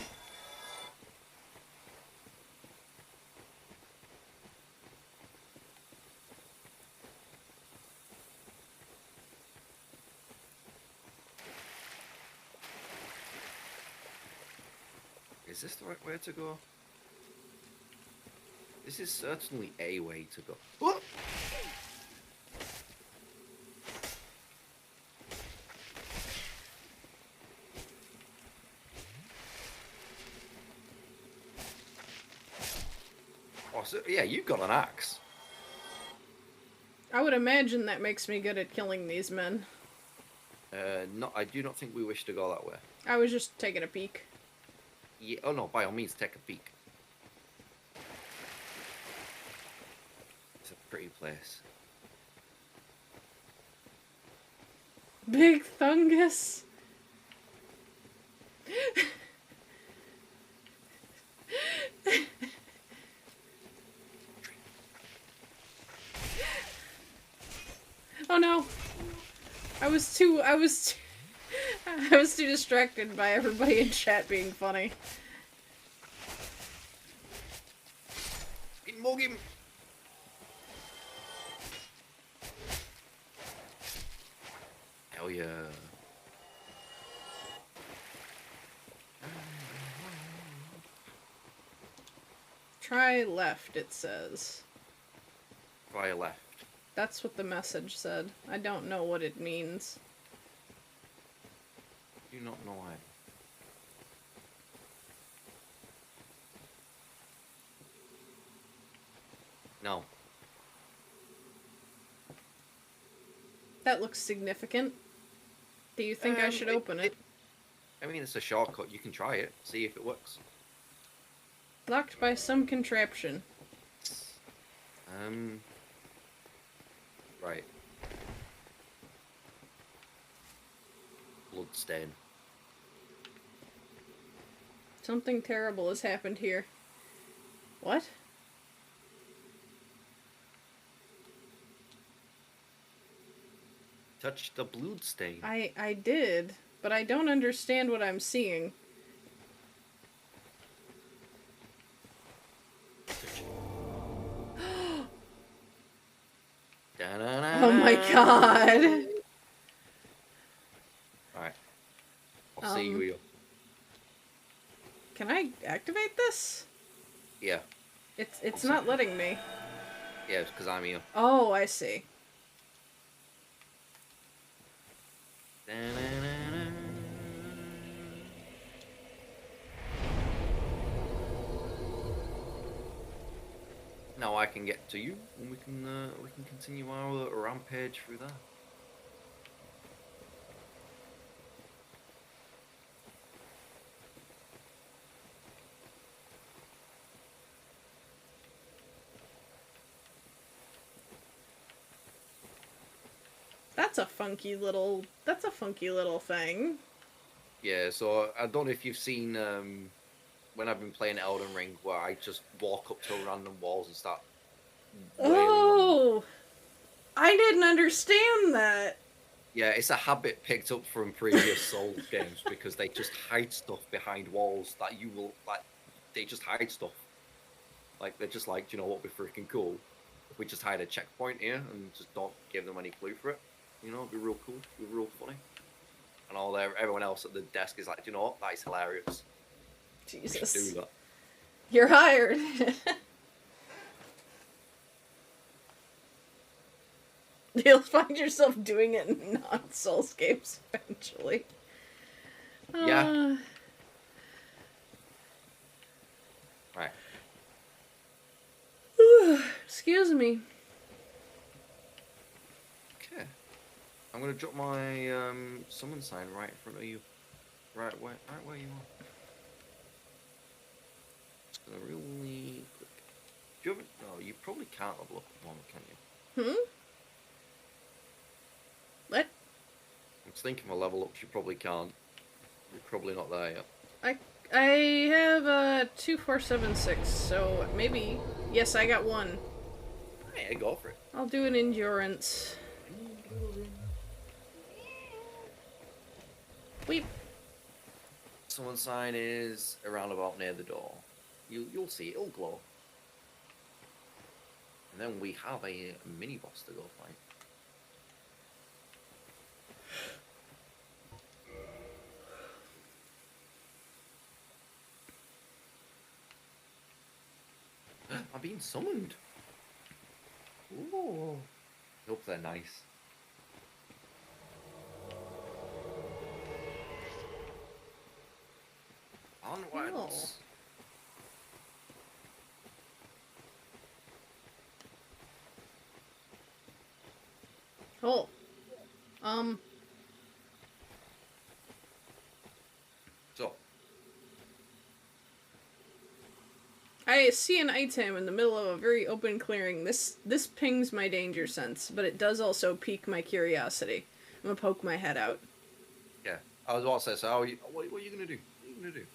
Is this the right way to go? This is certainly a way to go. What? Oh, so, yeah, you've got an axe. I would imagine that makes me good at killing these men. No, I do not think we wish to go that way. I was just taking a peek. Yeah, oh no, by all means, take a peek. It's a pretty place. Big fungus. Oh no. I was too distracted by everybody in chat being funny. Mug him! Hell yeah. Try left, it says. Try left. That's what the message said. I don't know what it means. Do not know why. No. That looks significant. Do you think I should open it? I mean, it's a shortcut. You can try it. See if it works. Blocked by some contraption. Right. Bloodstain. Something terrible has happened here. What? Touch the bloodstain. I did, but I don't understand what I'm seeing. Oh my god! Alright. I'll see you. Can I activate this? Yeah. It's not letting me. Yeah, it's because I'm you. Oh, I see. No, now I can get to you, and we can continue our rampage through there. That's a funky little. That's a funky little thing. Yeah, so I don't know if you've seen when I've been playing Elden Ring, where I just walk up to random walls and start wailing on them. Oh, I didn't understand that. Yeah, it's a habit picked up from previous Souls games because they just hide stuff behind walls that you will like. They just hide stuff. Like they're just like, do you know what would be freaking cool? If we just hide a checkpoint here and just don't give them any clue for it. You know, it'd be real cool, it'd be real funny. And everyone else at the desk is like, do you know what? That is hilarious. We should Jesus. do that. You're hired. You'll find yourself doing it in non-Souls games eventually. Yeah. Right. Excuse me. Okay. I'm gonna drop my summon sign right in front of you. Right where you are. Just gonna really quick. Do you have no, you probably can't level up at the moment, can you? What? I'm just thinking of a level ups you probably can't. You're probably not there yet. I have a 2476, so maybe. Yes, I got one. Hey, go for it. I'll do an endurance. Weep. Summon sign is around about near the door. You'll see it'll glow. And then we have a mini boss to go fight. I'm being summoned. Ooh. Hope they're nice. Onwards. Oh. So. I see an item in the middle of a very open clearing. This pings my danger sense, but it does also pique my curiosity. I'm gonna poke my head out. Yeah. I was about to say, so what are you gonna do? What are you gonna do?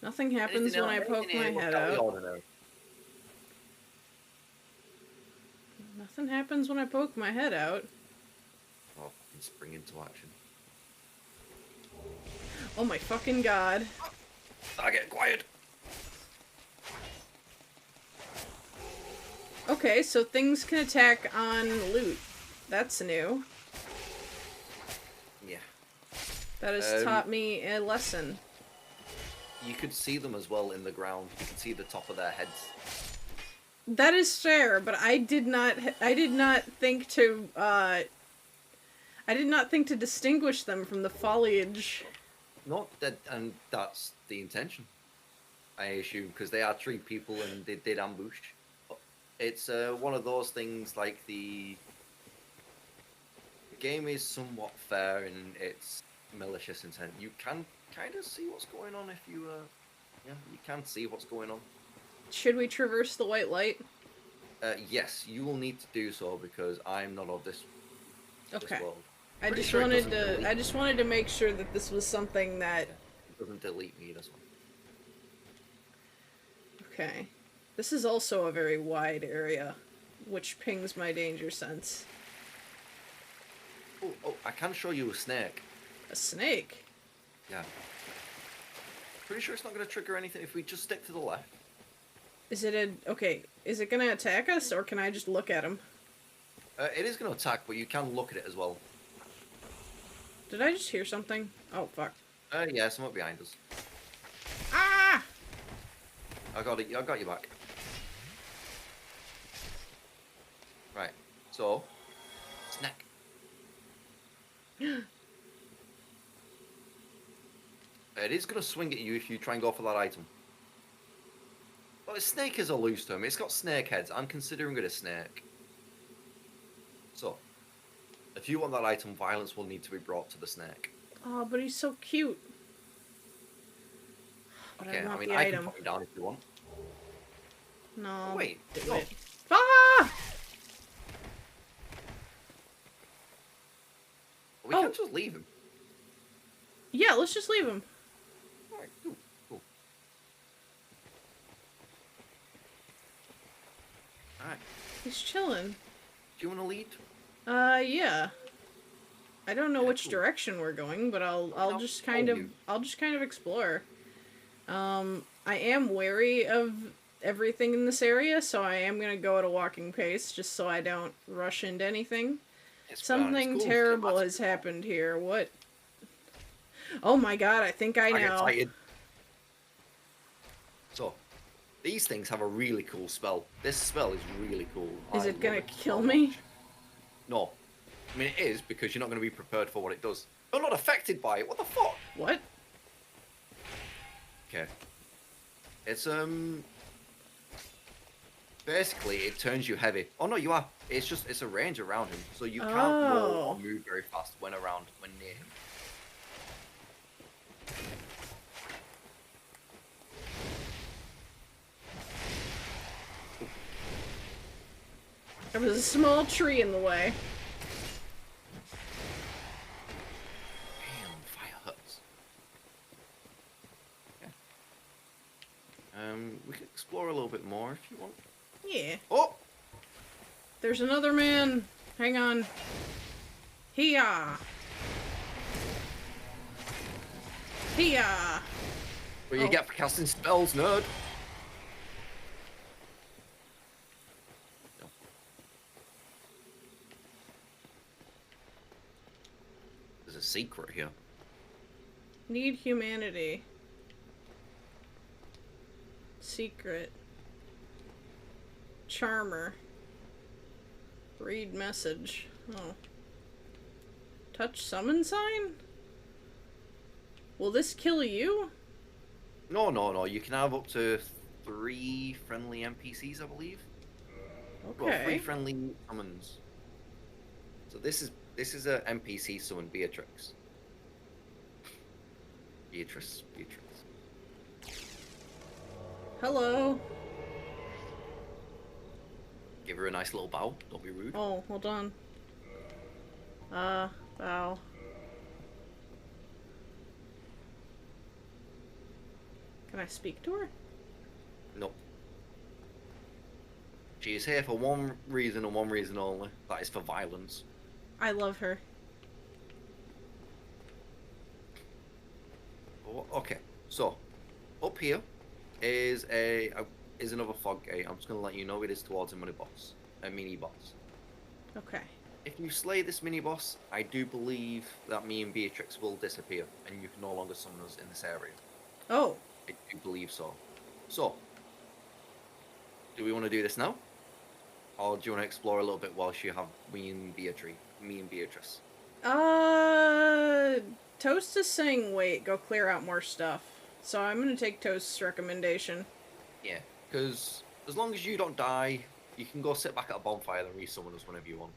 Nothing happens when I poke my head out. Nothing happens when I poke my head out. Oh, and spring into action. Oh my fucking god. I get quiet. Okay, so things can attack on loot. That's new. Yeah. That has taught me a lesson. You could see them as well in the ground. You can see the top of their heads. That is fair, but I did not think to distinguish them from the foliage. Not that, and that's the intention, I assume, because they are tree people and they did ambush. It's one of those things like the game is somewhat fair in its malicious intent. You can kind of see what's going on if you, you can see what's going on. Should we traverse the white light? Yes, you will need to do so because I'm not of this world. I Pretty just sure it wanted doesn't to. delete I just wanted to make sure that this was something that. It doesn't delete me, this one. Okay, this is also a very wide area, which pings my danger sense. Oh, I can show you a snake. A snake. Yeah. Pretty sure it's not going to trigger anything if we just stick to the left. Is it okay? Is it gonna attack us, or can I just look at him? It is going to attack, but you can look at it as well. Did I just hear something? Oh fuck! Yeah, somewhat behind us. Ah! I got it. I got you back. Right. So, snack. It is going to swing at you if you try and go for that item. But a snake is a loose term. It's got snake heads. I'm considering it a snake. So, if you want that item, violence will need to be brought to the snake. Oh, but he's so cute. But Okay, I want mean, the I item. can put him down if you want. No. Wait, do no. it. Ah! We Oh. can't just leave him. Yeah, let's just leave him. Alright, cool, cool. Alright, He's chilling. do you want to lead? Yeah. I don't know Yeah, which cool. direction we're going, but I'll I'll just follow kind of you. I'll just kind of explore. I am wary of everything in this area, so I am gonna go at a walking pace just so I don't rush into anything. It's Something cool. terrible Get has back to- happened here. What? Oh my god, I think I I get know. excited. So, these things have a really cool spell. This spell is really cool. Is I it gonna love kill so me? much. No. I mean, it is, because you're not going to be prepared for what it does. You're not affected by it. What the fuck? What? Okay. It's, basically, it turns you heavy. Oh, no, you are. It's a range around him. So you can't roll Oh. or move very fast when near him. There was a small tree in the way. Damn, fire hurts. Yeah. We can explore a little bit more if you want. Yeah. Oh! There's another man. Hang on. Hee-yah. Hee-yah. What you Oh. get for casting spells, nerd? No. There's a secret here. Need humanity. Secret. Charmer. Read message. Oh. Touch summon sign? Will this kill you? No, no, no. You can have up to 3 friendly NPCs, I believe. Well, 3 Okay. friendly summons. So this is a NPC summon, Beatrix. Beatrice. Hello. Give her a nice little bow. Don't be rude. Oh, hold on. Bow. Can I speak to her? Nope. She is here for one reason and one reason only. That is for violence. I love her. Oh, okay, so up here is is another fog gate. I'm just gonna let you know it is towards a mini boss. Okay. If you slay this mini boss, I do believe that me and Beatrix will disappear, and you can no longer summon us in this area. Oh. I do believe so. So, do we want to do this now, or do you want to explore a little bit whilst you have me and Beatrice? Toast is saying wait, go clear out more stuff. So I'm gonna take Toast's recommendation. Yeah, because as long as you don't die, you can go sit back at a bonfire and resummon us whenever you want.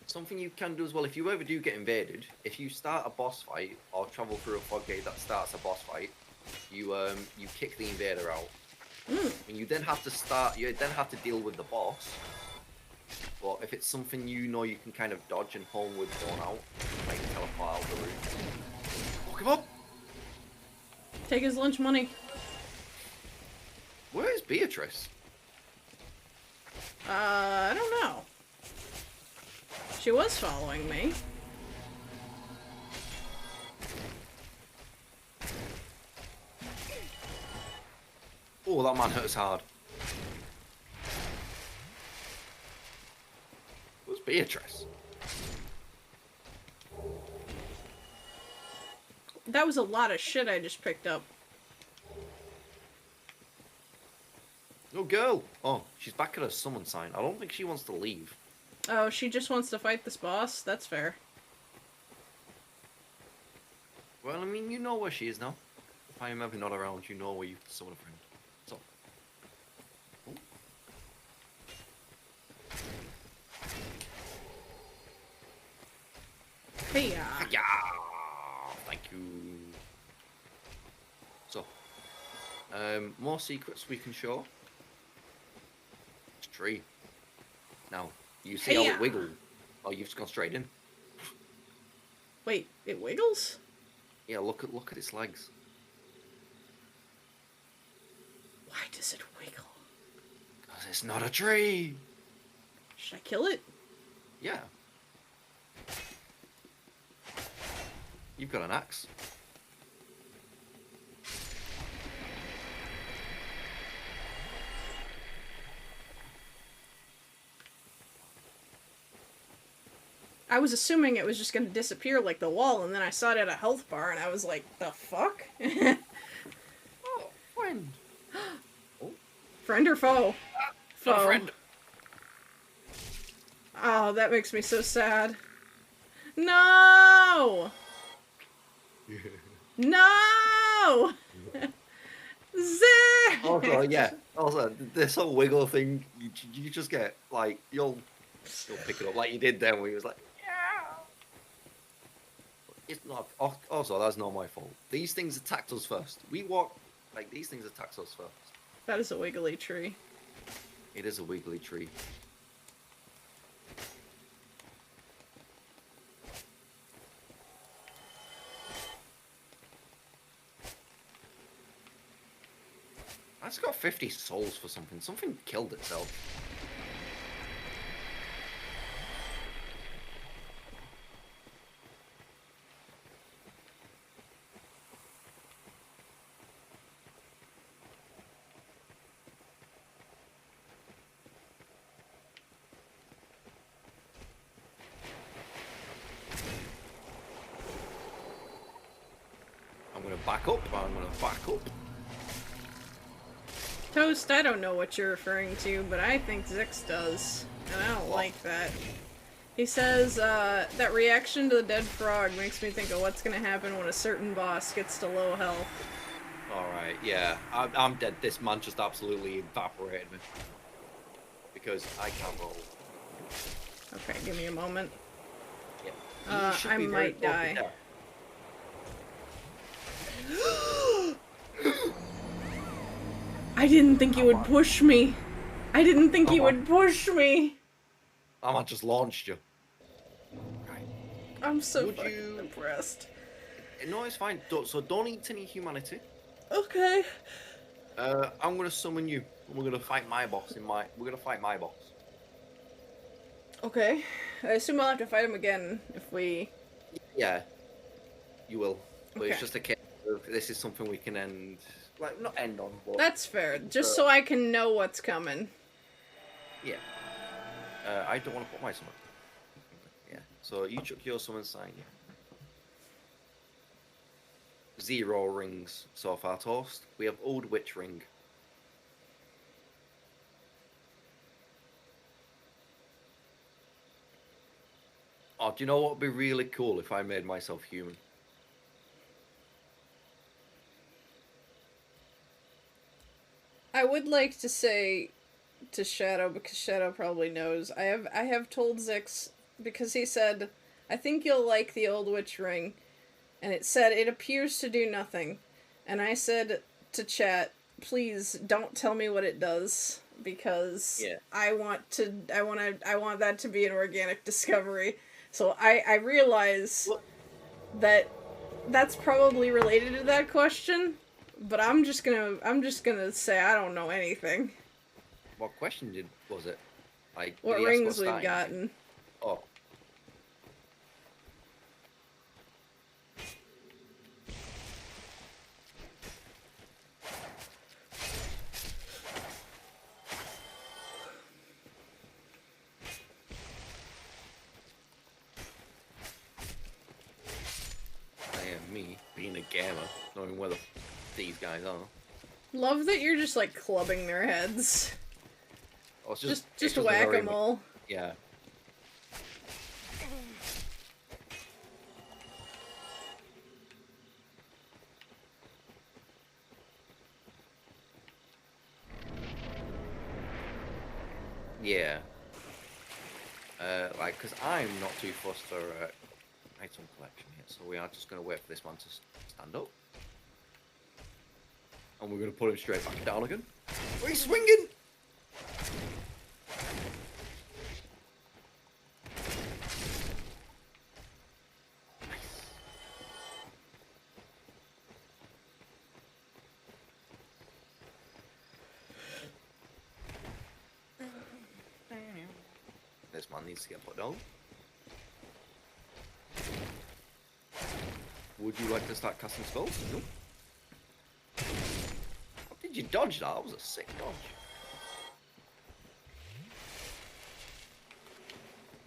Something you can do as well, if you ever do get invaded, if you start a boss fight or travel through a fog gate that starts a boss fight, you kick the invader out. And you then have to deal with the boss. But if it's something you know you can kind of dodge and home with going out, like teleport out the room. Fuck him up! Take his lunch money. Where is Beatrice? I don't know. She was following me. Oh, that man hurts hard. Where's Beatrice? That was a lot of shit I just picked up. Oh, girl! Oh, she's back at her summon sign. I don't think she wants to leave. Oh, she just wants to fight this boss? That's fair. Well, I mean, you know where she is now. If I am ever not around, you know where you summon a friend. So. Oh. Hey, Yeah! Thank you. So. More secrets we can show. It's a tree. Now, you see how Hey-ya. it wiggled? Oh, you've just gone straight in. Wait, it wiggles? Yeah, look at its legs. Why does it wiggle? Because it's not a tree! Should I kill it? Yeah. You've got an axe. I was assuming it was just gonna disappear like the wall, and then I saw it at a health bar, and I was like, the fuck? Oh, friend. Friend or foe? Not a Foe. friend. Oh, that makes me so sad. No! No! Zach! Also, yeah. Also, this whole wiggle thing, you just get like you'll pick it up like you did then, where he was like, yeah. It's not. Also, that's not my fault. These things attacked us first. We walked like these things attacked us first. That is a wiggly tree. It is a wiggly tree. That's got 50 souls for something. Something killed itself. I'm gonna back up. I'm gonna back up. Toast, I don't know what you're referring to, but I think Zix does. And I don't What? like that. He says, that reaction to the dead frog makes me think of what's gonna happen when a certain boss gets to low health. Alright, yeah. I'm dead. This man just absolutely evaporated me. Because I can't roll. Okay, give me a moment. Yeah. You should I be very might close to die. death. I didn't think you would push me. I didn't think you would push me. That man just launched you. Right. I'm so Would fucking you- depressed. No, it's fine. So don't eat any humanity. Okay. I'm gonna summon you. We're gonna fight my boss We're gonna fight my boss. Okay. I assume I'll have to fight him again if we... Yeah. You will. But it's Okay. just a case of this is something we can end. Like, not end on, but. That's fair. Just so I can know what's coming. Yeah. I don't want to put my summon. Yeah. So you chuck your summon sign, yeah. 0 rings so far, Toast. We have Old Witch Ring. Oh, do you know what would be really cool if I made myself human? I would like to say to Shadow, because Shadow probably knows, I have told Zix, because he said, I think you'll like the Old Witch Ring, and it said, it appears to do nothing. And I said to chat, please don't tell me what it does, because Yeah. I want that to be an organic discovery. So I realize What? that that's probably related to that question, but I'm just gonna say I don't know anything. What question was it? Like, What did he ask rings we've starting? gotten. Oh. Me being a gamer, knowing where these guys are. Love that you're just like clubbing their heads. Oh, it's Just it's a whack very them all. Yeah. Yeah. Like, because I'm not too fussed for item collection yet, so we are just going to wait for this man to stand up. And we're going to put him straight back down again. Oh, he's swinging! This man needs to get put down. Would you like to start casting spells? Nope. How did you dodge that? That was a sick dodge.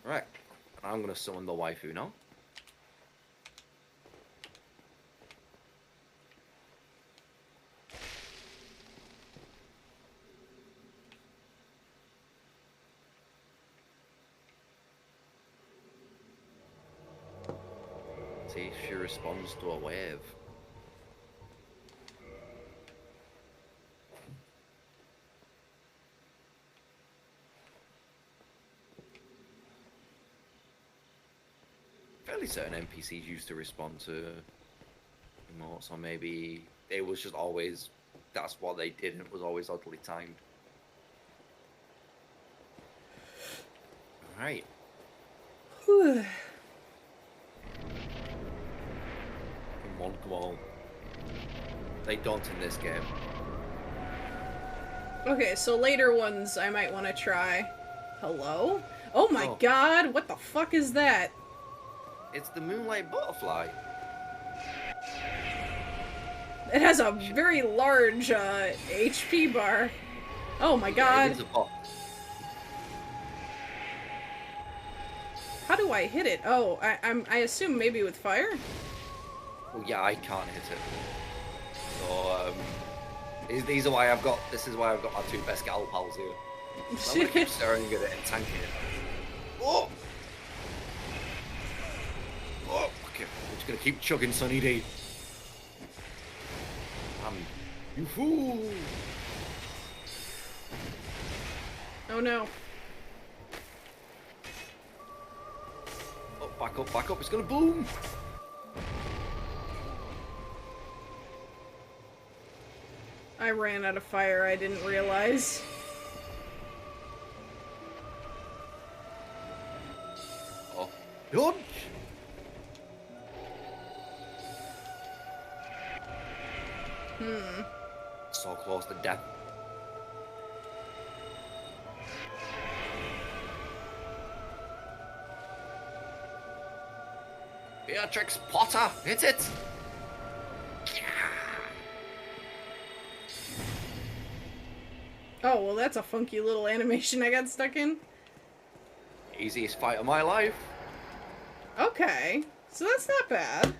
Right. I'm going to summon the waifu now. See, she responds to a wave. Fairly certain NPCs used to respond to emotes, or maybe it was just always, that's what they did and it was always oddly timed. Alright. Whew. Come on. They don't in this game. Okay, so later ones I might want to try. Hello? Oh my Oh. god, what the fuck is that? It's the Moonlight Butterfly. It has a very large HP bar. Oh my Yeah, god. it is a bot. How do I hit it? Oh, I assume maybe with fire? Well, yeah, I can't hit it. So, these are why I've got, this is why I've got my two best gal pals here. I'm gonna keep staring at it and tanking it. Oh! Oh, okay. I'm just gonna keep chugging Sunny D. You fool! Oh no. Oh, back up, it's gonna boom! I ran out of fire, I didn't realize. Oh, dodge! So close to death. Beatrix Potter, hit it! Oh, well that's a funky little animation I got stuck in. Easiest fight of my life. Okay, so that's not bad.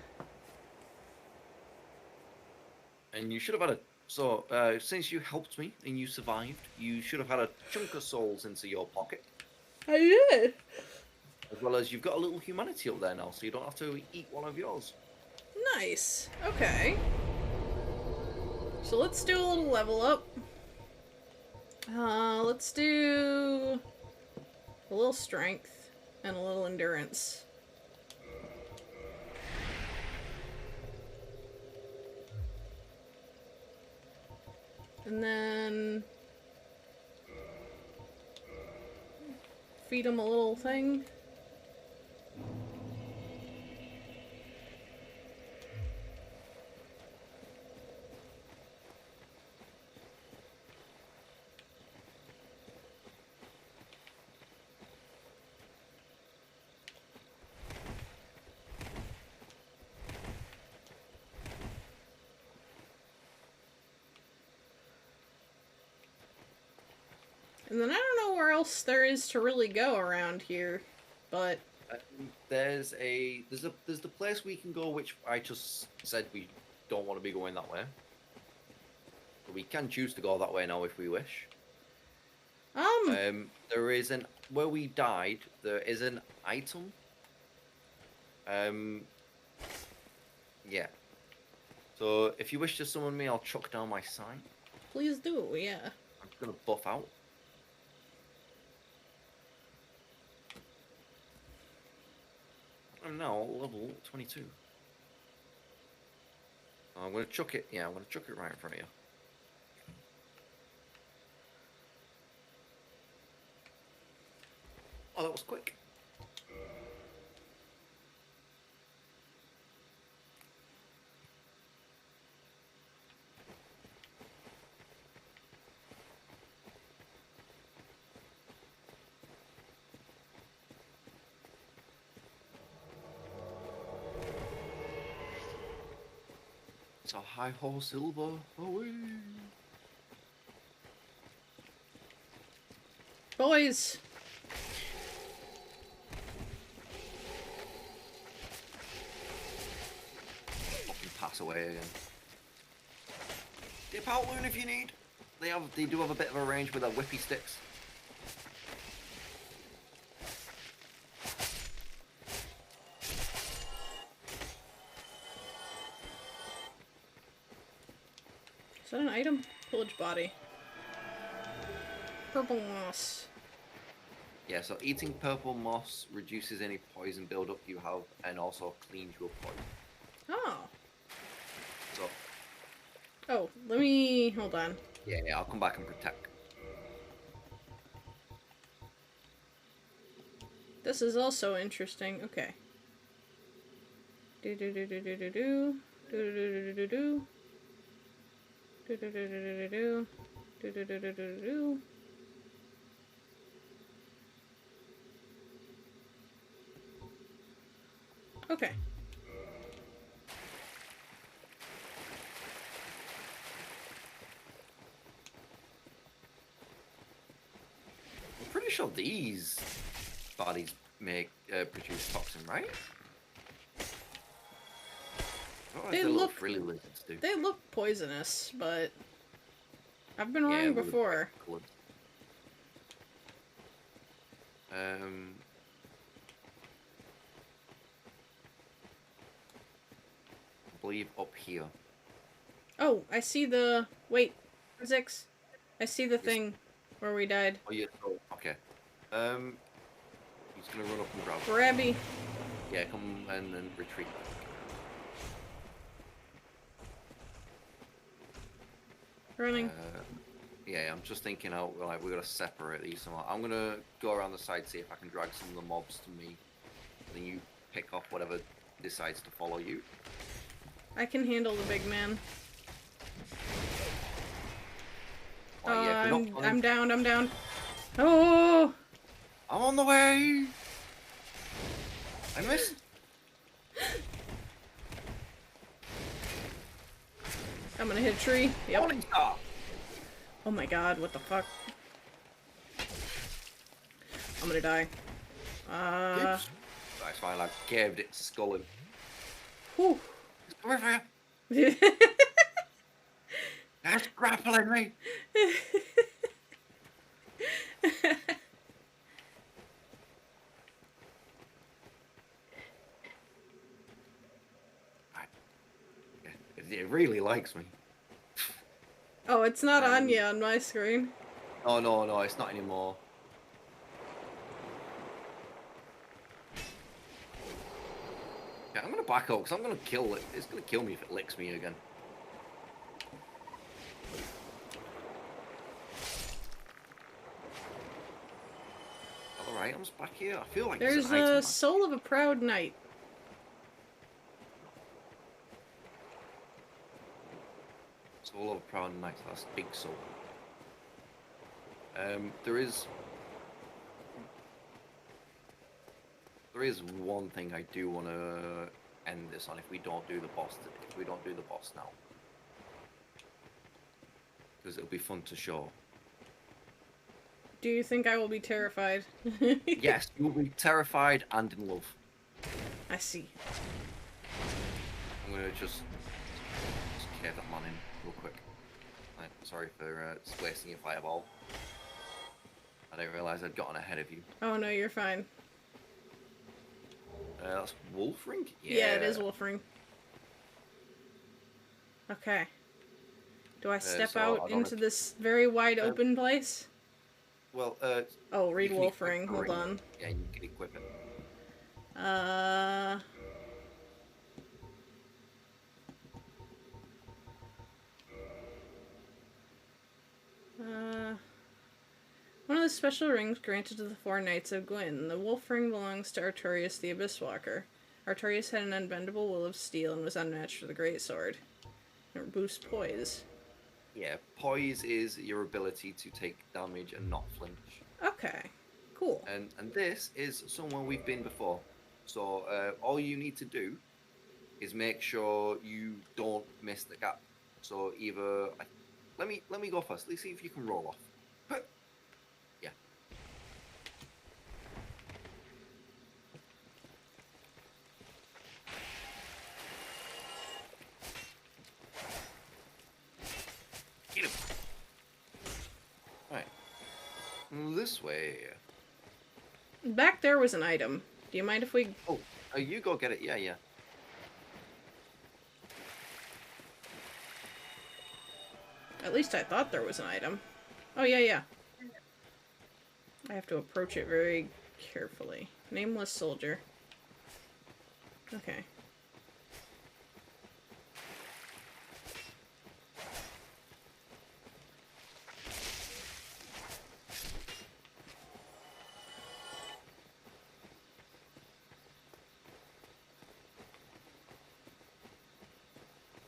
And you should have had a... So, since you helped me and you survived, you should have had a chunk of souls into your pocket. I did. As well as you've got a little humanity up there now, so you don't have to eat one of yours. Nice. Okay. So let's do a little level up. Let's do a little strength and a little endurance. And then feed him a little thing. And then I don't know where else there is to really go around here, but There's the place we can go, which I just said we don't want to be going that way. We can choose to go that way now if we wish. Um, There is an where we died. There is an item. Um, yeah. So if you wish to summon me, I'll chuck down my sign. please do, yeah. I'm just gonna buff out. I'm now level 22. I'm gonna chuck it. Yeah, I'm gonna chuck it right in front of you. Oh, that was quick. It's a high ho silver away. Boys, Fucking pass away again. Dip out, Loon, if you need. They do have a bit of a range with their whippy sticks. is that an item? Pillage body. Purple moss. Yeah, so eating purple moss reduces any poison buildup you have and also cleans your poison. Oh. So, Oh, let me... hold on. yeah, I'll come back and protect. This is also interesting. Okay. Do do do do do do do. Do do do do do do. Do do do do do do. Do do do do do do. Okay. I'm pretty sure these bodies produce toxin, right? They the little look- frilly lizards do. They look poisonous, but I've been Yeah, wrong with- before. Cool. I believe up here. Oh, I see the... wait. Zix. I see the thing where we died. Oh, yeah. Oh, okay. He's gonna run up and grab. Grabby. Yeah, come and then retreat. Running. Yeah, I'm just thinking out. Like, we gotta separate these somehow. I'm gonna go around the side, see if I can drag some of the mobs to me. Then you pick off whatever decides to follow you. I can handle the big man. Oh, yeah, if you're not I'm running- down, I'm down. Oh! I'm on the way. I missed. I'm gonna hit a tree. Yep. Morning star. Oh my god, what the fuck? I'm gonna die. Oops. That's fine. I caved it, sculling. Whew. It's coming for you. That's grappling me. It really likes me. Oh, it's not Anya on my screen. Oh no, it's not anymore. Yeah, I'm gonna back up because I'm gonna kill it. It's gonna kill me if it licks me again. Other items back here. I feel like There's an item a back. soul of a proud knight. Soul of a Proud Knight. That's big soul. There is one thing I do want to end this on if we don't do the boss. If we don't do the boss now, because it'll be fun to show. Do you think I will be terrified? Yes, you'll be terrified and in love. I see. I'm gonna just cave that man in real quick. Right, sorry for wasting your fireball. I didn't realise I'd gotten ahead of you. Oh no, you're fine. That's wolf ring? Yeah, it is wolf ring. Okay. Do I step So I out don't know into if- this very wide open place? Well, Oh, read you can wolf equip ring. the Hold ring. on. Yeah, you can equip it. Uh. One of the special rings granted to the four knights of Gwyn. The wolf ring belongs to Artorius the Abyss Walker. Artorius had an unbendable will of steel and was unmatched for the great sword. It boosts poise. Yeah, poise is your ability to take damage and not flinch. Okay. Cool. And this is somewhere we've been before. So all you need to do is make sure you don't miss the gap. So either let me go first. Let's see if you can roll off. Yeah. Get him. All right. This way. Back there was an item. Do you mind if we... Oh, you go get it. Yeah, yeah. At least I thought there was an item. Oh, yeah, yeah. I have to approach it very carefully. Nameless soldier. Okay.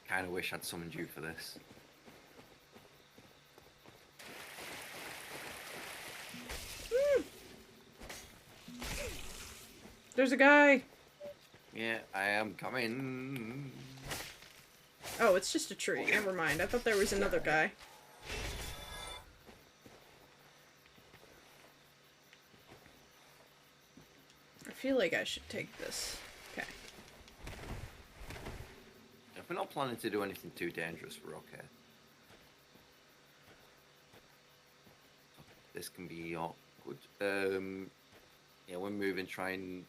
Kind of wish I'd summoned you for this. There's a guy! Yeah, I am coming. Oh, it's just a tree. Never mind. I thought there was another guy. I feel like I should take this. Okay. If we're not planning to do anything too dangerous, we're okay. This can be awkward. Yeah, we're moving, trying.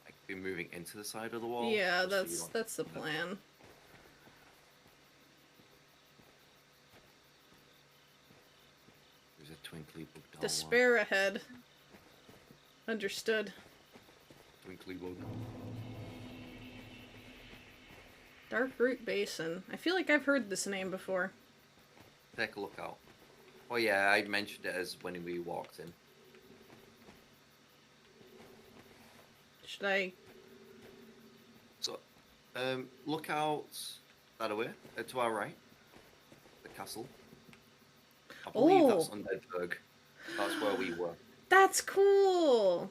Like, be moving into the side of the wall. Yeah, just so you don't- that's the plan. There's a twinkly bug down. Despair ahead. Understood. Twinkly bug. Dark Root Basin. I feel like I've heard this name before. Take a look out. Oh yeah, I mentioned it as when we walked in. Should I... So, look out that way, to our right. The castle. I believe that's Undeadburg. That's where we were. That's cool!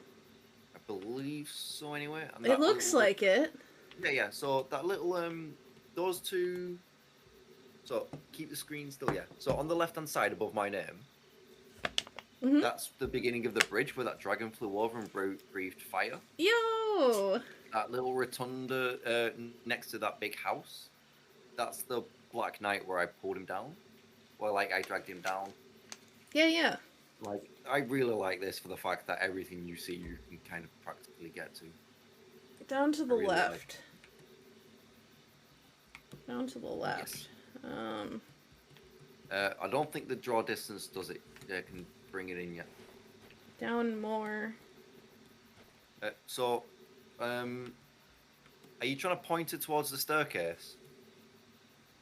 I believe so anyway. And It that looks little- like it. Yeah, yeah. So that little those two. So keep the screen still. Yeah. So on the left-hand side above my name, Mhm. that's the beginning of the bridge where that dragon flew over and breathed fire. Yo! That little rotunda next to that big house, that's the Black Knight where I pulled him down. Well, like I dragged him down. Yeah, yeah. Like I really like this for the fact that everything you see you can kind of practically get to. Down to the really like left. Down to the left. I don't think the draw distance does it. Can bring it in yet. Down more. So, are you trying to point it towards the staircase?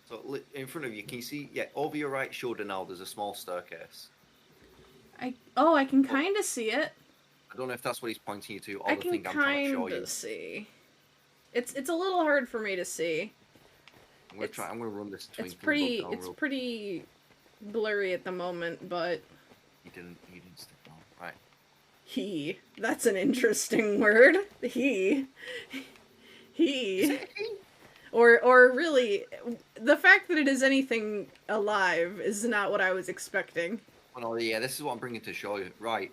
So in front of you, can you see? Yeah, over your right shoulder now. There's a small staircase. I can kind of see it. I don't know if that's what he's pointing you to, or I the can thing I'm trying to show kind you. of see. It's a little hard for me to see. I'm gonna try. I'm gonna run this. It's twinkling pretty. bug down It's real- pretty blurry at the moment, but You didn't stick down. Right. he. That's an interesting word. He. He. Or really, the fact that it is anything alive is not what I was expecting. Oh, no, yeah, this is what I'm bringing to show you. Right.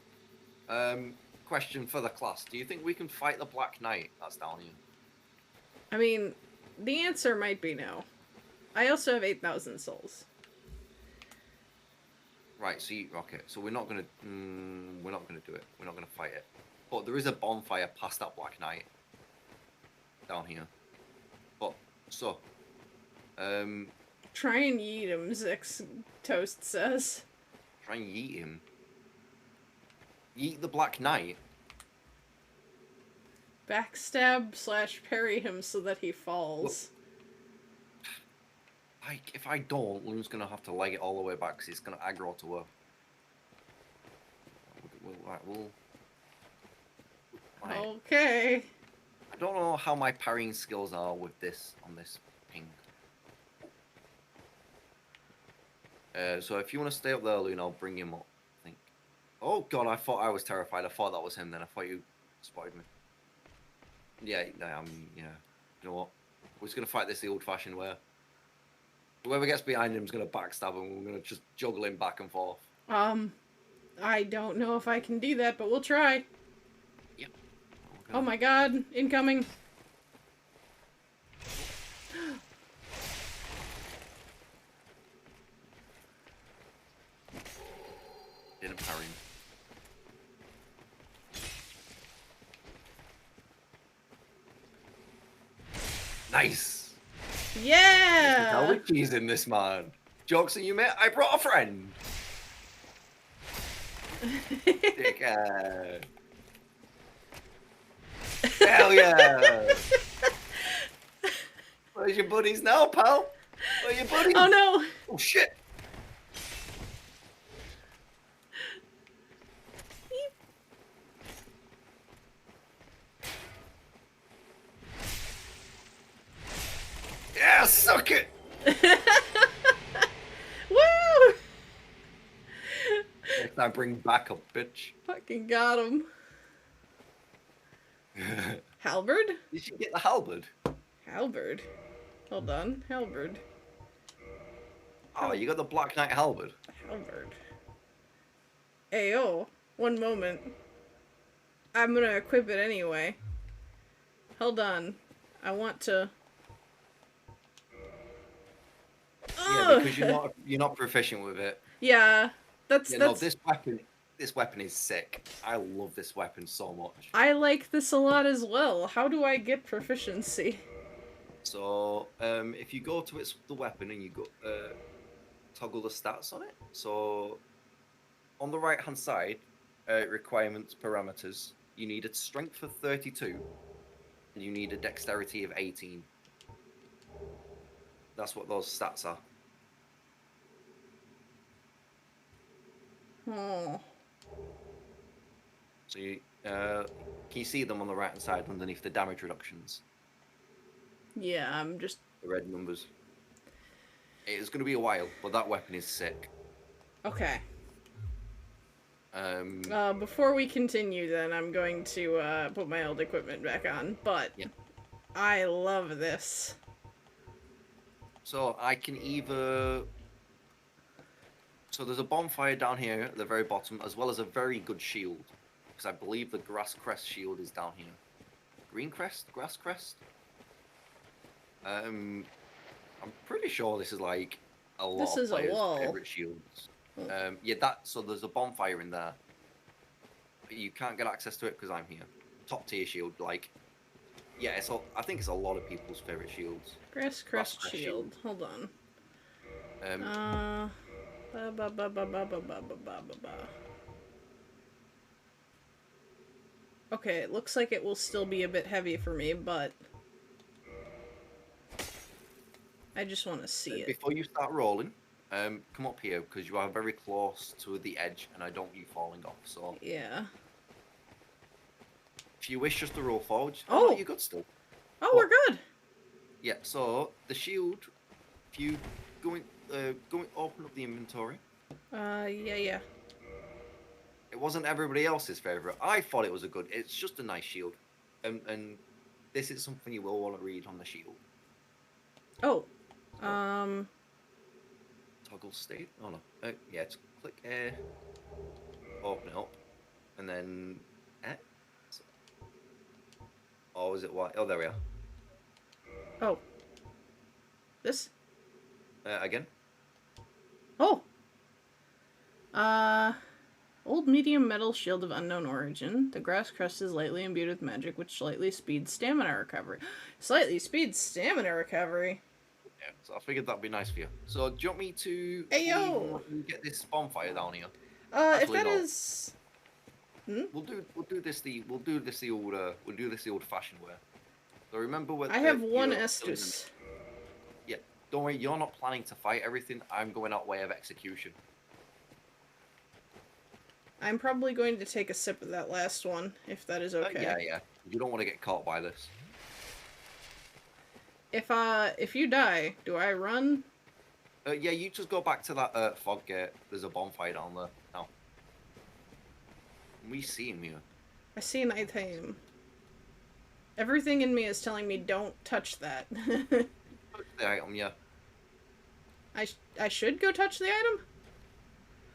Question for the class: do you think we can fight the Black Knight that's down here? I mean, the answer might be no. I also have 8,000 souls. Right. So okay. So we're not gonna do it. We're not gonna fight it. But there is a bonfire past that Black Knight down here. But so, Try and eat him, Zix Toast says. try and yeet him. Yeet the Black Knight. Backstab / parry him so that he falls. Like, if I don't, Loon's gonna have to leg it all the way back because he's gonna aggro to her. We'll right. Okay. I don't know how my parrying skills are with this on this ping. So if you want to stay up there, Loon, I'll bring him up. I think. Oh god, I thought I was terrified. I thought that was him. Then I thought you spotted me. Yeah, yeah. You know what? We're just gonna fight this the old-fashioned way. Whoever gets behind him is gonna backstab him. We're gonna just juggle him back and forth. I don't know if I can do that, but we'll try. Yep. Oh my god, incoming. Didn't parry him. Nice. Yeah. How cheese in this man. Jokes on you, mate. I brought a friend. Dickhead. Hell yeah. Where's your buddies now, pal? Where are your buddies? Oh no. Oh shit. Yeah, suck it. Woo! Next time, bring backup, bitch. Fucking got him. Halberd? Did you get the halberd? Halberd. Hold on. Halberd. Oh, you got the Black Knight halberd. Halberd. Ayo. One moment. I'm gonna equip it anyway. Hold on. I want to... Yeah, because you're not proficient with it. Yeah. Yeah, no, That's... this weapon is sick. I love this weapon so much. I like this a lot as well. How do I get proficiency? So, if you go to the weapon and you go toggle the stats on it. So, on the right hand side, requirements parameters, you need a strength of 32, and you need a dexterity of 18. That's what those stats are. Oh. So can you see them on the right hand side underneath the damage reductions? Yeah, I'm just... The red numbers. It's going to be a while, but that weapon is sick. Okay. Before we continue, then, I'm going to put my old equipment back on, but yeah. I love this. So I can either... So there's a bonfire down here at the very bottom, as well as a very good shield. Because I believe the grass crest shield is down here. Green crest? Grass crest? I'm pretty sure this is like a lot This of is a players' wall. favorite shields. Oh. Yeah, so there's a bonfire in there. But you can't get access to it because I'm here. Top tier shield, like... Yeah, I think it's a lot of people's favorite shields. Grass crest shield. Hold on. Okay, it looks like it will still be a bit heavy for me, but I just want to see it. Before you start rolling, come up here because you are very close to the edge, and I don't want you falling off. So Yeah. if you wish just to roll forward, Oh! you're good still. Oh, we're good. Yeah. So the shield, if you go in, open up the inventory. Yeah. It wasn't everybody else's favorite. I thought it was a good. It's just a nice shield, and this is something you will want to read on the shield. Oh. Toggle state. Oh no. Yeah. Just click A. Open it up, and then X. Oh, is it Y? Oh, there we are. Oh. This? Again. Oh. Old medium metal shield of unknown origin. The grass crust is lightly imbued with magic, which slightly speeds stamina recovery. Slightly speeds stamina recovery. Yeah, so I figured that'd be nice for you. So do you want me to Ayo! even get this bonfire down here? If Actually, that no. is... We'll do this the old fashioned way. So remember what I have you're one killing Estus. them. Yeah, don't worry. You're not planning to fight everything. I'm going out way of execution. I'm probably going to take a sip of that last one, if that is okay. Yeah. You don't want to get caught by this. If you die, do I run? Yeah, you just go back to that fog gate. There's a bonfire down there now. We see him here. I see an item. Everything in me is telling me don't touch that. The item, yeah. I should go touch the item?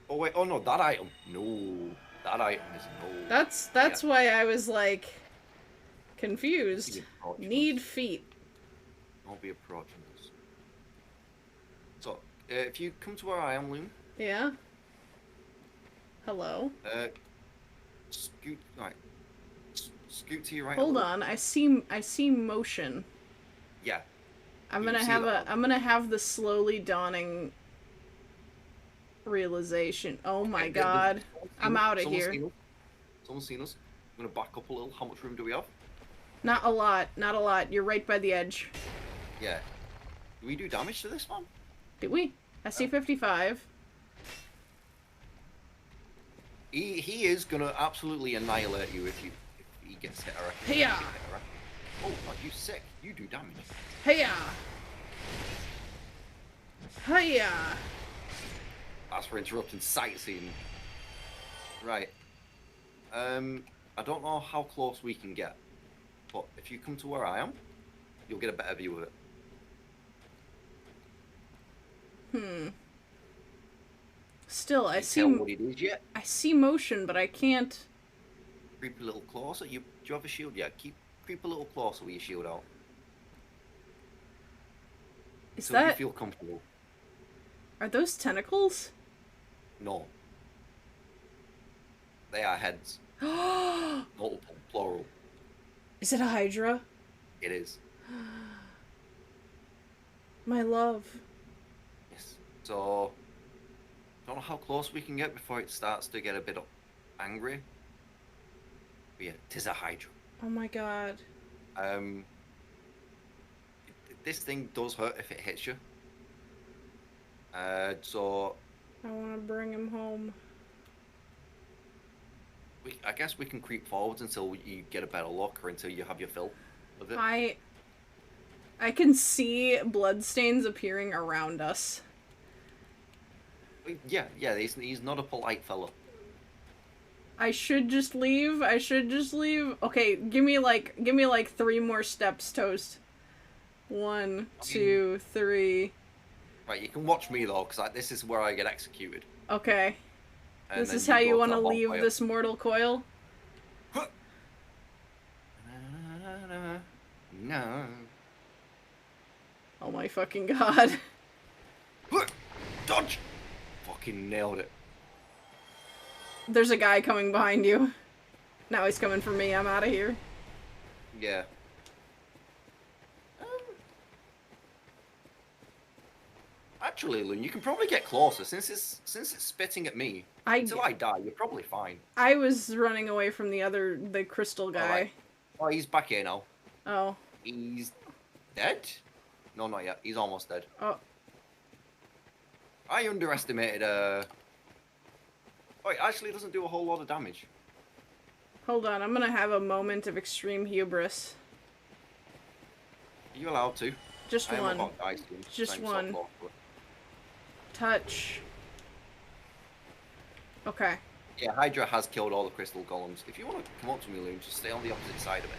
Oh wait, oh no, that item. No, that item is no. That's why I was like confused. Approaching Need us. feet. Don't be approaching us. So, if you come to where I am, Loon, Yeah. Hello. scoot right. Scoot to your right. Hold on. I see motion. Yeah. I'm You gonna see have that? I'm gonna have the slowly dawning realization. Oh my Okay, god. I'm out of someone's here. seen us. Someone's seen us. I'm gonna back up a little. How much room do we have? Not a lot. Not a lot. You're right by the edge. Yeah. Do we do damage to this one? Did we? SC-55. He is gonna absolutely annihilate you if he gets hit. I reckon. Hiya! Oh, are you sick? You do damage. Hiya! Hiya! That's for interrupting sightseeing. Right. I don't know how close we can get, but if you come to where I am, you'll get a better view of it. Still, I Tell what it is yet? I see motion, but I can't. Creep a little closer. Do you have a shield? Yeah, creep a little closer with your shield out. Is So you that... feel comfortable. Are those tentacles? No. They are heads. Multiple, plural. Is it a Hydra? It is. My love. Yes. So, don't know how close we can get before it starts to get a bit angry. But yeah, 'tis a Hydra. Oh my god. This thing does hurt if it hits you. So I want to bring him home. I guess we can creep forwards until you get a better look, or until you have your fill of it. I can see bloodstains appearing around us. Yeah. He's not a polite fellow. I should just leave. Okay, give me like 3 more steps, Toast. 1, 2, 3. Right, you can watch me though, because this is where I get executed. Okay. And This then is how you go want to that leave bonfire. this mortal coil? No. Oh my fucking god. Dodge! Fucking nailed it. There's a guy coming behind you. Now he's coming for me. I'm out of here. Yeah. Actually, Loon, you can probably get closer since it's spitting at me. Until I die, you're probably fine. I was running away from the crystal guy. Alright. Oh, he's back here now. Oh. He's dead? No, not yet. He's almost dead. Oh. I underestimated. Oh, it actually doesn't do a whole lot of damage. Hold on. I'm gonna have a moment of extreme hubris. Are you allowed to? Just I am one. about to die soon, Just so I'm one. so close to it. Touch. Okay. Yeah, Hydra has killed all the crystal golems. If you want to come up to me, Loon, just stay on the opposite side of it.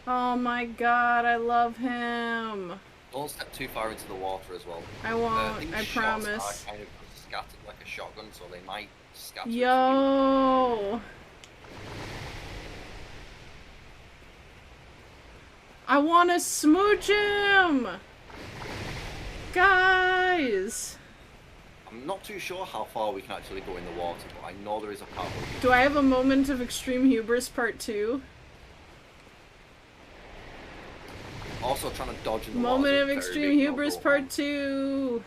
Oh my god, I love him. Don't step too far into the water as well. I won't. These I shots promise. are kind of scattered like a shotgun, so they might scatter. Yo. I want to smooch him. Guys. I'm I'm not too sure how far we can actually go in the water, but I know there is a part where we Do I have a moment of extreme hubris part 2? also trying to dodge in the water. Moment is a of very extreme big hubris no-go part moment. 2!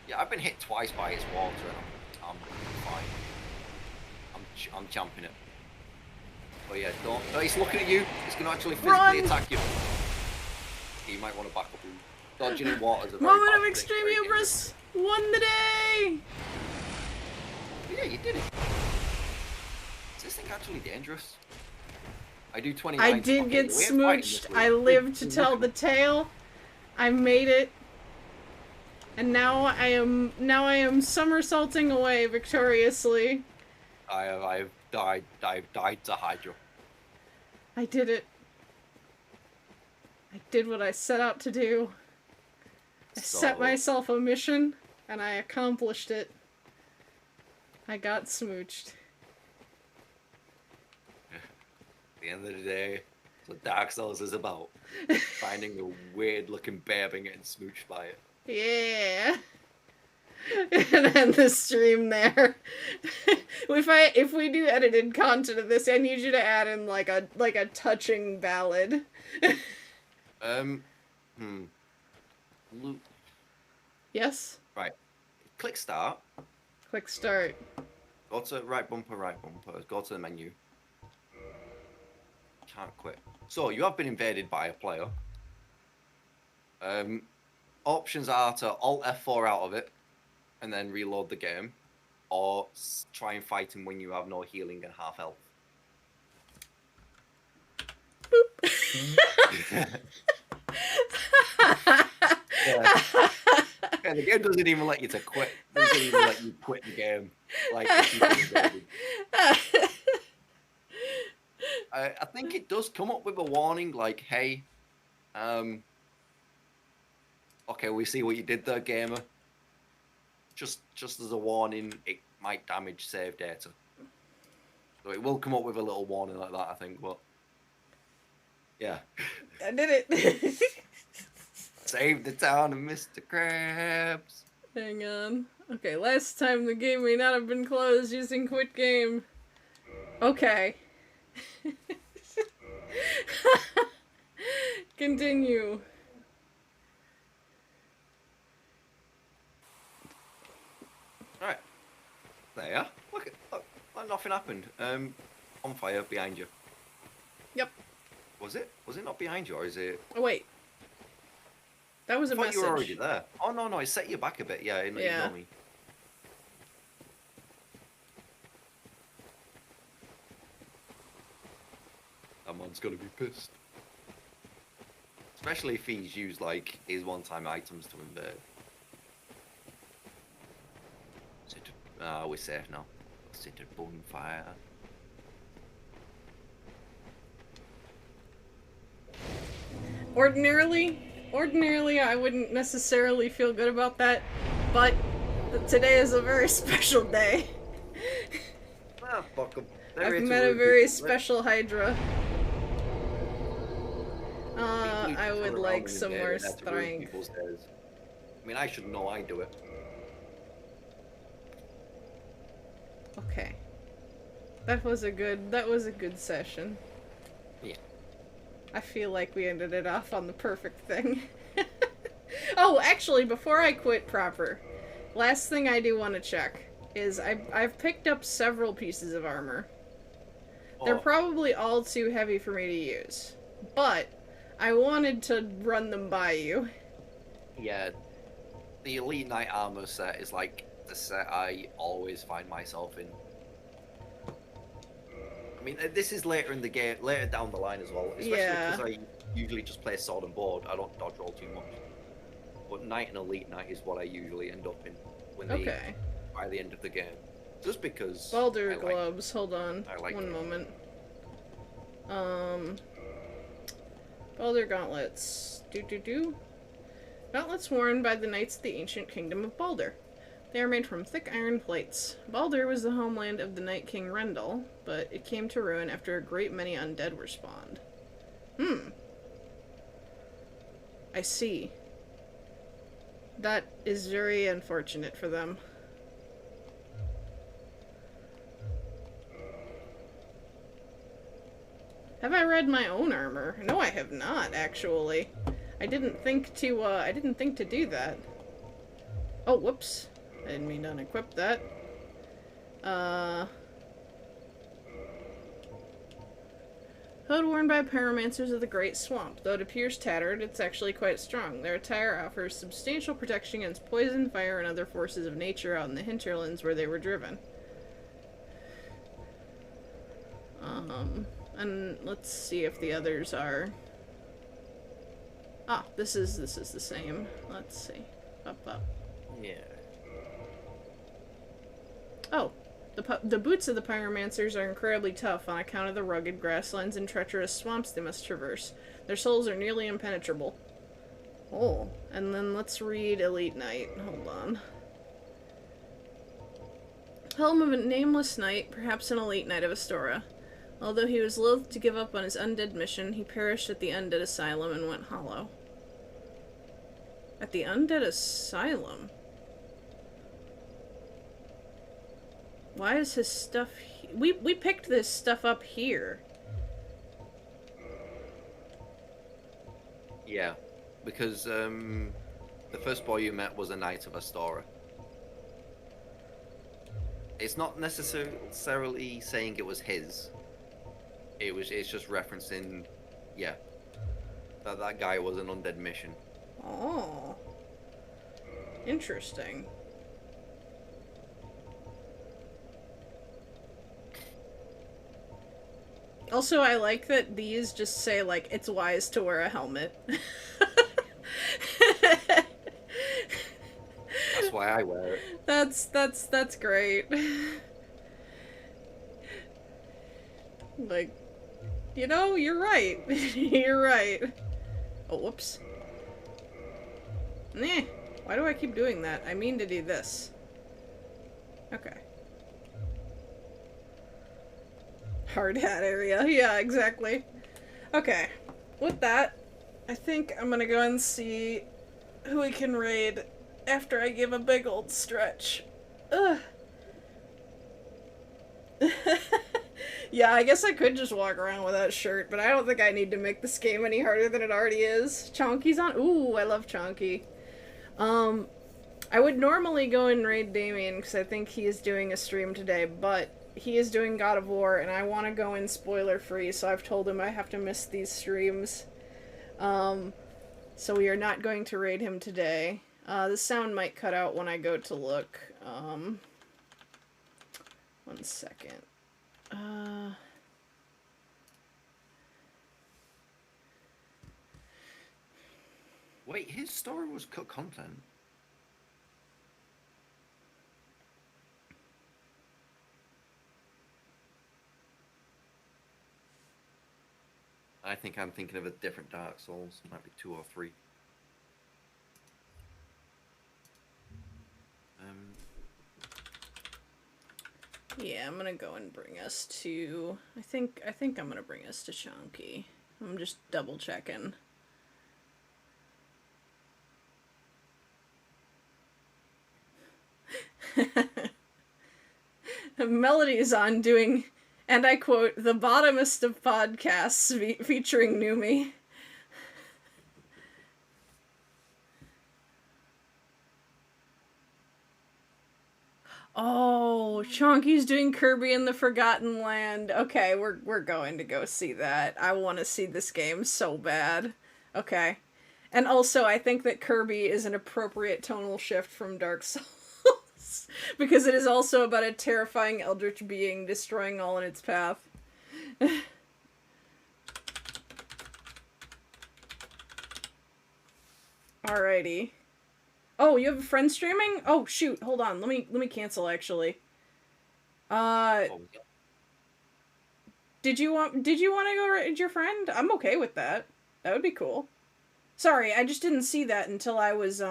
Yeah, I've been hit twice by its water, and I'm fine. I'm champing it. Oh yeah, don't. Oh, he's looking at you. He's gonna actually physically Run! attack you. You might want to back up. Dodging in water is a very Moment bad of thing, extreme very hubris! Won the day! dangerous. Yeah, you did it. Is this thing actually dangerous? I do 29. I did okay, get the way of fighting smooched. this I was- lived to tell the tale. I made it. And now I am somersaulting away victoriously. I've died to Hydra. I did it. I did what I set out to do. I set So- myself a mission, and I accomplished it. I got smooched. At the end of the day, that's what Dark Souls is about. Finding a weird looking babe and getting smooched by it. Yeah. And end the stream there. If we do edited content of this, I need you to add in like a touching ballad. Loot. Yes? Right. Click start. Click start. Go to right bumper. Go to the menu. Can't quit. So you have been invaded by a player. Options are to Alt F4 out of it, and then reload the game, or try and fight him when you have no healing and half health. Yeah. Yeah, the game doesn't even let you to quit. It doesn't even let you quit the game. Like, if you've been invaded. I think it does come up with a warning like, hey, okay, we see what you did there, gamer. Just as a warning, it might damage save data. So it will come up with a little warning like that, I think, but yeah. I did it. Save the town of Mr. Krabs. Hang on. Okay, last time the game may not have been closed using quit game. Okay. Continue. Alright. There. Look, nothing happened. On fire behind you. Yep. Was it? Was it not behind you, or is it? Oh wait. That was I a thought message. you were already there. Oh no, it set you back a bit. Yeah, ignore me. That man's gonna be pissed. Especially if he's used like his one-time items to invade. We're safe now. Sit at bonfire. Ordinarily, I wouldn't necessarily feel good about that, but today is a very special day. Ah, fuck 'em. I've met a very special Hydra. I would like some more strength. I mean, I should know I do it. Okay. That was a good session. Yeah. I feel like we ended it off on the perfect thing. Oh, actually, before I quit proper, last thing I do want to check is I've picked up several pieces of armor. They're Oh, probably all too heavy for me to use, but I wanted to run them by you. yeah. The Elite Knight armor set is like the set I always find myself in. I mean, this is later in the game, later down the line as well. Especially Yeah. because I usually just play sword and board. I don't dodge roll too much. But Knight and Elite Knight is what I usually end up in when Okay. by the end of the game. Just because Baldur I like- gloves. Hold on. I like One it. moment. Baldur gauntlets. Gauntlets worn by the knights of the ancient kingdom of Baldur. They are made from thick iron plates. Baldur was the homeland of the Night King Rendel, but it came to ruin after a great many undead were spawned. I see. That is very unfortunate for them. read my own armor. No, I have not, actually. I didn't think to do that. Oh, whoops. I didn't mean to unequip that. Hood worn by pyromancers of the Great Swamp. Though it appears tattered, it's actually quite strong. Their attire offers substantial protection against poison, fire, and other forces of nature out in the hinterlands where they were driven. And let's see if the others are... Ah, this is the same. Let's see. Up. Yeah. Oh, the boots of the pyromancers are incredibly tough on account of the rugged grasslands and treacherous swamps they must traverse. Their souls are nearly impenetrable. Oh, and then let's read Elite Knight. Hold on. Helm of a nameless knight, perhaps an elite knight of Astora. Although he was loath to give up on his undead mission, he perished at the Undead Asylum and went hollow. At the Undead Asylum? Why is his stuff... We picked this stuff up here. Yeah, because the first boy you met was a knight of Astora. It's not necessarily saying it was his. It's just referencing, yeah, that guy was an undead mission. Oh. Interesting. Also, I like that these just say, like, it's wise to wear a helmet. That's why I wear it. That's great. Like, you know, you're right. You're right. Oh, whoops. Nah. Why do I keep doing that? I mean to do this. Okay. Hard hat area. Yeah, exactly. Okay. With that, I think I'm gonna go and see who we can raid after I give a big old stretch. Ugh. Yeah, I guess I could just walk around with that shirt, but I don't think I need to make this game any harder than it already is. Chonky's on. Ooh, I love Chonky. I would normally go and raid Damien because I think he is doing a stream today, but he is doing God of War, and I want to go in spoiler-free, so I've told him I have to miss these streams. So we are not going to raid him today. The sound might cut out when I go to look. 1 second. Wait, his story was cut content. I think I'm thinking of a different Dark Souls. It might be 2 or 3. Yeah, I'm gonna go and bring us to... I think I'm gonna bring us to Chonky. I'm just double checking. Melody's on doing, and I quote, the bottomest of podcasts featuring Numi. Oh, Chonky's doing Kirby in the Forgotten Land. Okay, we're going to go see that. I want to see this game so bad. Okay. And also, I think that Kirby is an appropriate tonal shift from Dark Souls. Because it is also about a terrifying eldritch being destroying all in its path. Alrighty. Oh, you have a friend streaming? Oh shoot, hold on. Let me cancel actually. Did you want to go raid your friend? I'm okay with that. That would be cool. Sorry, I just didn't see that until I was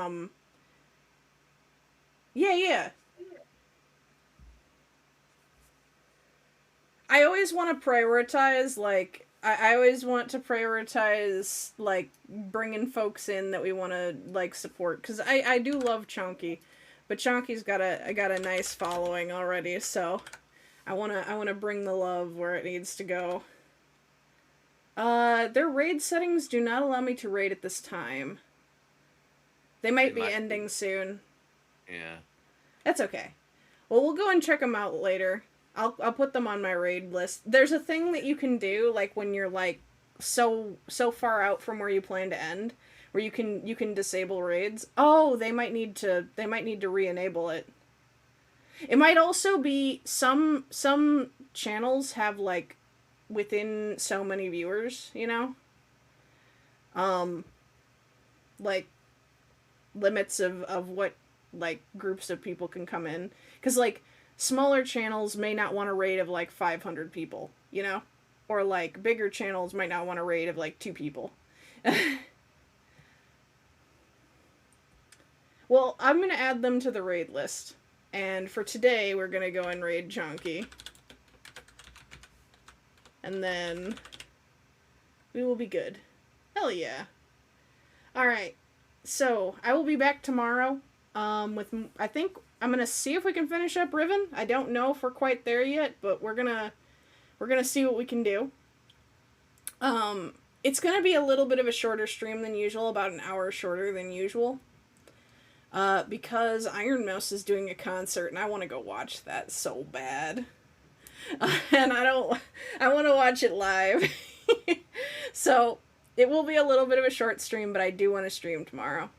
Yeah. I always want to prioritize, like, I always want to prioritize, like, bringing folks in that we want to, like, support. Because I do love Chonky. But Chonky's got a nice following already, so I wanna bring the love where it needs to go. Their raid settings do not allow me to raid at this time. They might be ending soon. Yeah. That's okay. Well, we'll go and check them out later. I'll put them on my raid list. There's a thing that you can do, like when you're like so far out from where you plan to end, where you can disable raids. Oh, they might need to re-enable it. It might also be some channels have like within so many viewers, you know? Like limits of what like groups of people can come in, cuz like smaller channels may not want a raid of like 500 people, you know? Or like bigger channels might not want a raid of like 2 people. Well, I'm going to add them to the raid list. And for today, we're going to go and raid Chonky. And then we will be good. Hell yeah. Alright. So, I will be back tomorrow with, I think, I'm going to see if we can finish up Riven. I don't know if we're quite there yet, but we're going to see what we can do. It's going to be a little bit of a shorter stream than usual, about an hour shorter than usual. Because Iron Mouse is doing a concert and I want to go watch that so bad. And I want to watch it live. So, it will be a little bit of a short stream, but I do want to stream tomorrow.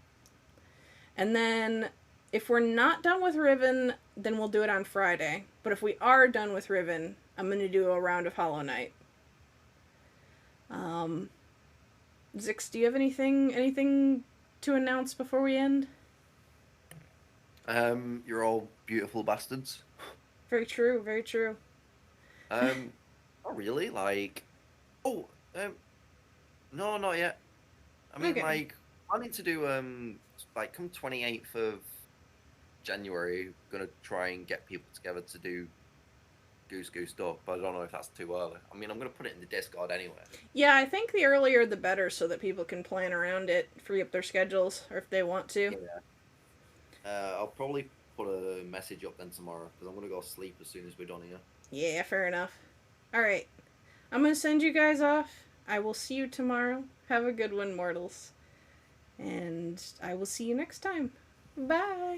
And then, if we're not done with Riven, then we'll do it on Friday. But if we are done with Riven, I'm going to do a round of Hollow Knight. Zix, do you have anything to announce before we end? You're all beautiful bastards. Very true, very true. Not really, like... Oh, no, not yet. I mean, Okay. like, planning to do, like, come 28th of January, gonna try and get people together to do Goose Duck, but I don't know if that's too early. I mean, I'm gonna put it in the Discord anyway. Yeah, I think the earlier the better, so that people can plan around it, free up their schedules, or if they want to. Yeah. I'll probably put a message up then tomorrow, because I'm gonna go sleep as soon as we're done here. Yeah, fair enough. Alright. I'm gonna send you guys off. I will see you tomorrow. Have a good one, mortals. And I will see you next time. Bye!